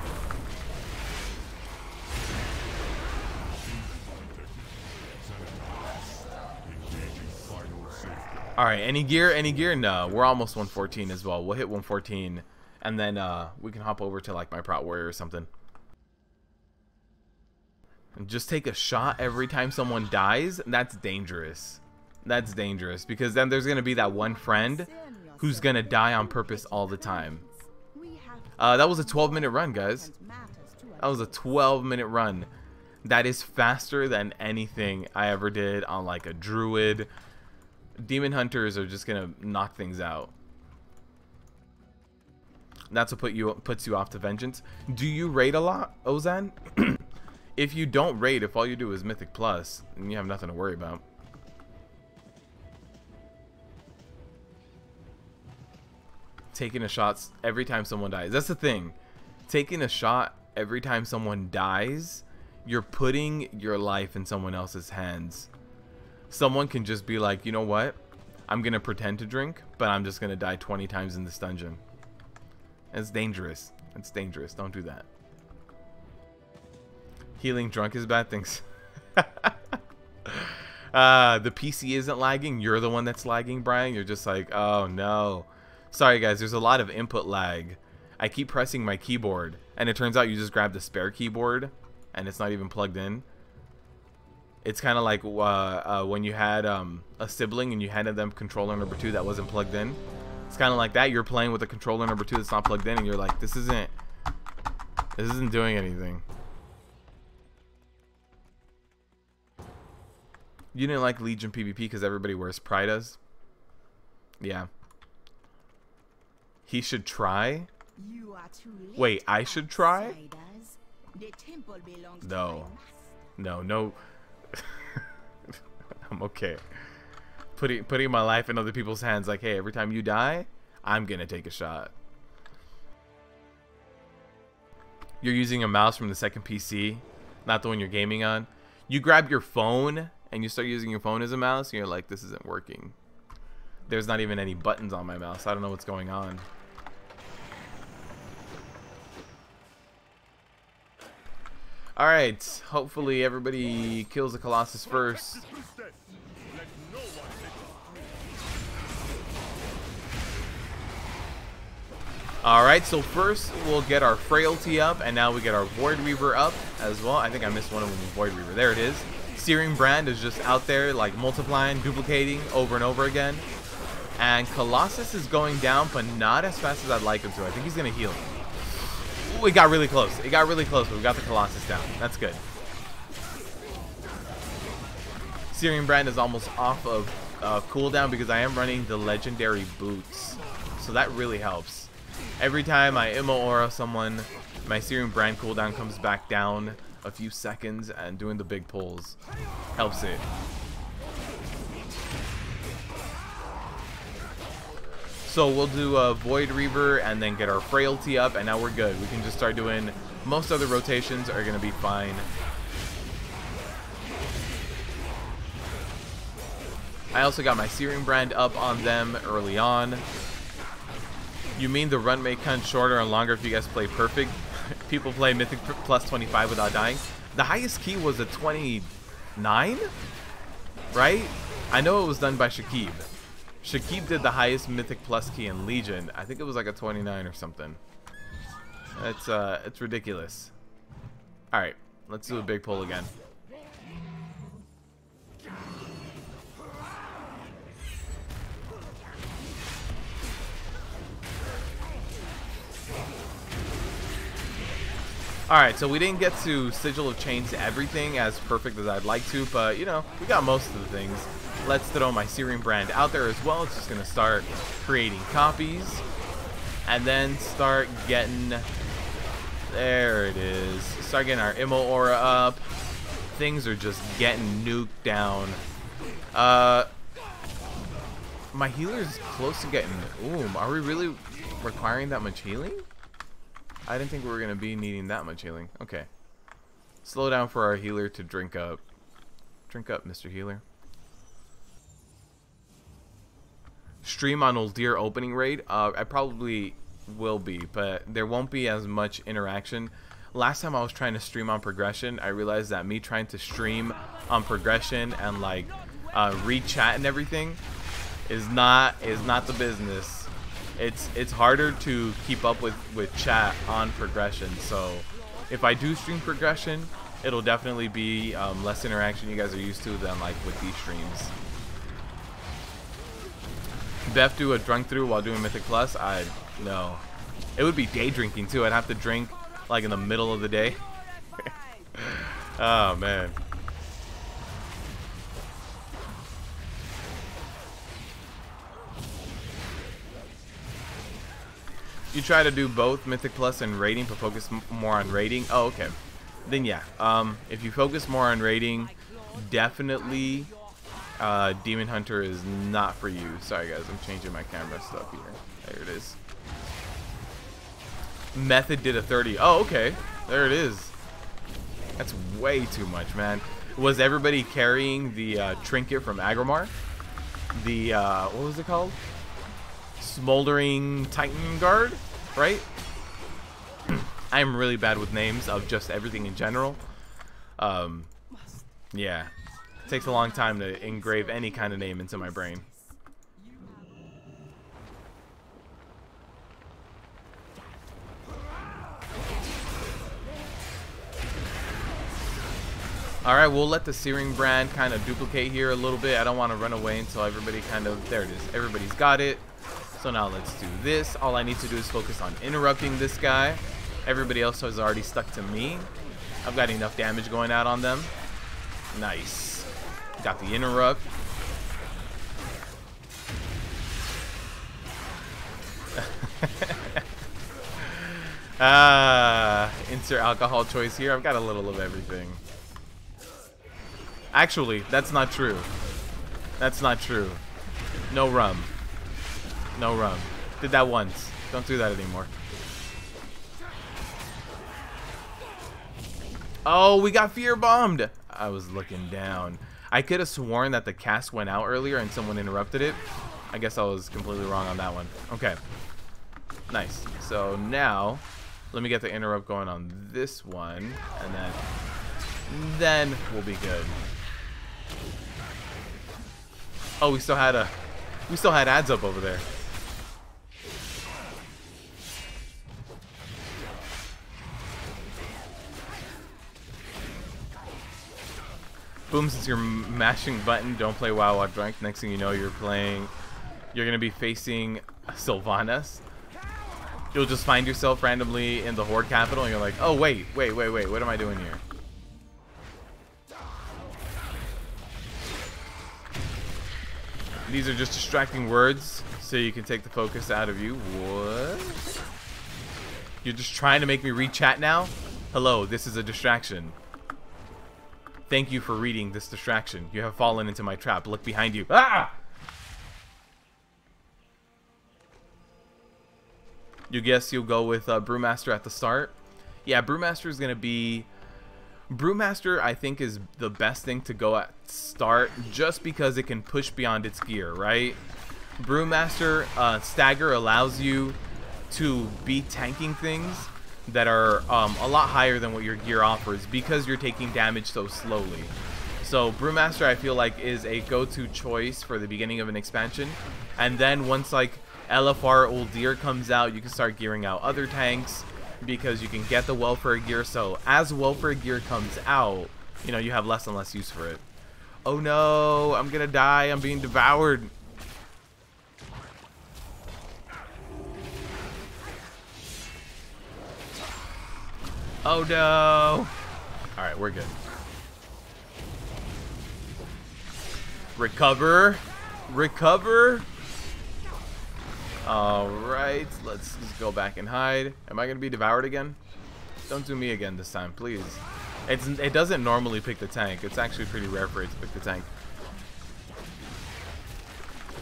Alright, any gear? Any gear? No, we're almost 114 as well. We'll hit 114 and then we can hop over to like my Prot Warrior or something. And just take a shot every time someone dies. That's dangerous. That's dangerous because then there's gonna be that one friend who's gonna die on purpose all the time. That was a 12-minute run, guys. That was a 12-minute run. That is faster than anything I ever did on like a druid. Demon Hunters are just gonna knock things out. That's what puts you off to Vengeance. Do you raid a lot, Ozan? If you don't raid, if all you do is Mythic Plus, then you have nothing to worry about. Taking a shot every time someone dies. That's the thing. Taking a shot every time someone dies, you're putting your life in someone else's hands. Someone can just be like, you know what? I'm going to pretend to drink, but I'm just going to die 20 times in this dungeon. It's dangerous. It's dangerous. Don't do that. Healing drunk is bad. Thanks. The PC isn't lagging. You're the one that's lagging, Brian. You're just like, oh no. Sorry guys, there's a lot of input lag. I keep pressing my keyboard and it turns out you just grabbed a spare keyboard and it's not even plugged in. It's kind of like when you had a sibling and you handed them controller number 2 that wasn't plugged in. It's kind of like that. You're playing with a controller number 2 that's not plugged in and you're like, this isn't doing anything. You didn't like Legion PvP because everybody wears Pridas? Yeah. He should try? Wait, I should try? No. No. I'm okay. Putting my life in other people's hands like, hey, every time you die, I'm gonna take a shot. You're using a mouse from the second PC, not the one you're gaming on. You grab your phone and you start using your phone as a mouse and you're like, this isn't working. There's not even any buttons on my mouse. I don't know what's going on. Alright, hopefully everybody kills the Colossus first. Alright, so first we'll get our Frailty up, and now we get our Void Reaver up as well. I think I missed one of them with Void Reaver. There it is. Searing Brand is just out there, like, multiplying, duplicating over and over again. And Colossus is going down, but not as fast as I'd like him to. I think he's going to heal. Ooh, it got really close. It got really close, but we got the Colossus down. That's good. Searing Brand is almost off of cooldown because I am running the legendary boots. So that really helps. Every time I Immo Aura someone, my Searing Brand cooldown comes back down a few seconds, and doing the big pulls helps it. So we'll do a Void Reaver and then get our Frailty up, and now we're good. We can just start doing, most other rotations are going to be fine. I also got my Searing Brand up on them early on. You mean the run may cut shorter and longer if you guys play Perfect? People play Mythic plus 25 without dying. The highest key was a 29, right? I know it was done by Shakib. Shakib did the highest Mythic plus key in Legion. I think it was like a 29 or something. It's ridiculous. All right, let's do a big pull again. Alright, so we didn't get to Sigil of Chains everything as perfect as I'd like to, but, you know, we got most of the things. Let's throw my Syrian brand out there as well. It's just going to start creating copies. And then start getting... There it is. Start getting our Immo aura up. Things are just getting nuked down. My healer's close to getting... Ooh, are we really requiring that much healing? I didn't think we were going to be needing that much healing. Okay. Slow down for our healer to drink up. Drink up, Mr. Healer. Stream on Uldir opening raid? I probably will be, but there won't be as much interaction. Last time I was trying to stream on progression, I realized that me trying to stream on progression and like read chat and everything is not the business. It's harder to keep up with chat on progression. So if I do stream progression, it'll definitely be less interaction you guys are used to than like with these streams. Bef do a drunk through while doing Mythic Plus? No. It would be day drinking too. I'd have to drink like in the middle of the day. Oh man. You try to do both Mythic Plus and raiding, but focus more on raiding. Oh, okay. Then yeah. If you focus more on raiding, definitely Demon Hunter is not for you. Sorry guys, I'm changing my camera stuff here. There it is. Method did a 30. Oh, okay. There it is. That's way too much, man. Was everybody carrying the trinket from Agrimar? The, what was it called? Smoldering Titan Guard, right? I'm really bad with names of just everything in general. Yeah. It takes a long time to engrave any kind of name into my brain. Alright, we'll let the Searing brand kind of duplicate here a little bit. I don't want to run away until everybody kind of... There it is. Everybody's got it. So now let's do this. All I need to do is focus on interrupting this guy. Everybody else has already stuck to me. I've got enough damage going out on them. Nice. Got the interrupt. Insert alcohol choice here. I've got a little of everything. Actually, that's not true. That's not true. No rum. No rum. Did that once. Don't do that anymore. Oh, we got fear bombed. I was looking down. I could have sworn that the cast went out earlier and someone interrupted it. I guess I was completely wrong on that one. Okay. Nice. So now, let me get the interrupt going on this one, and then we'll be good. Oh, we still had ads up over there. Boom, since you're mashing button, don't play WoW while drunk. Next thing you know, you're gonna be facing Sylvanas. You'll just find yourself randomly in the Horde capital and you're like, oh wait, what am I doing here? These are just distracting words so you can take the focus out of you. What? You're just trying to make me read chat now? Hello, this is a distraction. Thank you for reading this distraction. You have fallen into my trap. Look behind you. Ah! You guess you'll go with Brewmaster at the start? Yeah, Brewmaster is going to be... Brewmaster, I think, is the best thing to go at start just because it can push beyond its gear, right? Brewmaster Stagger allows you to be tanking things that are a lot higher than what your gear offers because you're taking damage so slowly. So Brewmaster, I feel like, is a go-to choice for the beginning of an expansion. And then once like LFR Uldir comes out, you can start gearing out other tanks because you can get the welfare gear. So as welfare gear comes out, you know, you have less and less use for it. Oh no, I'm gonna die. I'm being devoured. Oh no! Alright, we're good. Recover! Recover! Alright, let's just go back and hide. Am I gonna be devoured again? Don't do me again this time, please. It doesn't normally pick the tank. It's actually pretty rare for it to pick the tank.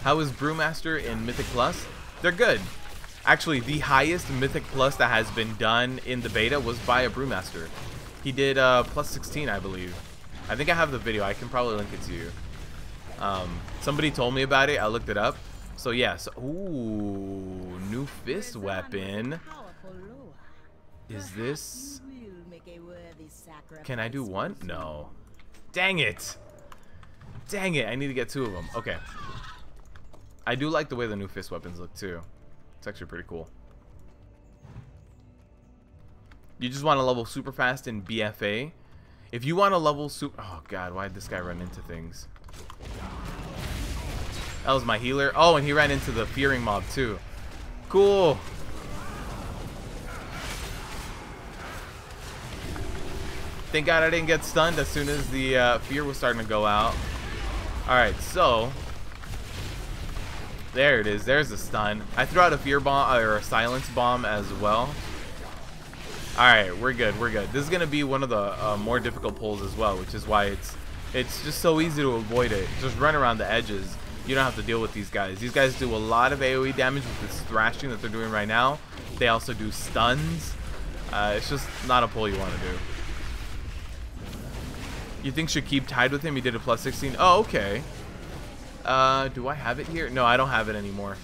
How is Brewmaster in Mythic Plus? They're good. Actually, the highest Mythic Plus that has been done in the beta was by a Brewmaster. He did plus 16, I believe. I think I have the video. I can probably link it to you. Somebody told me about it. I looked it up. So yes. Ooh, new fist weapon. Is this? Can I do one? No. Dang it. Dang it. I need to get 2 of them. Okay. I do like the way the new fist weapons look too. It's actually pretty cool. You just want to level super fast in BfA. If you want to level super... Oh god, why did this guy run into things? That was my healer. Oh, and he ran into the fearing mob too. Cool. Thank god I didn't get stunned as soon as the fear was starting to go out. Alright, so... There it is. There's the stun. I threw out a fear bomb or a silence bomb as well. Alright, we're good. We're good. This is going to be one of the more difficult pulls as well, which is why it's just so easy to avoid it. Just run around the edges. You don't have to deal with these guys. These guys do a lot of AoE damage with this thrashing that they're doing right now. They also do stuns. It's just not a pull you want to do. You think should keep tied with him? He did a plus 16. Oh, okay. Do I have it here? No, I don't have it anymore.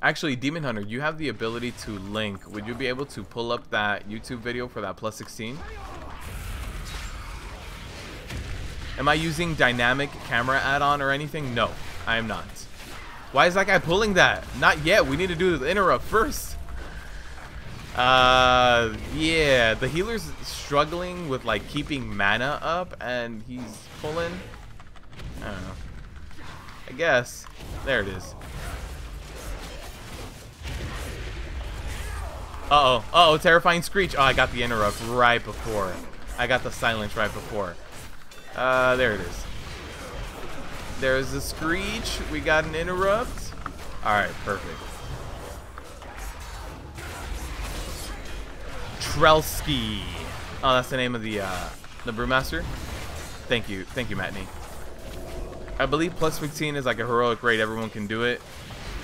Actually, Demon Hunter, you have the ability to link. Would you be able to pull up that YouTube video for that plus 16? Am I using dynamic camera add-on or anything? No, I am not. Why is that guy pulling that? Not yet. We need to do the interrupt first. Yeah, the healer's struggling with like keeping mana up and he's pulling. I don't know. I guess. There it is. Uh-oh. Uh-oh, terrifying screech. Oh, I got the interrupt right before. I got the silence right before. There it is. There's the screech. We got an interrupt. Alright, perfect. Trelsky. Oh, that's the name of the Brewmaster. Thank you, Matney. I believe plus 15 is like a heroic raid. Everyone can do it.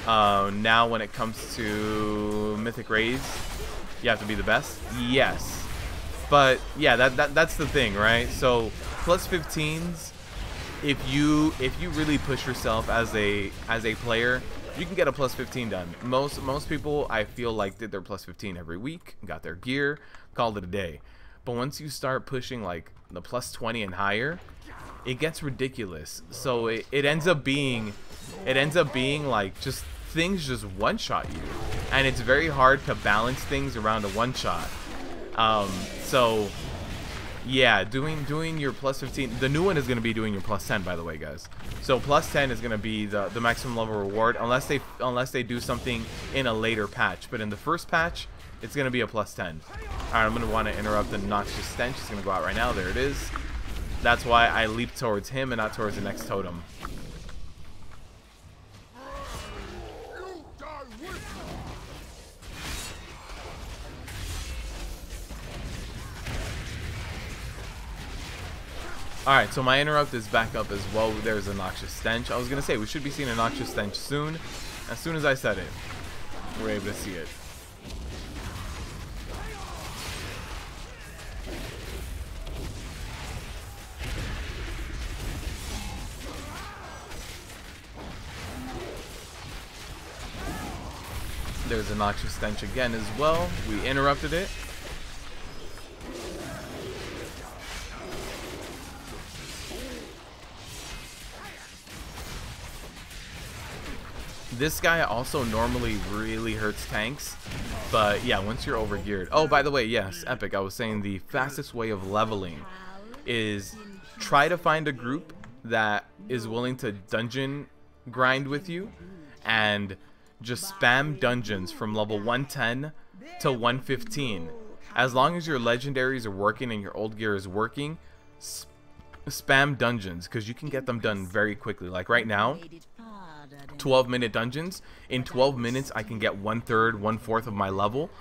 Now, when it comes to mythic raids, you have to be the best. Yes, but yeah, that's the thing, right? So plus 15s, if you really push yourself as a player, you can get a plus 15 done. Most people, I feel like, did their plus 15 every week, got their gear, called it a day. But once you start pushing like the plus 20 and higher, it gets ridiculous. So it ends up being like just things just one-shot you, and it's very hard to balance things around a one-shot. So yeah, doing your plus 15. The new one is going to be doing your plus 10, by the way, guys. So plus 10 is going to be the maximum level reward, unless they do something in a later patch. But in the first patch, it's going to be a plus 10. Alright, I'm going to want to interrupt the noxious stench. It's going to go out right now. There it is. That's why I leaped towards him and not towards the next totem. Alright, so my interrupt is back up as well. There's a noxious stench. I was going to say, we should be seeing a noxious stench soon. As soon as I said it, we're able to see it. There's a noxious stench again as well. We interrupted it. This guy also normally really hurts tanks, but yeah, once you're overgeared. Oh, by the way, yes, Epic, I was saying the fastest way of leveling is try to find a group that is willing to dungeon grind with you, and just spam dungeons from level 110 to 115. As long as your legendaries are working and your old gear is working, spam dungeons, because you can get them done very quickly. Like right now, 12-minute dungeons. In 12 minutes, I can get 1/3, 1/4 of my level.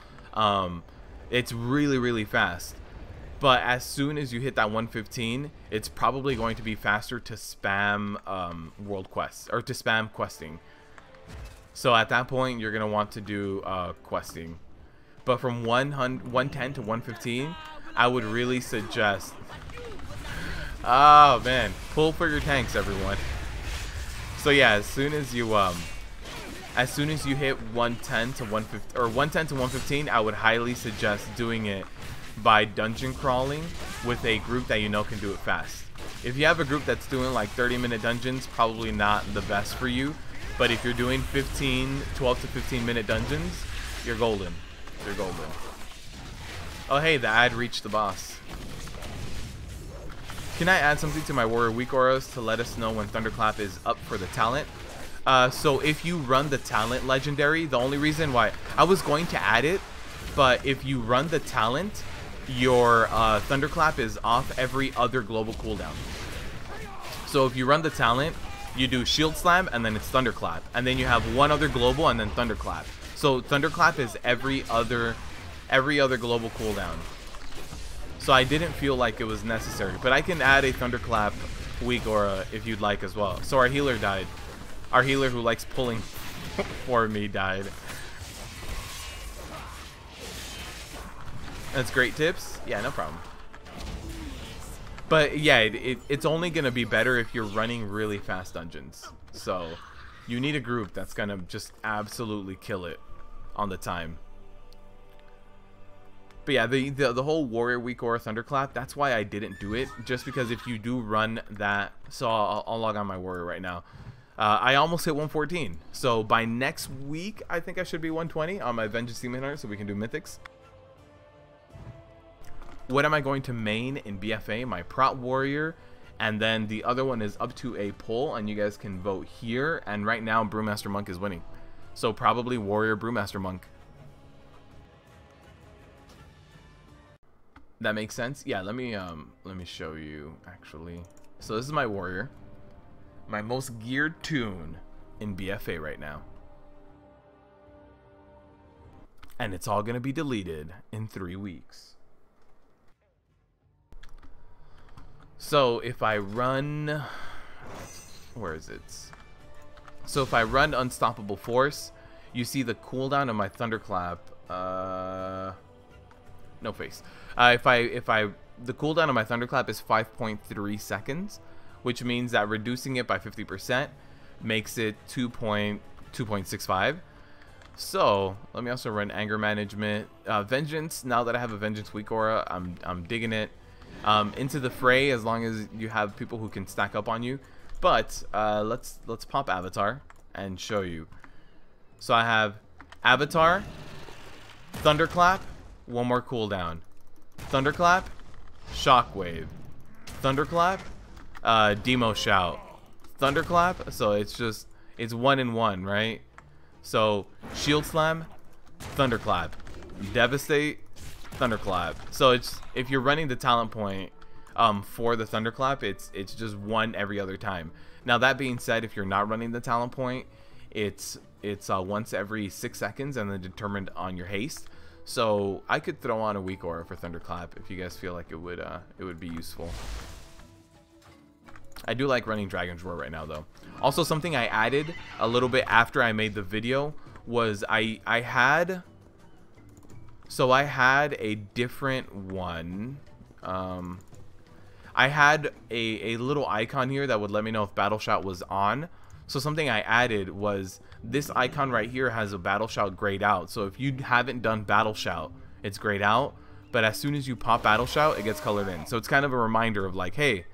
It's really, really fast. But as soon as you hit that 115, it's probably going to be faster to spam world quests, or to spam questing. So at that point, you're going to want to do questing. But from 110 to 115, I would really suggest... Oh, man. Pull for your tanks, everyone. So yeah, as soon as you hit 110 to 115, or 110 to 115, I would highly suggest doing it by dungeon crawling with a group that you know can do it fast. If you have a group that's doing like 30-minute dungeons, probably not the best for you. But if you're doing 12 to 15-minute dungeons, you're golden. You're golden. Oh hey, the ad reached the boss. Can I add something to my Warrior Week auras to let us know when Thunderclap is up for the talent? So if you run the talent legendary, the only reason why I was going to add it, but if you run the talent, your Thunderclap is off every other global cooldown. So if you run the talent, you do Shield Slam and then it's Thunderclap, and then you have one other global and then Thunderclap. So Thunderclap is every other global cooldown. So I didn't feel like it was necessary, but I can add a Thunderclap weak aura if you'd like as well. So our healer died. Our healer who likes pulling for me died. That's great tips. Yeah, no problem. But yeah, it's only going to be better if you're running really fast dungeons. So you need a group that's going to just absolutely kill it on the time. But yeah, the whole Warrior Week Aura Thunderclap, that's why I didn't do it. Just because if you do run that... So I'll log on my Warrior right now. I almost hit 114. So by next week, I think I should be 120 on my Vengeance Demon Hunter so we can do Mythics. What am I going to main in BfA? My Prot Warrior. And then the other one is up to a poll. And you guys can vote here. And right now, Brewmaster Monk is winning. So probably Warrior Brewmaster Monk. That makes sense. Yeah, let me show you actually. So this is my warrior, my most geared toon in BfA right now, and it's all gonna be deleted in 3 weeks. So if I run, where is it? So if I run Unstoppable Force, you see the cooldown of my Thunderclap. No face. The cooldown of my Thunderclap is 5.3 seconds, which means that reducing it by 50% makes it 2.65. So let me also run Anger Management, Vengeance. Now that I have a Vengeance Weak Aura, I'm digging it. Into the Fray, as long as you have people who can stack up on you. But let's pop Avatar and show you. So I have Avatar, Thunderclap. One more cooldown. Thunderclap, Shockwave, Thunderclap, Demo Shout, Thunderclap. So it's 1 in 1, right? So Shield Slam, Thunderclap, Devastate, Thunderclap. So it's, if you're running the talent point for the Thunderclap, it's just 1 every other time. Now that being said, if you're not running the talent point, it's once every 6 seconds and then determined on your haste. So I could throw on a weak aura for Thunderclap if you guys feel like it would be useful. I do like running Dragon's Roar right now though. Also, something I added a little bit after I made the video was I had a different one. I had a little icon here that would let me know if Battle Shout was on. So something I added was this icon right here has a Battle Shout grayed out. So if you haven't done Battle Shout, it's grayed out. But as soon as you pop Battle Shout, it gets colored in. So it's kind of a reminder of like, hey,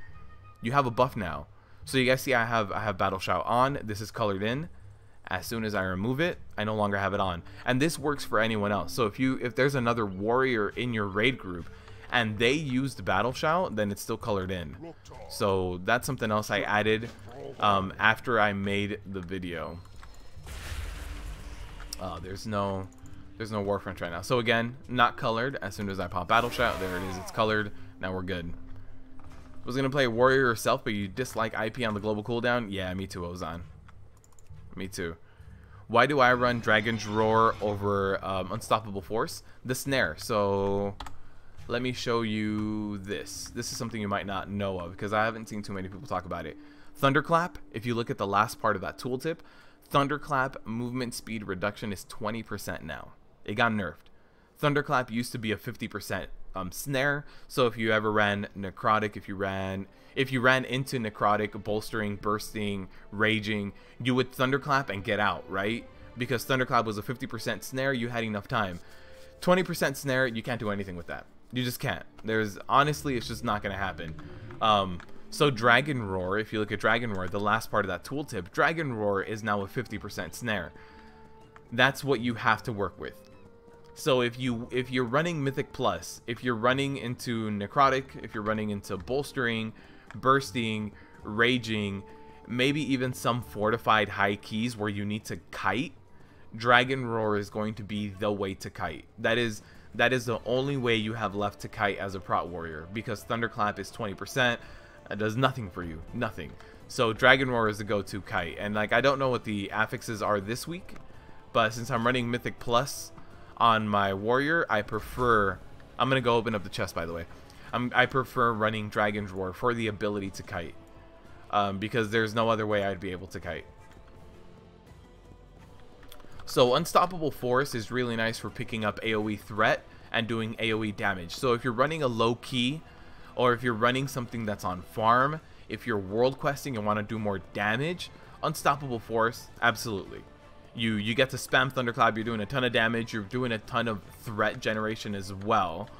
you have a buff now. So you guys see I have Battle Shout on. This is colored in. As soon as I remove it, I no longer have it on. And this works for anyone else. So if there's another warrior in your raid group and they used Battle Shout, then it's still colored in. So that's something else I added after I made the video. There's no Warfront right now. So again, not colored. As soon as I pop Battle Shout, there it is. It's colored. Now we're good. Was gonna play Warrior yourself, but you dislike IP on the global cooldown? Yeah, me too, Ozan. Me too. Why do I run Dragon's Roar over Unstoppable Force? The snare. So let me show you this. This is something you might not know of because I haven't seen too many people talk about it. Thunderclap, if you look at the last part of that tooltip, Thunderclap movement speed reduction is 20% now. It got nerfed. Thunderclap used to be a 50% snare, so if you ever ran Necrotic, if you ran into Necrotic, bolstering, bursting, raging, you would Thunderclap and get out, right? Because Thunderclap was a 50% snare, you had enough time. 20% snare, you can't do anything with that. You just can't. Honestly, it's just not going to happen. So Dragon Roar, if you look at Dragon Roar, the last part of that tooltip, Dragon Roar is now a 50% snare. That's what you have to work with. So if you're running Mythic Plus, if you're running into Necrotic, if you're running into bolstering, bursting, raging, maybe even some fortified high keys where you need to kite, Dragon Roar is going to be the way to kite. That is the only way you have left to kite as a prot warrior, because Thunderclap is 20%. It does nothing for you, nothing. So Dragon Roar is the go-to kite, and like I don't know what the affixes are this week, but since I'm running Mythic Plus on my warrior, I prefer. I'm gonna go open up the chest, by the way. I prefer running Dragon's Roar for the ability to kite, because there's no other way I'd be able to kite. So Unstoppable Force is really nice for picking up AoE threat and doing AoE damage. So if you're running a low key, or if you're running something that's on farm, if you're world questing and want to do more damage, Unstoppable Force, absolutely. You get to spam Thunderclap, you're doing a ton of damage, you're doing a ton of threat generation as well.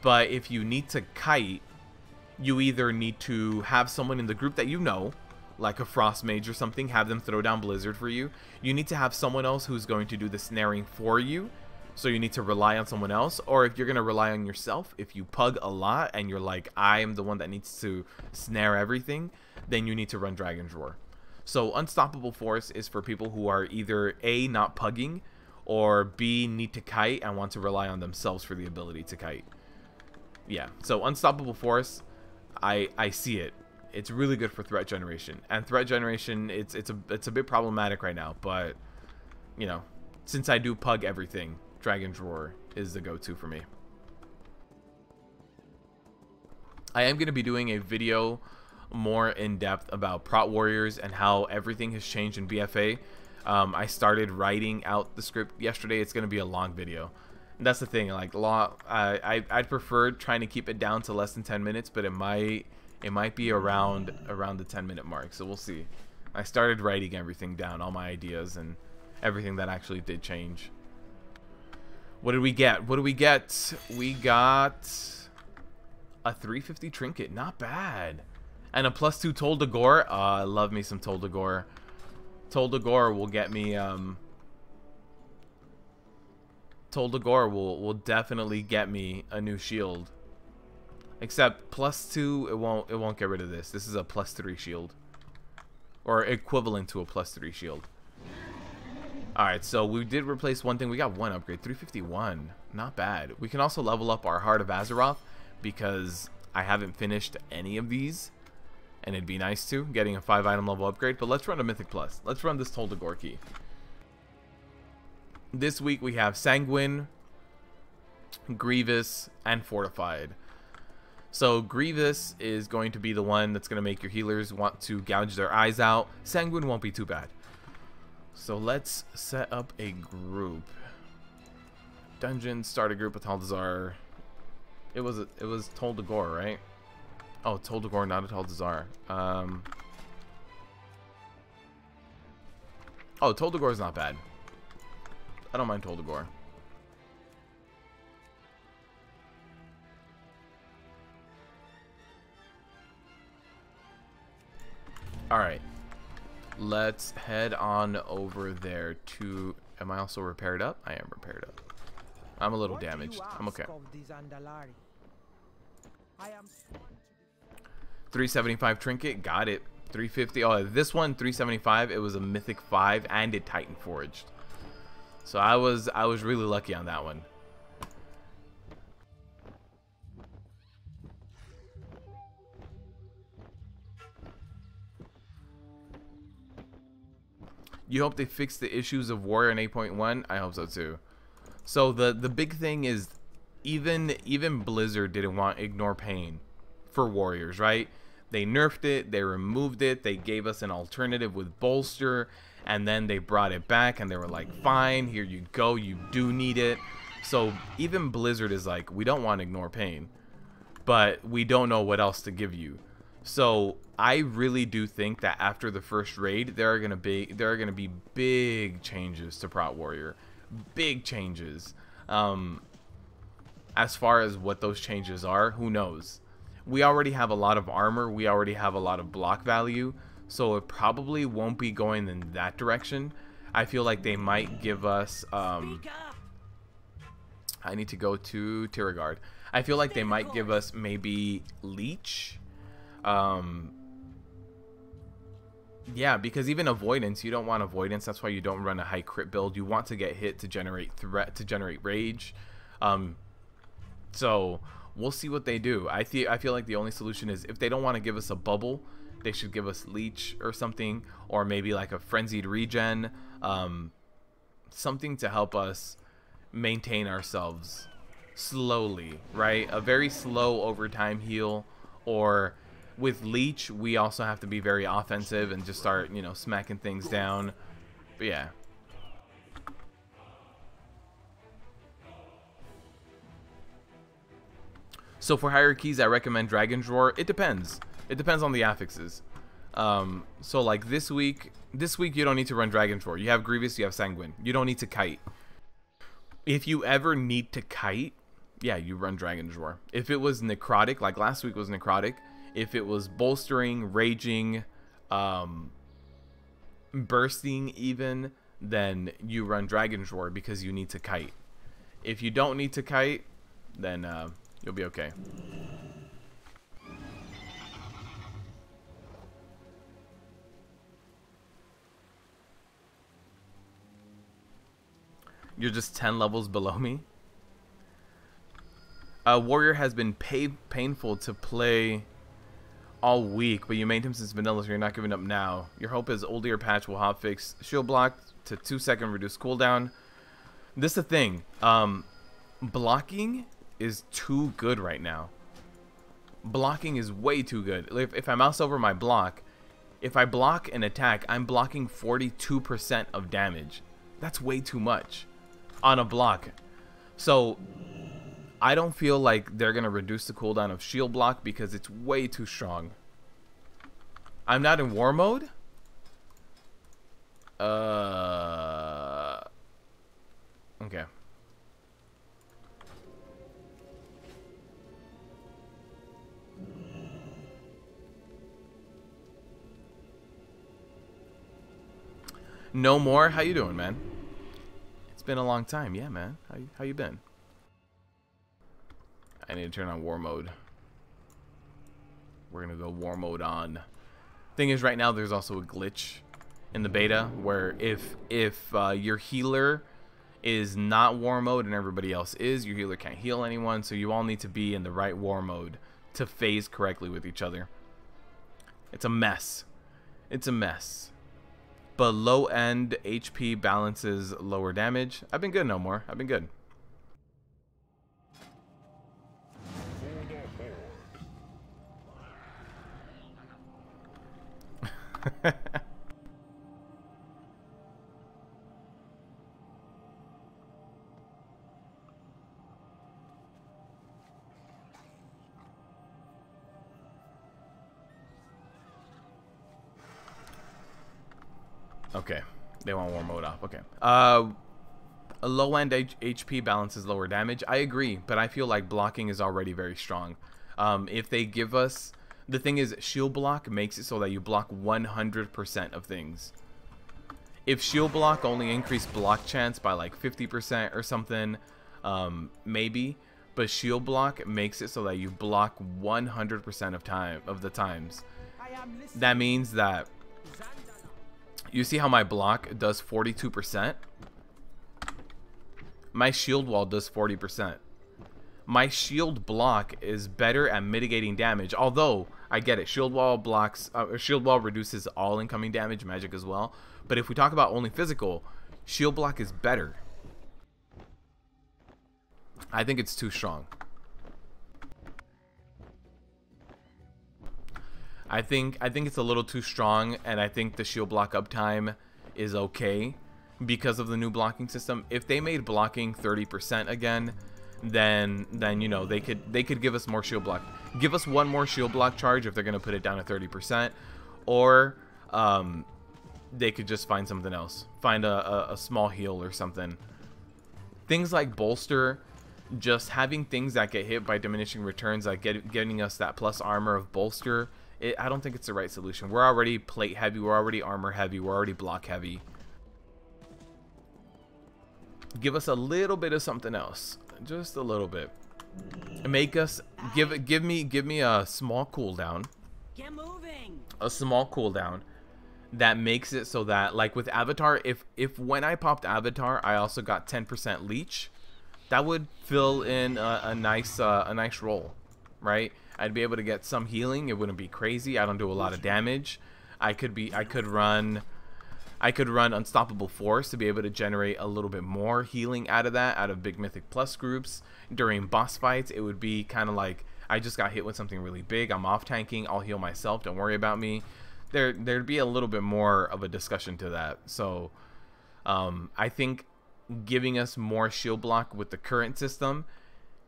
But if you need to kite, you either need to have someone in the group that you know, like a Frost Mage or something, have them throw down Blizzard for you. You need to have someone else who's going to do the snaring for you, so you need to rely on someone else. Or if you're going to rely on yourself, if you pug a lot and you're like, I am the one that needs to snare everything, then you need to run Dragon's Roar. So Unstoppable Force is for people who are either A, not pugging, or B, need to kite and want to rely on themselves for the ability to kite. Yeah, so Unstoppable Force, I see it. It's really good for threat generation. And threat generation, it's a bit problematic right now, but you know, since I do pug everything, Dragon's Roar is the go-to for me. I am going to be doing a video more in depth about prot warriors and how everything has changed in BfA. I started writing out the script yesterday. It's going to be a long video. And that's the thing, like I'd prefer trying to keep it down to less than 10 minutes, but it might be around the 10-minute mark, so we'll see. I started writing everything down, all my ideas and everything that actually did change. What did we get? What do we get? We got a 350 trinket, not bad. And a +2 Teldrassil. I love me some Teldrassil. Teldrassil will get me Teldrassil will definitely get me a new shield. Except +2, it won't get rid of this. This is a +3 shield, or equivalent to a +3 shield. All right, so we did replace one thing. We got one upgrade, 351, not bad. We can also level up our Heart of Azeroth because I haven't finished any of these, and it'd be nice to getting a 5-item level upgrade. But let's run a Mythic Plus. Let's run this Teldrassil key. This week we have Sanguine, Grievous, and Fortified. So Grievous is going to be the one that's going to make your healers want to gouge their eyes out. Sanguine won't be too bad. So let's set up a group. Dungeon, start a group with Teldrassil. It was Teldrassil, right? Oh, Teldrassil, not a Teldrassil. Oh, Teldrassil is not bad. I don't mind Teldrassil. Alright, let's head on over there to... Am I also repaired up? I am repaired up. I'm a little damaged. I'm okay. 375 trinket, got it. 350. Oh, this one 375. It was a mythic 5 and it Titan forged. So I was really lucky on that one. You hope they fix the issues of Warrior in 8.1? I hope so too. So the big thing is even Blizzard didn't want Ignore Pain for Warriors, right? They nerfed it, they removed it, they gave us an alternative with Bolster, and then they brought it back and they were like, fine, here you go, you do need it. So even Blizzard is like, we don't want Ignore Pain, but we don't know what else to give you. So I really do think that after the first raid, there are gonna be big changes to Prot Warrior, big changes. As far as what those changes are, who knows? We already have a lot of armor, we already have a lot of block value, so it probably won't be going in that direction. I feel like they might give us I need to go to Tiragard. I feel like they might give us maybe Leech. Yeah, because even Avoidance, you don't want Avoidance. That's why you don't run a high crit build. You want to get hit to generate threat, to generate rage. So we'll see what they do. I feel like the only solution is, if they don't want to give us a bubble, they should give us Leech or something, or maybe like a frenzied regen, something to help us maintain ourselves slowly, right? A very slow overtime heal. Or with Leech, we also have to be very offensive and just start, you know, smacking things down. But yeah. So for hierarchies, I recommend Dragon's Roar. It depends. It depends on the affixes. So like this week you don't need to run Dragon's Roar. You have Grievous, you have Sanguine. You don't need to kite. If you ever need to kite, yeah, you run Dragon's Roar. If it was necrotic, like last week was necrotic, if it was bolstering, raging, bursting even, then you run Dragon's Roar because you need to kite. If you don't need to kite, then you'll be okay. You're just 10 levels below me. Warrior has been painful to play all week, but you made him since vanilla, so you're not giving up now. Your hope is older patch will hotfix shield block to 2-second reduce cooldown. This is the thing. Blocking is too good right now. Blocking is way too good. If I mouse over my block, if I block an attack, I'm blocking 42% of damage. That's way too much on a block. So I don't feel like they're gonna reduce the cooldown of shield block because it's way too strong. I'm not in war mode. Okay. No more. How you doing, man? It's been a long time. Yeah, man. How you been? I need to turn on war mode. We're gonna go war mode on. Thing is, right now there's also a glitch in the beta where if your healer is not war mode and everybody else is, your healer can't heal anyone. So you all need to be in the right war mode to phase correctly with each other. It's a mess. It's a mess. But low end HP balances lower damage. I've been good, no more. I've been good. Okay, they want war mode off. Okay. A low end HP balances lower damage. I agree, but I feel like blocking is already very strong. If they give us, the thing is, shield block makes it so that you block 100% of things. If shield block only increased block chance by like 50% or something, maybe, but shield block makes it so that you block 100% of the times. That means that you see how my block does 42%? my shield wall does 40%. My shield block is better at mitigating damage, although I get it. Shield wall reduces all incoming damage, magic as well. But if we talk about only physical, shield block is better. I think it's too strong. I think it's a little too strong, and I think the shield block uptime is okay because of the new blocking system. If they made blocking 30% again, then you know, they could give us more shield block. Give us one more shield block charge if they're gonna put it down to 30%, or they could just find something else. Find a small heal or something. Things like bolster, just having things that get hit by diminishing returns, like getting us that plus armor of bolster. I don't think it's the right solution. We're already plate heavy, we're already armor heavy, we're already block heavy. Give us a little bit of something else, just a little bit. Make us give me a small cooldown. Get moving. A small cooldown that makes it so that, like with Avatar, if when I popped Avatar, I also got 10% leech, that would fill in a nice roll, right? I'd be able to get some healing. It wouldn't be crazy. I don't do a lot of damage. I could run Unstoppable Force to be able to generate a little bit more healing out of that, out of Big Mythic Plus groups. During boss fights, it would be kind of like, I just got hit with something really big, I'm off tanking, I'll heal myself, don't worry about me. There'd be a little bit more of a discussion to that. So I think giving us more shield block with the current system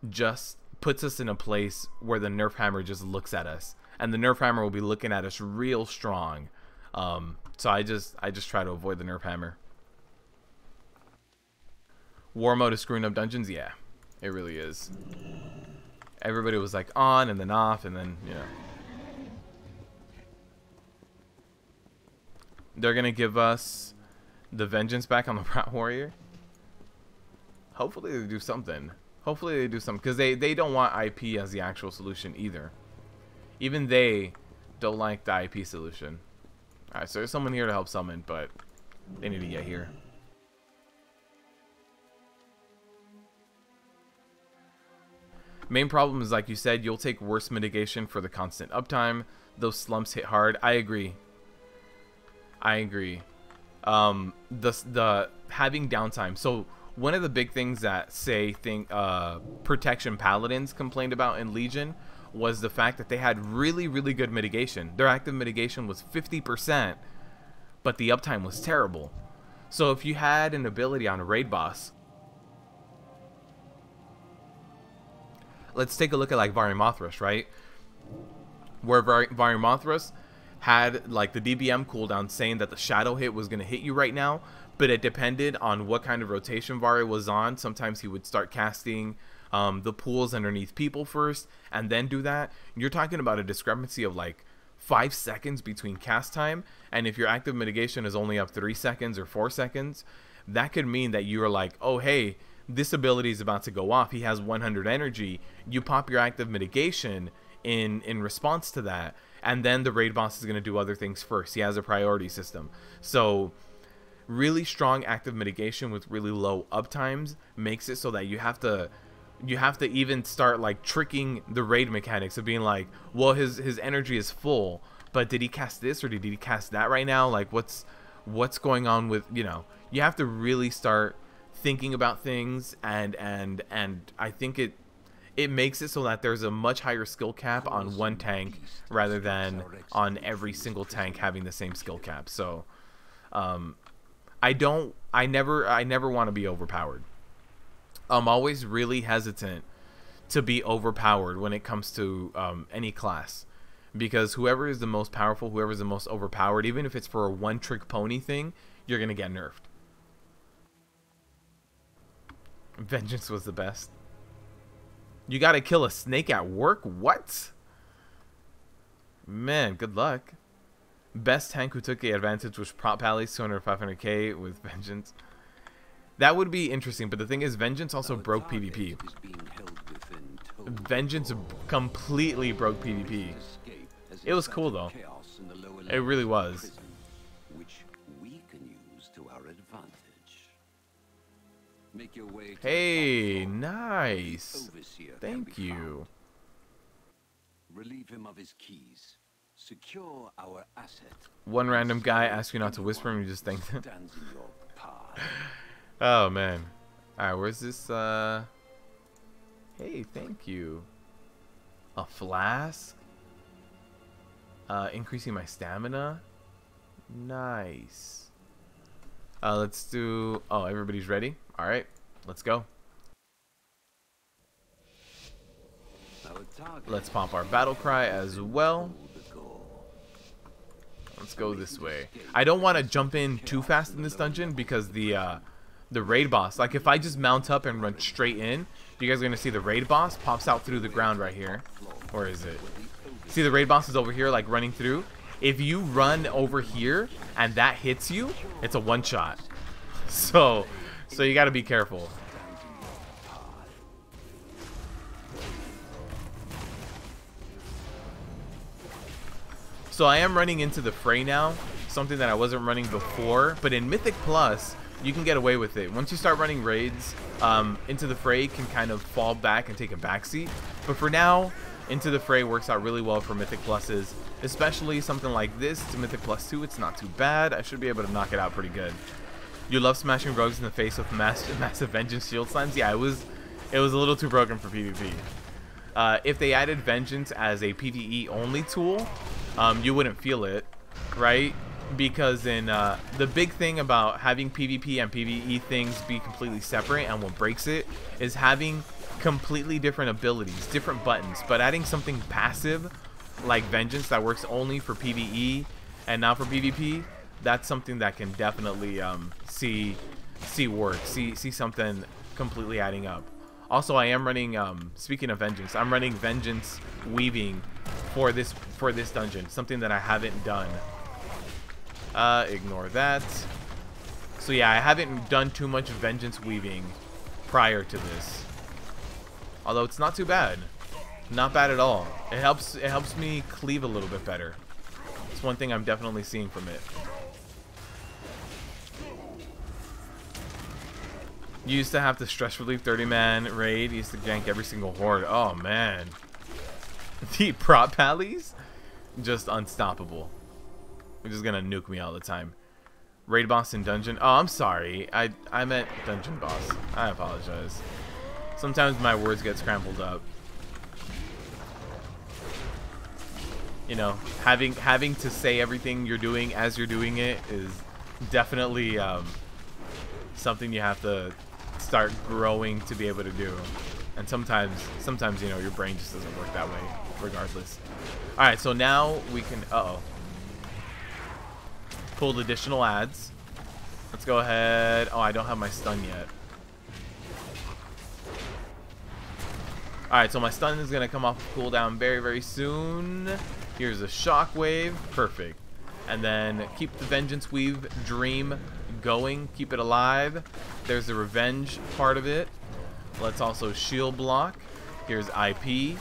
just puts us in a place where the nerf hammer just looks at us, and the nerf hammer will be looking at us real strong. So I just try to avoid the nerf hammer. War mode is screwing up dungeons. Yeah, it really is. Everybody was like on and then off, and then, you know, they're gonna give us the vengeance back on the Rat Warrior. Hopefully they do something. Hopefully they do something, because they don't want IP as the actual solution either. Even they don't like the IP solution. Alright, so there's someone here to help summon, but they need to get here. Main problem is, like you said, you'll take worse mitigation for the constant uptime. Those slumps hit hard. I agree. I agree. The having downtime. So one of the big things that Protection Paladins complained about in Legion was the fact that they had really good mitigation. Their active mitigation was 50%, but the uptime was terrible. So if you had an ability on a raid boss, let's take a look at like Varimothras, right? Where Varimothras had like the DBM cooldown saying that the shadow hit was going to hit you right now, but it depended on what kind of rotation Vari was on. Sometimes he would start casting the pools underneath people first and then do that. You're talking about a discrepancy of like 5 seconds between cast time, and if your active mitigation is only up 3 seconds or 4 seconds, that could mean that you're like, oh hey, this ability is about to go off, he has 100 energy, you pop your active mitigation in response to that, and then the raid boss is going to do other things first. He has a priority system. So really strong active mitigation with really low uptimes makes it so that you have to even start like tricking the raid mechanics of being like, well, his energy is full, but did he cast this or did he cast that right now? Like what's going on with, you know, you have to really start thinking about things, and I think it makes it so that there's a much higher skill cap on one tank rather than on every single tank having the same skill cap. So I never want to be overpowered. I'm always really hesitant to be overpowered when it comes to any class, because whoever is the most powerful, whoever is the most overpowered, even if it's for a one-trick pony thing, you're gonna get nerfed. Vengeance was the best. You gotta kill a snake at work? What? Man, good luck. Best tank who took the advantage was Prop Pally's 200-500k with Vengeance. That would be interesting, but the thing is, Vengeance also broke PvP. Vengeance completely broke PvP. It was cool though. It really was. Which we can use to our advantage. Make your way to Hey, the top floor. nice. Overseer can Thank be you. found. Relieve him of his keys. Secure our asset. One random guy Slay asks you not to whisper and you just think anyone who stands in your path. Oh man. Alright, where's this hey, thank you. A flask? Increasing my stamina? Nice. Let's do everybody's ready? Alright, let's go. Our target Let's pop our battle cry as well. the goal. Let's go this way. I don't want to jump in too fast in this dungeon because the raid boss, like if I just mount up and run straight in, you guys are gonna see the raid boss pops out through the ground right here. Where is it? See, the raid boss is over here, like running through. If you run over here and that hits you, it's a one-shot. So you got to be careful. So I am running into the fray now, something that I wasn't running before. But in Mythic Plus, you can get away with it. Once you start running raids, Into the Fray can kind of fall back and take a backseat. But for now, Into the Fray works out really well for Mythic Pluses, especially something like this. To Mythic Plus 2, it's not too bad. I should be able to knock it out pretty good. You love smashing rogues in the face with massive vengeance shield slams? Yeah, it was a little too broken for PvP. If they added vengeance as a PvE only tool, you wouldn't feel it, right? Because in the big thing about having PvP and PvE things be completely separate, and what breaks it is having completely different abilities, different buttons, but adding something passive like vengeance that works only for PvE and not for PvP, that's something that can definitely see work, see something completely adding up. Also, I am running, speaking of vengeance, I'm running vengeance weaving for this dungeon, something that I haven't done. Ignore that. So yeah, I haven't done too much vengeance weaving prior to this. Although it's not too bad. Not bad at all. It helps me cleave a little bit better. It's one thing I'm definitely seeing from it. You used to have to stress relief 30-man raid. You used to gank every single horde. Oh man. The prop pallies? Just unstoppable. They're just gonna nuke me all the time. Raid boss in dungeon. Oh, I'm sorry. I meant dungeon boss. I apologize. Sometimes my words get scrambled up. You know, having to say everything you're doing as you're doing it is definitely something you have to start growing to be able to do. And sometimes you know, your brain just doesn't work that way regardless. All right, so now we can pulled additional ads. Let's go ahead. Oh, I don't have my stun yet. Alright, so my stun is going to come off of cooldown very, very soon. Here's a shockwave. Perfect. And then keep the Vengeance Weave dream going. Keep it alive. There's the revenge part of it. Let's also shield block. Here's IP.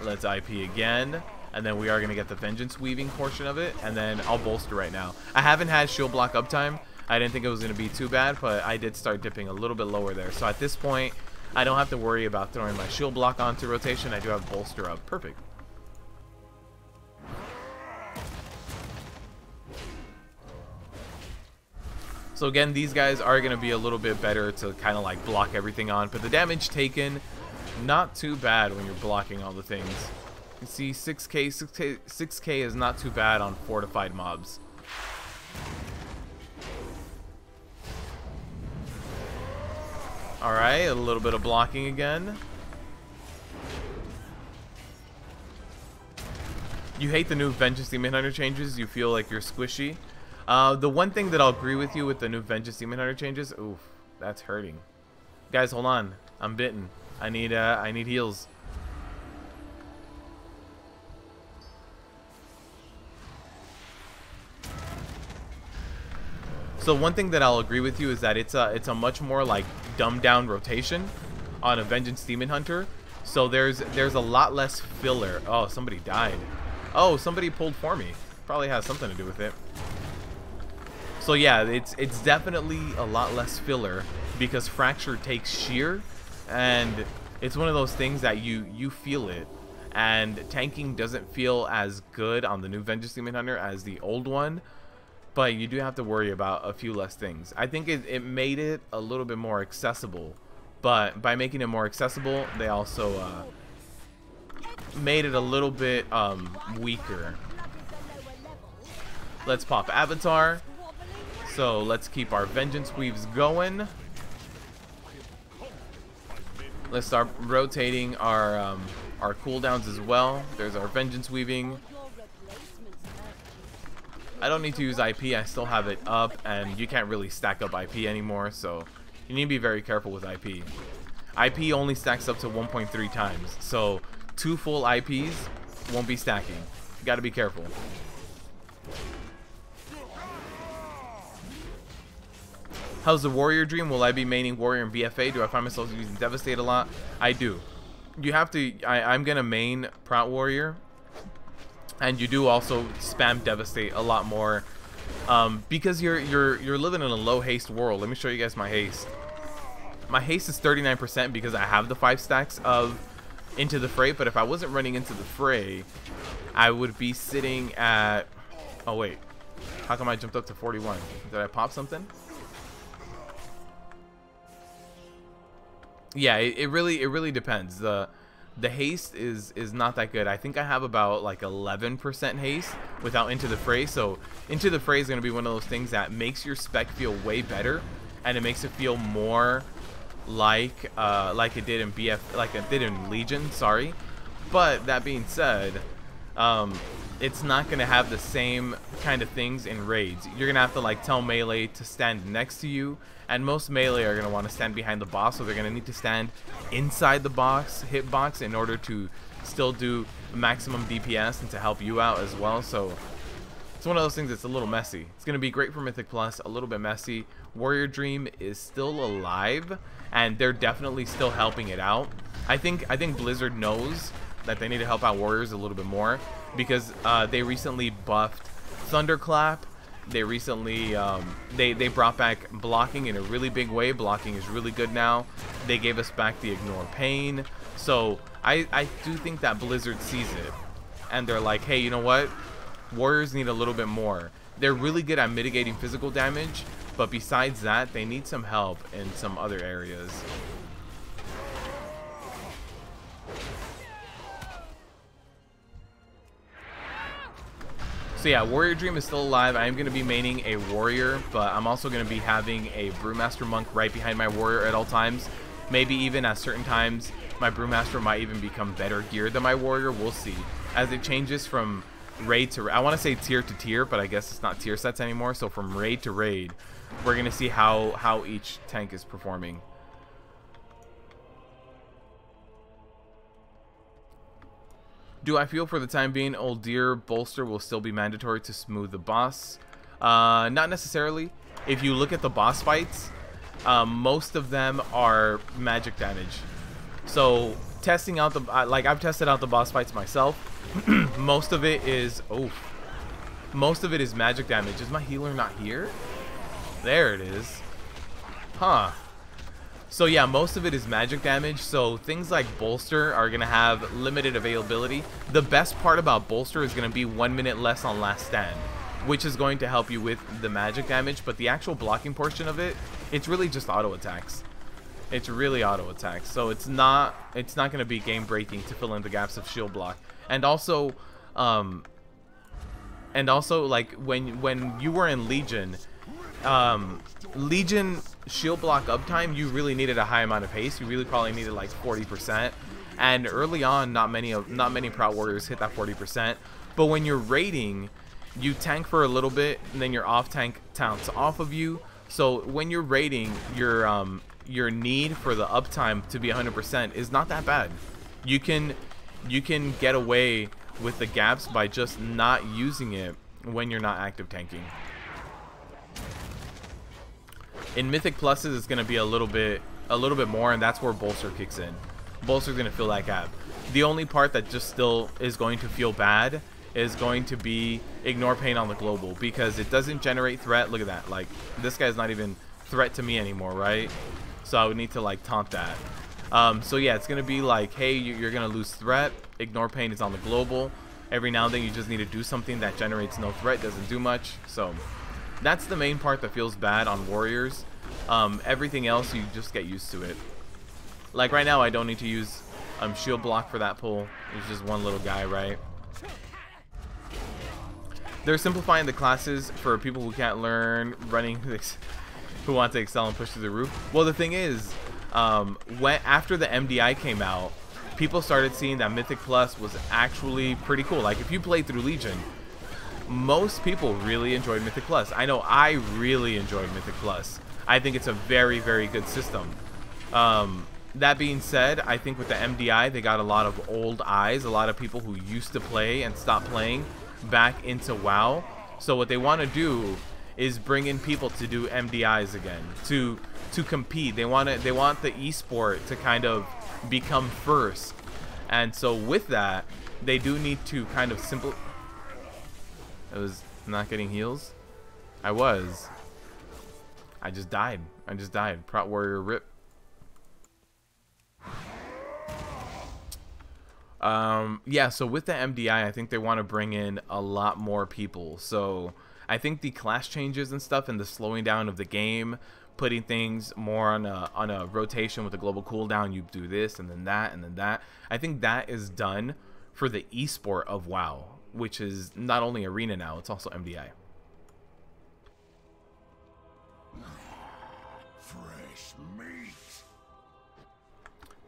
Let's IP again. And then we are going to get the Vengeance Weaving portion of it. And then I'll bolster right now. I haven't had shield block uptime. I didn't think it was going to be too bad, but I did start dipping a little bit lower there. So at this point, I don't have to worry about throwing my shield block onto rotation. I do have bolster up. Perfect. So again, these guys are going to be a little bit better to kind of like block everything on. But the damage taken, not too bad when you're blocking all the things. You see 6k is not too bad on fortified mobs. Alright, a little bit of blocking again. You hate the new Vengeance Demon Hunter changes, you feel like you're squishy. The one thing that I'll agree with you with the new Vengeance Demon Hunter changes, oof, that's hurting. Guys, hold on. I'm bitten. I need heals. So one thing that I'll agree with you is that it's a much more like dumbed down rotation on a Vengeance Demon Hunter. So there's a lot less filler. Oh, somebody died. Oh, somebody pulled for me. Probably has something to do with it. So yeah, it's definitely a lot less filler because Fracture takes sheer, and it's one of those things that you feel it, and tanking doesn't feel as good on the new Vengeance Demon Hunter as the old one, but you do have to worry about a few less things. I think it made it a little bit more accessible, but by making it more accessible, they also made it a little bit weaker. Let's pop Avatar. So let's keep our Vengeance Weaves going. Let's start rotating our cooldowns as well. There's our Vengeance Weaving. I don't need to use IP. I still have it up, and you can't really stack up IP anymore, so you need to be very careful with IP. IP only stacks up to 1.3 times, so 2 full IPs won't be stacking. You got to be careful. How's the Warrior Dream? Will I be maining Warrior and BfA? Do I find myself using Devastate a lot? I do. You have to. I'm gonna main Prout Warrior, and you do also spam Devastate a lot more, because you're living in a low haste world. Let me show you guys my haste. My haste is 39% because I have the 5 stacks of Into the Fray. But if I wasn't running Into the Fray, I would be sitting at. Oh wait, how come I jumped up to 41? Did I pop something? Yeah, it really depends. The haste is not that good. I think I have about like 11% haste without Into the Fray. So Into the Fray is going to be one of those things that makes your spec feel way better, and it makes it feel more like it did in like it did in Legion. Sorry, but that being said, it's not going to have the same kind of things in raids. You're going to have to like tell melee to stand next to you, and most melee are going to want to stand behind the boss, so they're going to need to stand inside the hitbox in order to still do maximum DPS and to help you out as well. So it's one of those things that's a little messy. It's going to be great for Mythic Plus, a little bit messy. Warrior Dream is still alive, and they're definitely still helping it out. I think Blizzard knows that they need to help out Warriors a little bit more, because they recently buffed Thunderclap. They recently they brought back blocking in a really big way. Blocking is really good now. They gave us back the Ignore Pain. So I do think that Blizzard sees it, and they're like, hey, you know what? Warriors need a little bit more. They're really good at mitigating physical damage, but besides that, they need some help in some other areas. So yeah, Warrior Dream is still alive. I am going to be maining a Warrior, but I'm also going to be having a Brewmaster Monk right behind my Warrior at all times. Maybe even at certain times, my Brewmaster might even become better geared than my Warrior. We'll see. As it changes from raid to... I want to say tier to tier, but I guess it's not tier sets anymore. So from raid to raid, we're going to see how each tank is performing. Do I feel for the time being Old Deer bolster will still be mandatory to smooth the boss? Not necessarily. If you look at the boss fights, most of them are magic damage. So testing out the like I've tested out the boss fights myself. Most of it is magic damage. Is my healer not here? There it is. Huh. So yeah, most of it is magic damage, so things like Bolster are going to have limited availability. The best part about Bolster is going to be 1 minute less on last stand, which is going to help you with the magic damage, but the actual blocking portion of it, it's really just auto attacks. It's really auto attacks, so it's not going to be game breaking to fill in the gaps of shield block. And also like when you were in Legion, Legion shield block uptime, you really needed a high amount of haste. You really probably needed like 40%, and early on not many Proud Warriors hit that 40%. But when you're raiding, you tank for a little bit and then your off tank taunts off of you. So when you're raiding, your need for the uptime to be 100% is not that bad. You can get away with the gaps by just not using it when you're not active tanking. In Mythic Pluses, it's going to be a little bit more, and that's where Bolster kicks in. Bolster's going to fill that gap. The only part that just still is going to feel bad is going to be Ignore Pain on the global, because it doesn't generate threat. Look at that. Like, this guy's not even threat to me anymore, right? So I would need to like taunt that. So yeah, it's gonna be like, hey, you're gonna lose threat. Ignore Pain is on the global. Every now and then you just need to do something that generates no threat, doesn't do much. So that's the main part that feels bad on warriors. Everything else, you just get used to it. Like right now, I don't need to use shield block for that pull. It's just one little guy, right? They're simplifying the classes for people who can't learn running, who want to excel and push through the roof. Well, the thing is, after the MDI came out, people started seeing that Mythic Plus was actually pretty cool. Like, if you played through Legion, most people really enjoyed Mythic Plus. I know I really enjoyed Mythic Plus. I think it's a very, very good system. That being said, I think with the MDI, they got a lot of old eyes, a lot of people who used to play and stopped playing back into WoW. So what they want to do is bring in people to do MDIs again, to compete. They want the esport to kind of become first. And so with that, they do need to kind of I was not getting heals. I just died. Prot Warrior rip. Yeah, so with the MDI, I think they want to bring in a lot more people. So I think the class changes and stuff, and the slowing down of the game, putting things more on a rotation with a global cooldown. You do this and then that and then that. I think that is done for the esport of WoW, which is not only arena now, it's also MDI. Fresh meat.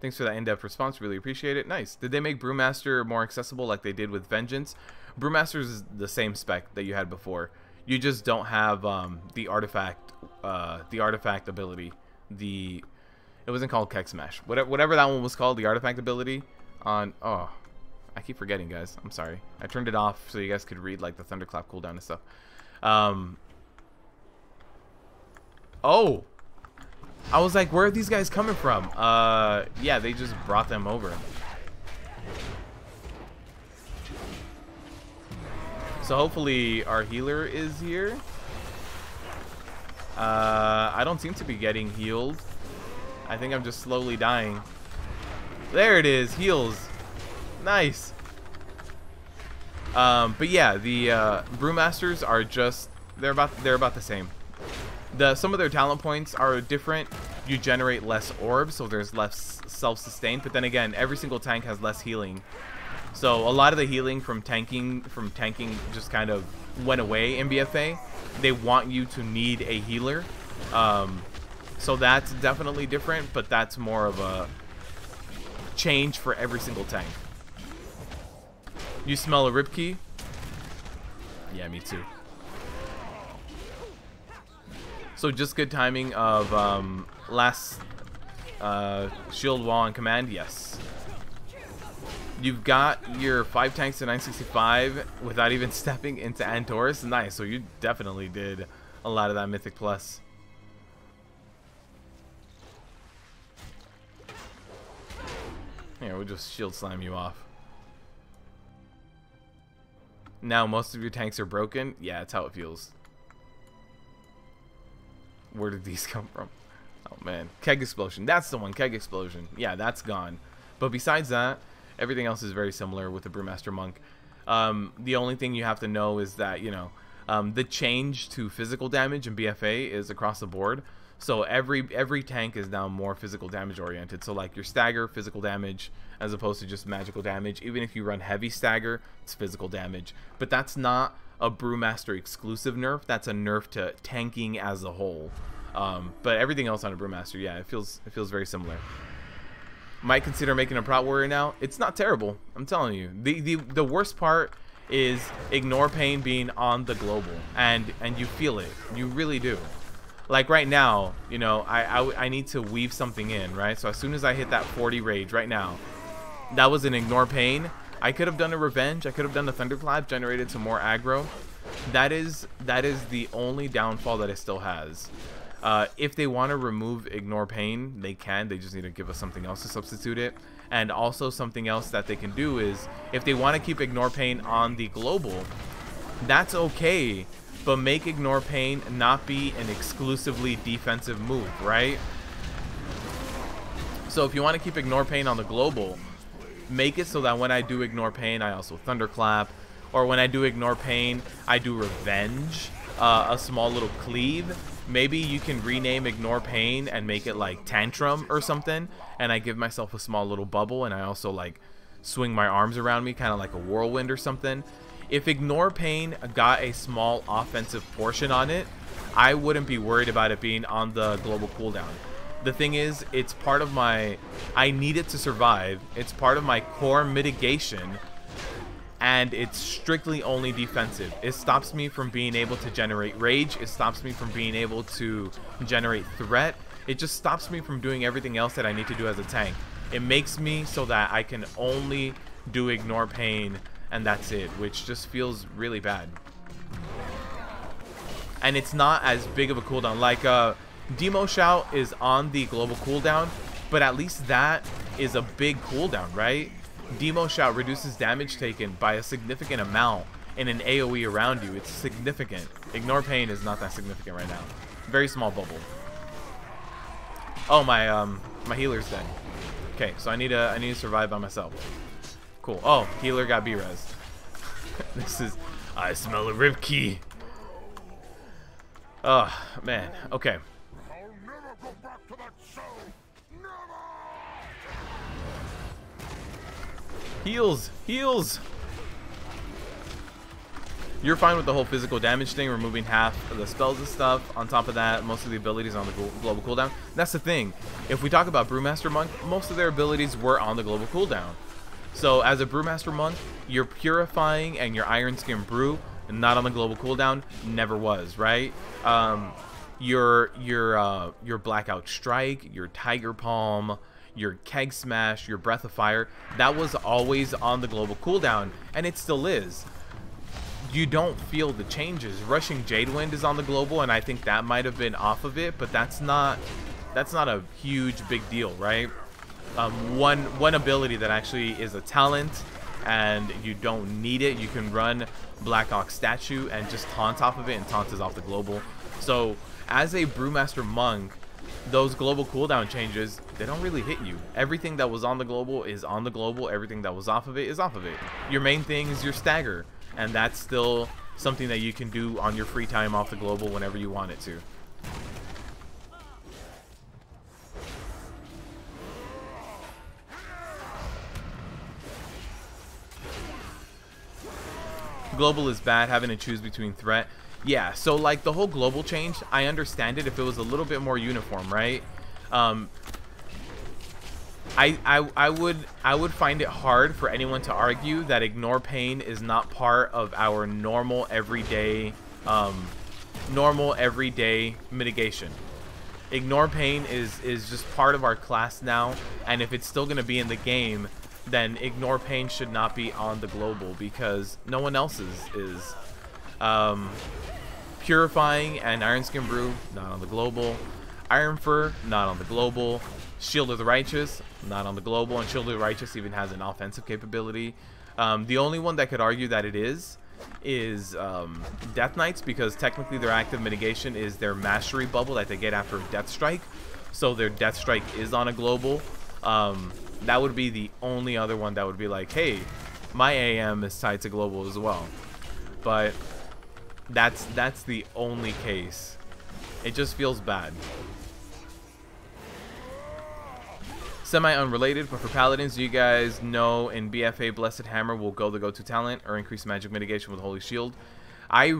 Thanks for that in-depth response. Really appreciate it. Nice. Did they make Brewmaster more accessible like they did with Vengeance? Brewmaster is the same spec that you had before. You just don't have the artifact ability. It wasn't called Keg Smash. Whatever that one was called, the artifact ability on. Oh, I keep forgetting, guys. I'm sorry. I turned it off so you guys could read like the Thunderclap cooldown and stuff. Oh. I was like, where are these guys coming from? Yeah, they just brought them over. So hopefully our healer is here. I don't seem to be getting healed. I think I'm just slowly dying. There it is, heals. Nice. But yeah, the Brewmasters are just they're about the same. Some of their talent points are different. You generate less orbs, so there's less self-sustain. But then again, every single tank has less healing. So a lot of the healing from tanking just kind of went away in BfA. They want you to need a healer. So that's definitely different, but that's more of a change for every single tank. You smell a ripkey? Yeah, me too. So just good timing of last shield wall on command. Yes. You've got your 5 tanks to 965 without even stepping into Antorus. Nice. So you definitely did a lot of that Mythic Plus. Here, we'll just shield slam you off. Now most of your tanks are broken. Yeah, that's how it feels. Where did these come from? Oh man, Keg Explosion. That's the one, Keg Explosion. Yeah, that's gone. But besides that, everything else is very similar with the Brewmaster Monk. The only thing you have to know is that, you know, the change to physical damage in BfA is across the board. So every tank is now more physical damage oriented. So like your stagger, physical damage, as opposed to just magical damage. Even if you run heavy stagger, it's physical damage. But that's not a Brewmaster exclusive nerf. That's a nerf to tanking as a whole. But everything else on a Brewmaster, yeah, it feels very similar. Might consider making a Prot Warrior now. It's not terrible, I'm telling you. The worst part is Ignore Pain being on the global, and you feel it. You really do. Like right now, you know, I need to weave something in, right? So as soon as I hit that 40 rage right now, that was an Ignore Pain. I could have done a Revenge. I could have done a Thunderclap, generated some more aggro. That is the only downfall that it still has. If they want to remove Ignore Pain, they can. They just need to give us something else to substitute it. And also something else that they can do is, if they want to keep Ignore Pain on the global, that's okay, but make Ignore Pain not be an exclusively defensive move, right? So if you want to keep Ignore Pain on the global, make it so that when I do Ignore Pain, I also Thunderclap, or when I do Ignore Pain, I do Revenge, a small little cleave. Maybe you can rename Ignore Pain and make it like Tantrum or something, and I give myself a small little bubble, and I also like swing my arms around me, kind of like a whirlwind or something. If Ignore Pain got a small offensive portion on it, I wouldn't be worried about it being on the global cooldown. The thing is, it's part of my, I need it to survive, it's part of my core mitigation, and it's strictly only defensive. It stops me from being able to generate rage, it stops me from being able to generate threat, it just stops me from doing everything else that I need to do as a tank. It makes me so that I can only do Ignore Pain, and that's it, which just feels really bad. And it's not as big of a cooldown. Like, Demo Shout is on the global cooldown, but at least that is a big cooldown, right? Demo Shout reduces damage taken by a significant amount in an AoE around you. It's significant. Ignore Pain is not that significant right now. Very small bubble. Oh, my healer's dead. Okay, so I need to survive by myself. Cool. Oh, healer got B-res. This is, I smell a rib key. Oh man. Okay. I'll never go back to that cell. Never! Heals! Heals! You're fine with the whole physical damage thing, removing half of the spells and stuff. On top of that, most of the abilities on the global cooldown. That's the thing. If we talk about Brewmaster Monk, most of their abilities were on the global cooldown. So as a Brewmaster Monk, your Purifying and your Iron Skin Brew, not on the global cooldown, never was, right? Your Blackout Strike, your Tiger Palm, your Keg Smash, your Breath of Fire, that was always on the global cooldown, and it still is. You don't feel the changes. Rushing Jadewind is on the global, and I think that might have been off of it, but that's not a huge big deal, right? One ability that actually is a talent, and you don't need it. You can run Black Ox Statue and just taunt off of it, and taunt is off the global. So as a Brewmaster Monk, those global cooldown changes, they don't really hit you. Everything that was on the global is on the global. Everything that was off of it is off of it. Your main thing is your stagger, and that's still something that you can do on your free time off the global whenever you want it to. Global is bad, having to choose between threat. Yeah, so like the whole global change, I understand it if it was a little bit more uniform, right? I would find it hard for anyone to argue that Ignore Pain is not part of our normal everyday mitigation. Ignore Pain is just part of our class now, and if it's still gonna be in the game, then Ignore Pain should not be on the global because no one else's is. Purifying and Iron Skin Brew, not on the global. Iron Fur, not on the global. Shield of the Righteous, not on the global, and Shield of the Righteous even has an offensive capability. The only one that could argue that it is Death Knights, because technically their active mitigation is their Mastery Bubble that they get after a Death Strike. So their Death Strike is on a global. That would be the only other one that would be like, hey, my AM is tied to global as well. But that's the only case. It just feels bad. Semi-unrelated, but for Paladins, you guys know in BfA, Blessed Hammer will go the go-to talent or increase magic mitigation with Holy Shield. I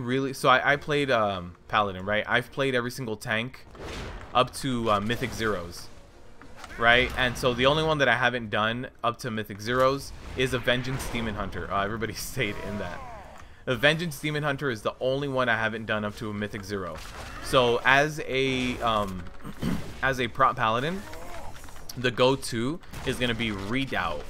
played Paladin, right? I've played every single tank up to Mythic Zeros, right? And so the only one that I haven't done up to Mythic Zeros is a Vengeance Demon Hunter. Everybody stayed in that. The Vengeance Demon Hunter is the only one I haven't done up to a Mythic Zero. So as a prop Paladin, the go-to is going to be Redoubt.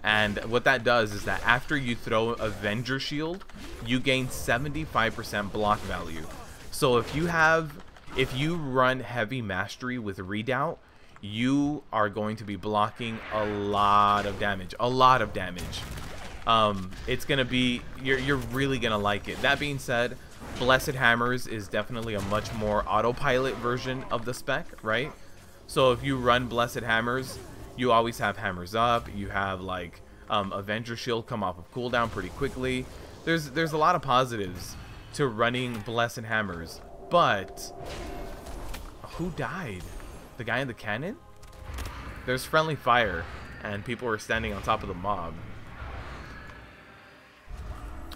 And what that does is that after you throw Avenger Shield, you gain 75% block value. So if you run Heavy Mastery with Redoubt, you are going to be blocking a lot of damage. It's gonna be, you're really gonna like it. That being said, Blessed Hammers is definitely a much more autopilot version of the spec, right? So if you run Blessed Hammers, you always have hammers up. You have like Avenger Shield come off of cooldown pretty quickly. There's a lot of positives to running Blessed Hammers. But who died? The guy in the cannon? There's friendly fire, and people were standing on top of the mob.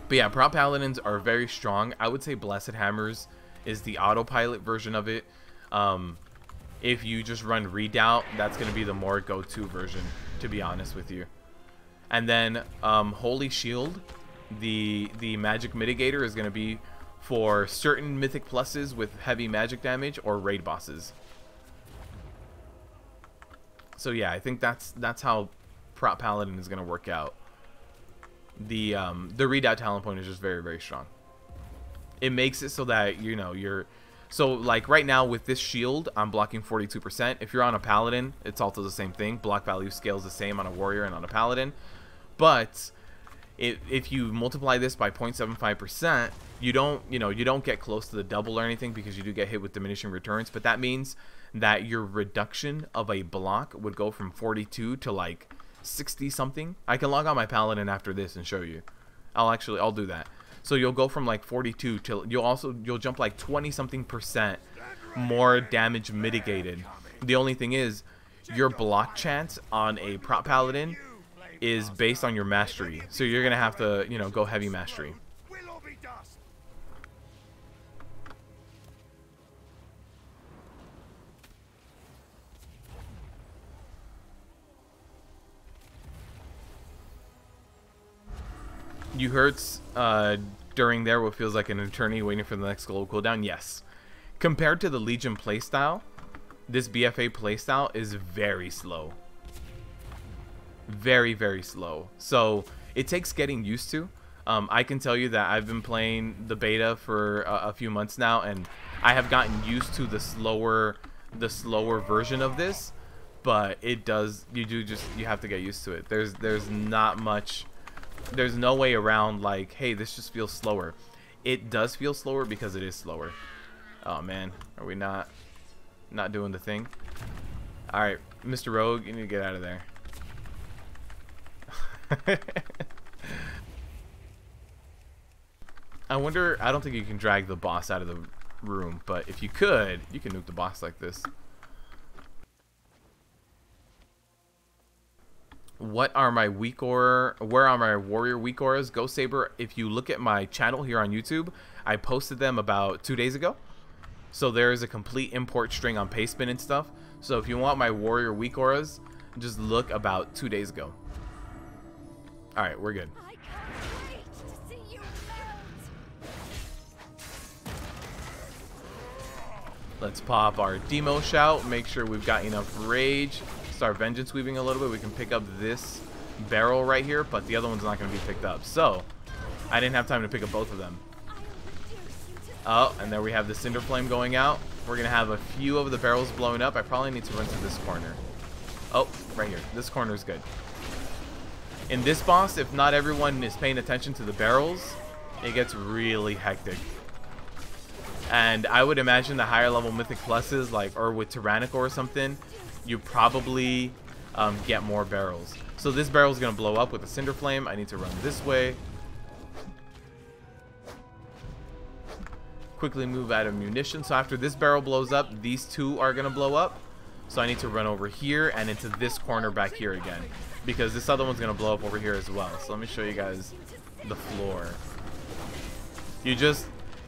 But yeah, prop paladins are very strong. I would say Blessed Hammers is the autopilot version of it. If you just run Redoubt, that's going to be the more go-to version, to be honest with you. And then Holy Shield, the magic mitigator, is going to be for certain mythic pluses with heavy magic damage or raid bosses. So yeah, I think that's how prop paladin is going to work out. The Redoubt talent point is just very, very strong. It makes it so that, you know, so like right now with this shield, I'm blocking 42%. If you're on a paladin, it's also the same thing. Block value scales the same on a warrior and on a paladin. But if you multiply this by 0.75%, you don't get close to the double or anything, because you do get hit with diminishing returns. But that means that your reduction of a block would go from 42 to like 60 something. I can log on my paladin after this and show you. I'll do that. So you'll go from like 42 till you'll jump like 20 something percent more damage mitigated. The only thing is, your block chance on a prop paladin is based on your mastery. So you're gonna have to, you know, go heavy mastery. You hurts during there what feels like an eternity waiting for the next global cooldown. Yes. Compared to the Legion playstyle, this BfA playstyle is very slow. Very, very slow. So it takes getting used to. I can tell you that I've been playing the beta for a few months now, and I have gotten used to the slower version of this. But it does, you have to get used to it. There's not much. There's no way around like, hey, this just feels slower. It does feel slower because it is slower. Oh man, are we not doing the thing? All right, Mr. Rogue, you need to get out of there. I wonder, I don't think you can drag the boss out of the room, but if you could, you can nuke the boss like this. What are my weak aura? Where are my warrior weak auras? Ghost Saber, if you look at my channel here on YouTube, I posted them about 2 days ago. So there is a complete import string on Pastebin and stuff. So if you want my warrior weak auras, just look about 2 days ago. Alright, we're good. I can't wait to see you melt. Let's pop our demo shout, make sure we've got enough rage. Start vengeance weaving a little bit. We can pick up this barrel right here, but the other one's not going to be picked up. So I didn't have time to pick up both of them. Oh, and there we have the cinder flame going out. We're gonna have a few of the barrels blowing up. I probably need to run to this corner. Oh, right here. This corner is good. In this boss, if not everyone is paying attention to the barrels, it gets really hectic. And I would imagine the higher level mythic pluses, like, or with Tyrannical or something, you probably get more barrels. So this barrel is going to blow up with a cinder flame. I need to run this way. Quickly move out of munition. So after this barrel blows up, these two are going to blow up. So I need to run over here and into this corner back here again, because this other one's going to blow up over here as well. So let me show you guys the floor.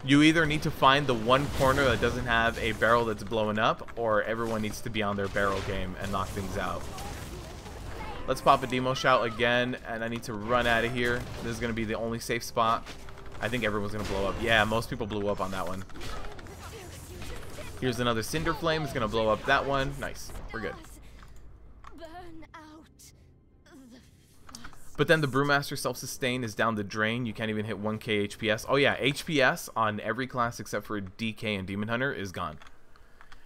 You either need to find the one corner that doesn't have a barrel that's blowing up, or everyone needs to be on their barrel game and knock things out. Let's pop a demo shout again, and I need to run out of here. This is going to be the only safe spot. I think everyone's going to blow up. Yeah, most people blew up on that one. Here's another cinder flame. It's going to blow up that one. Nice. We're good. But then the Brewmaster self-sustain is down the drain. You can't even hit 1k HPS. Oh yeah, HPS on every class except for DK and Demon Hunter is gone.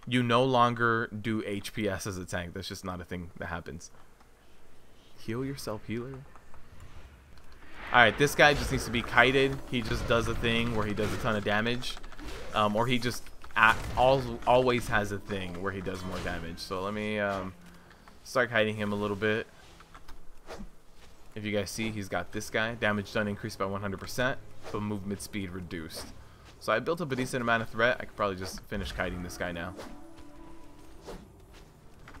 You no longer do HPS as a tank. That's just not a thing that happens. Heal yourself, healer. Alright, this guy just needs to be kited. He just does a thing where he does a ton of damage. Or he just always has a thing where he does more damage. So let me start kiting him a little bit. If you guys see, he's got this guy. Damage done increased by 100%, but movement speed reduced. So I built up a decent amount of threat. I could probably just finish kiting this guy now.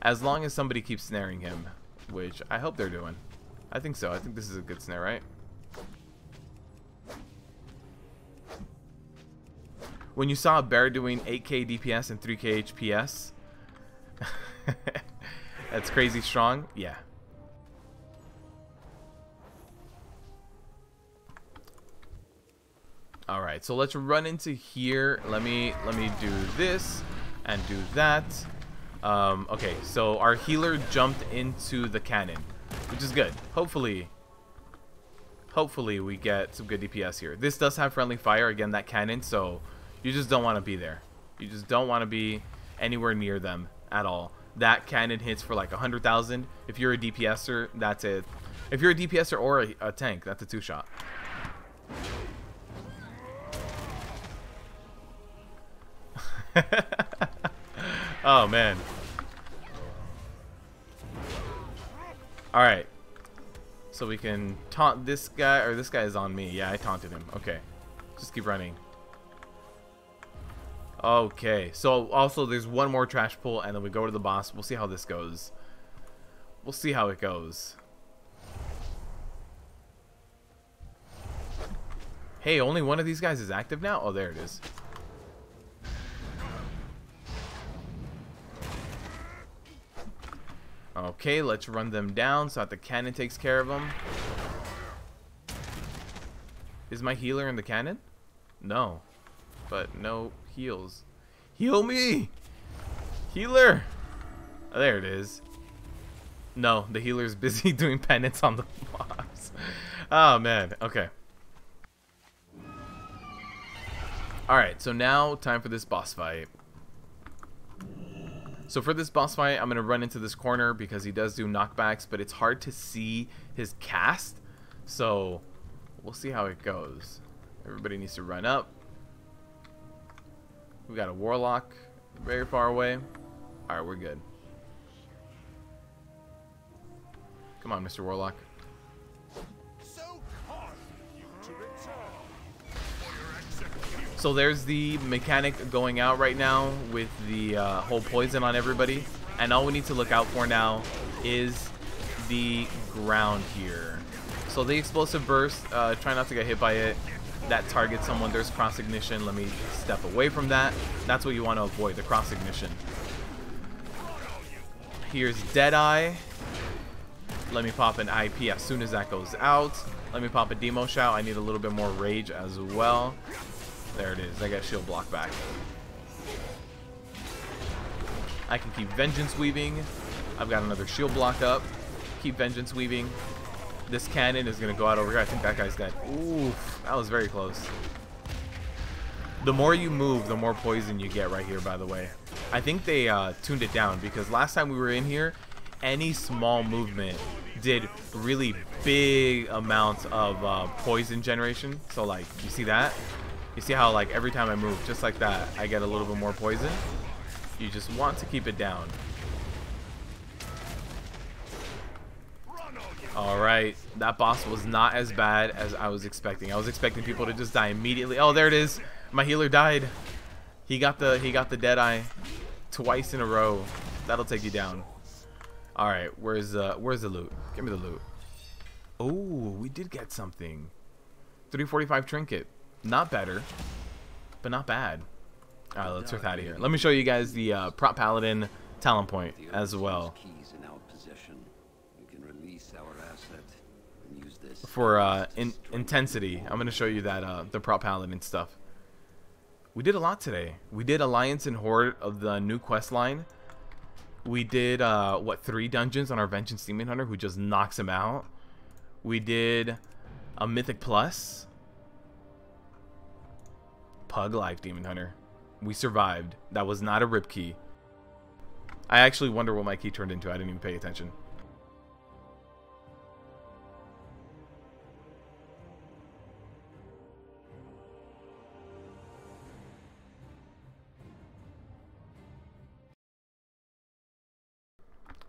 As long as somebody keeps snaring him, which I hope they're doing. I think so. I think this is a good snare, right? When you saw a bear doing 8k DPS and 3k HPS, that's crazy strong. Yeah. All right, so let's run into here. Let me do this and do that. Okay, so our healer jumped into the cannon, which is good. Hopefully we get some good DPS here. This does have friendly fire, again, that cannon, so you just don't want to be there. You just don't want to be anywhere near them at all. That cannon hits for like 100,000. If you're a DPSer, that's it. If you're a DPSer or a tank, that's a 2-shot. Oh man. Alright. So we can taunt this guy, or this guy is on me. Yeah, I taunted him. Okay. Just keep running. Okay. So also there's one more trash pull and then we go to the boss. We'll see how this goes. We'll see how it goes. Hey, only one of these guys is active now? Oh, there it is. Okay, let's run them down so that the cannon takes care of them. Is my healer in the cannon? No. But no heals. Heal me! Healer! Oh, there it is. No, the healer's busy doing penance on the mobs. Oh, man. Okay. Alright, so now time for this boss fight. So for this boss fight, I'm going to run into this corner because he does do knockbacks, but it's hard to see his cast. So we'll see how it goes. Everybody needs to run up. We got a warlock very far away. Alright, we're good. Come on, Mr. Warlock. So there's the mechanic going out right now with the whole poison on everybody. And all we need to look out for now is the ground here. So the explosive burst, try not to get hit by it. That targets someone. There's cross ignition. Let me step away from that. That's what you want to avoid, the cross ignition. Here's Deadeye. Let me pop an IP as soon as that goes out. Let me pop a Demo Shout. I need a little bit more rage as well. There it is. I got shield block back. I can keep Vengeance Weaving. I've got another shield block up. Keep Vengeance Weaving. This cannon is going to go out over here. I think that guy's dead. Oof. That was very close. The more you move, the more poison you get right here, by the way. I think they tuned it down because last time we were in here, any small movement did really big amounts of poison generation. So, like, you see that? You see how, like, every time I move, just like that, I get a little bit more poison? You just want to keep it down. Alright, that boss was not as bad as I was expecting. I was expecting people to just die immediately. Oh, there it is. My healer died. He got the Deadeye twice in a row. That'll take you down. Alright, where's the loot? Give me the loot. Oh, we did get something. 345 trinket. Not better, but not bad. Alright, let's earth out of here. Let me show you guys the prop paladin talent point as well. For intensity, I'm going to show you that the prop paladin stuff. We did a lot today. We did Alliance and Horde of the new quest line. We did, what, 3 dungeons on our Vengeance Demon Hunter who just knocks him out. We did a Mythic Plus. Pug Life Demon Hunter. We survived. That was not a rip key. I actually wonder what my key turned into. I didn't even pay attention.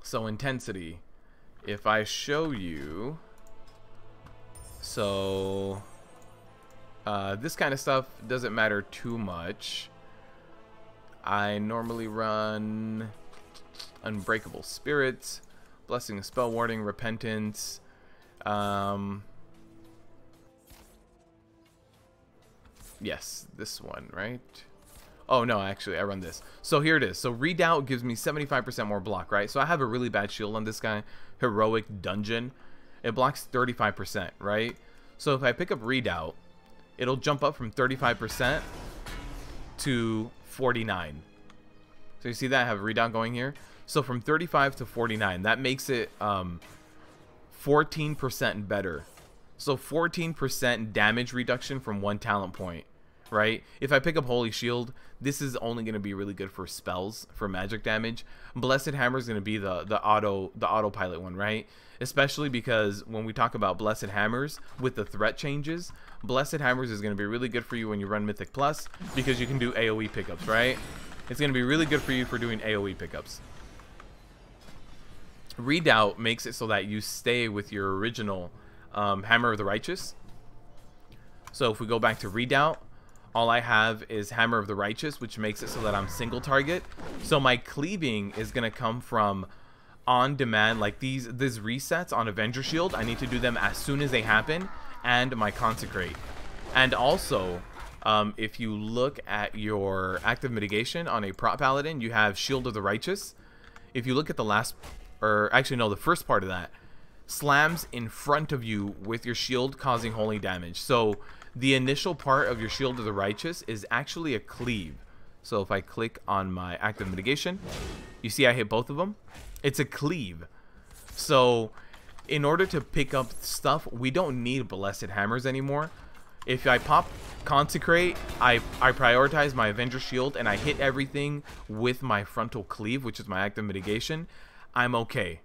So intensity, if I show you, so this kind of stuff doesn't matter too much. I normally run Unbreakable Spirit, Blessing of Spell Warding, Repentance, yes, this one, right? Oh, no, actually, I run this. So here it is. So Redoubt gives me 75% more block, right? So I have a really bad shield on this guy. Heroic Dungeon. It blocks 35%, right? So if I pick up Redoubt, it'll jump up from 35% to 49. So you see that? I have Redoubt going here. So from 35 to 49, that makes it 14% better. So 14% damage reduction from one talent point. Right? If I pick up Holy Shield, this is only going to be really good for spells, for magic damage. Blessed Hammer is going to be the autopilot one, right? Especially because when we talk about Blessed Hammers with the threat changes, Blessed Hammers is going to be really good for you when you run Mythic Plus because you can do AoE pickups, right? It's going to be really good for you for doing AoE pickups. Redoubt makes it so that you stay with your original Hammer of the Righteous. So if we go back to Redoubt, all I have is Hammer of the Righteous, which makes it so that I'm single target. So my cleaving is going to come from on demand, like these resets on Avenger Shield. I need to do them as soon as they happen, and my Consecrate. And also, if you look at your active mitigation on a prop paladin, you have Shield of the Righteous. If you look at the last, or actually no, the first part of that, slams in front of you with your shield causing holy damage. So the initial part of your Shield of the Righteous is actually a cleave. So if I click on my active mitigation, you see I hit both of them. It's a cleave. So in order to pick up stuff, we don't need Blessed Hammers anymore. If I pop Consecrate, I prioritize my Avenger Shield and I hit everything with my frontal cleave, which is my active mitigation, I'm okay.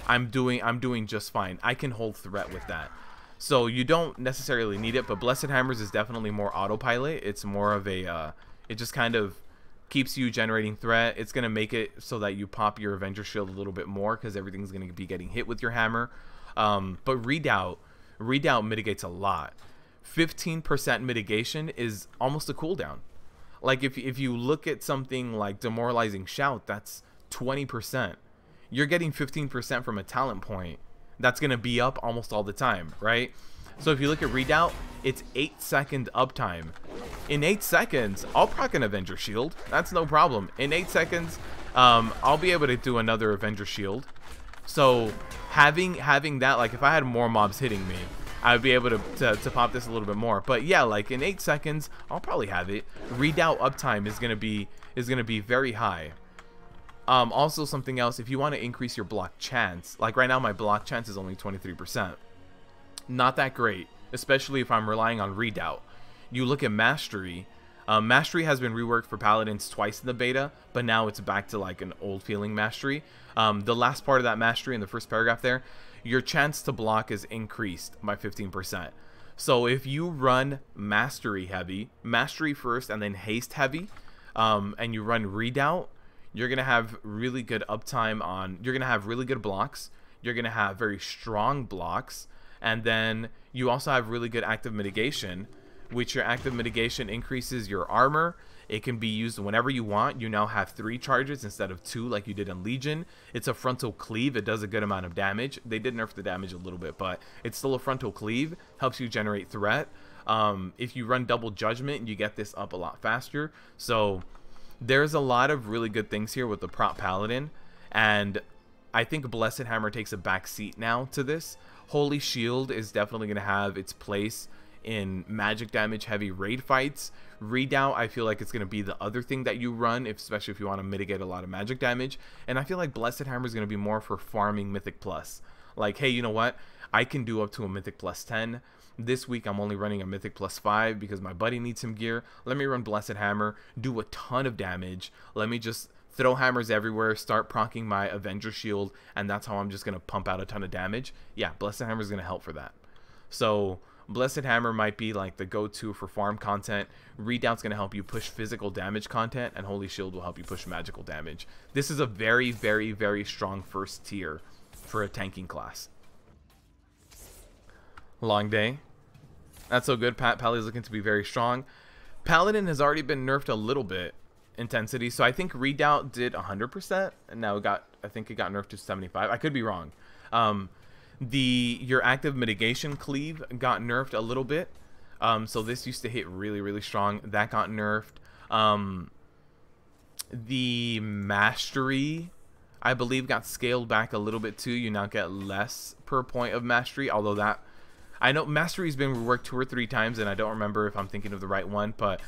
I'm doing just fine. I can hold threat with that. So you don't necessarily need it, but Blessed Hammers is definitely more autopilot. It's more of a, it just kind of keeps you generating threat. It's going to make it so that you pop your Avenger Shield a little bit more because everything's going to be getting hit with your hammer. But Redoubt mitigates a lot. 15% mitigation is almost a cooldown. Like if you look at something like Demoralizing Shout, that's 20%. You're getting 15% from a talent point. That's going to be up almost all the time, right? So if you look at Redoubt, it's 8-second uptime. In 8 seconds, I'll proc an Avenger Shield. That's no problem. In 8 seconds, I'll be able to do another Avenger Shield. So having that, like if I had more mobs hitting me, I would be able to pop this a little bit more. But yeah, like in 8 seconds, I'll probably have it. Redoubt uptime is gonna be very high. Also something else, if you want to increase your block chance, like right now my block chance is only 23%. Not that great, especially if I'm relying on Redoubt. You look at Mastery. Mastery has been reworked for Paladins twice in the beta, but now it's back to like an old feeling Mastery. The last part of that Mastery in the first paragraph there, your chance to block is increased by 15%. So if you run Mastery heavy, Mastery first and then Haste heavy, and you run Redoubt, you're going to have really good uptime on, you're going to have really good blocks, you're going to have very strong blocks, and then you also have really good active mitigation, which your active mitigation increases your armor. It can be used whenever you want. You now have 3 charges instead of 2 like you did in Legion. It's a frontal cleave. It does a good amount of damage. They did nerf the damage a little bit, but it's still a frontal cleave. Helps you generate threat. If you run double judgment, you get this up a lot faster. So there's a lot of really good things here with the prop paladin, and I think Blessed Hammer takes a back seat now to this. Holy Shield is definitely going to have its place in magic damage heavy raid fights. Redoubt, I feel like it's going to be the other thing that you run, especially if you want to mitigate a lot of magic damage. And I feel like Blessed Hammer is going to be more for farming Mythic Plus. Like, hey, you know what? I can do up to a Mythic plus 10. This week I'm only running a Mythic plus 5 because my buddy needs some gear. Let me run Blessed Hammer, do a ton of damage. Let me just throw hammers everywhere, start proccing my Avenger Shield, and that's how I'm just going to pump out a ton of damage. Yeah, Blessed Hammer is going to help for that. So Blessed Hammer might be like the go-to for farm content. Redoubt's going to help you push physical damage content, and Holy Shield will help you push magical damage. This is a very, very, very strong first tier for a tanking class. Long day. Not so good. Pally's looking to be very strong. Paladin has already been nerfed a little bit. Intensity. So I think Redoubt did 100%, and now I think it got nerfed to 75. I could be wrong. Your active mitigation cleave got nerfed a little bit. So this used to hit really, really strong. That got nerfed. The mastery, I believe, got scaled back a little bit too. You now get less per point of mastery, although that, I know mastery's been reworked 2 or 3 times, and I don't remember if I'm thinking of the right one, but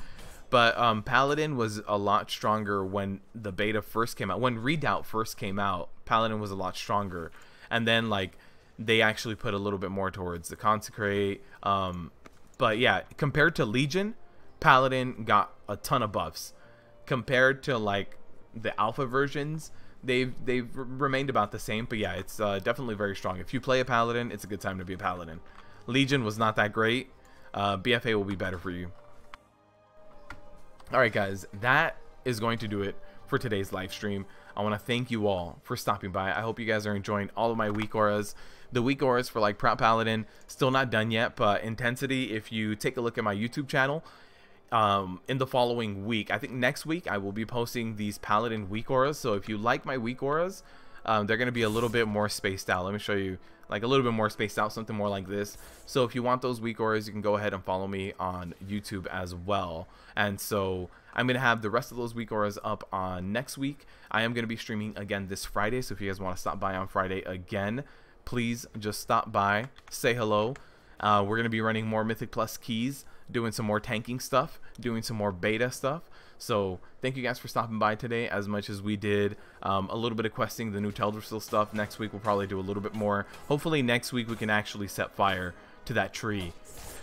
Paladin was a lot stronger when the beta first came out. When Redoubt first came out, Paladin was a lot stronger, and then like they actually put a little bit more towards the Consecrate. But yeah, compared to Legion, Paladin got a ton of buffs. Compared to like the alpha versions, they've remained about the same. But yeah, it's definitely very strong. If you play a Paladin, it's a good time to be a Paladin. Legion was not that great. BfA will be better for you. Alright guys, that is going to do it for today's live stream. I want to thank you all for stopping by. I hope you guys are enjoying all of my weak auras. The weak auras for like Proud Paladin, still not done yet, but Intensity, if you take a look at my YouTube channel, in the following week, I think next week, I will be posting these Paladin weak auras. So if you like my weak auras, they're going to be a little bit more spaced out. Let me show you, like a little bit more spaced out, something more like this. So if you want those weak auras, you can go ahead and follow me on YouTube as well. And so I'm going to have the rest of those weak auras up on next week. I am going to be streaming again this Friday. So if you guys want to stop by on Friday again, please just stop by, say hello. We're going to be running more Mythic Plus keys, doing some more tanking stuff, doing some more beta stuff. So thank you guys for stopping by today, as much as we did a little bit of questing the new Teldrassil stuff. Next week we'll probably do a little bit more. Hopefully next week we can actually set fire to that tree.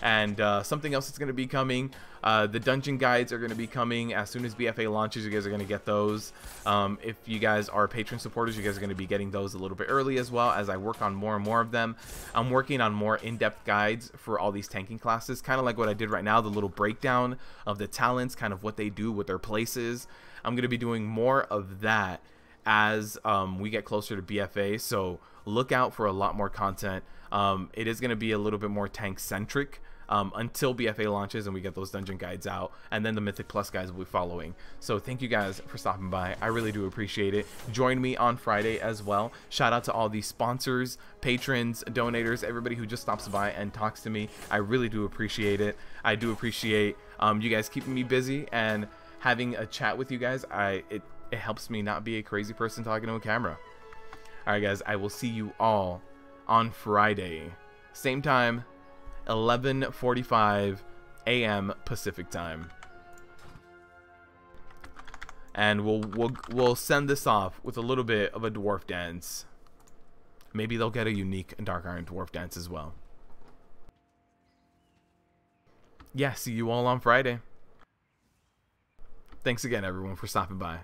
And something else that's going to be coming, the dungeon guides are going to be coming as soon as BfA launches. You guys are going to get those. If you guys are patron supporters, you guys are going to be getting those a little bit early as well, as I work on more and more of them. I'm working on more in-depth guides for all these tanking classes, kind of like what I did right now, the little breakdown of the talents, kind of what they do with their places. I'm going to be doing more of that as we get closer to BfA, so look out for a lot more content. It is going to be a little bit more tank centric until BfA launches and we get those dungeon guides out, and then the Mythic Plus guys will be following. So thank you guys for stopping by. I really do appreciate it. Join me on Friday as well. Shout out to all the sponsors, patrons, donators, everybody who just stops by and talks to me. I really do appreciate it. I do appreciate you guys keeping me busy and having a chat with you guys. It helps me not be a crazy person talking to a camera. Alright guys, I will see you all on Friday, same time, 11:45 a.m. Pacific time, and we'll send this off with a little bit of a dwarf dance. Maybe they'll get a unique Dark Iron dwarf dance as well. Yeah, see you all on Friday. Thanks again everyone for stopping by.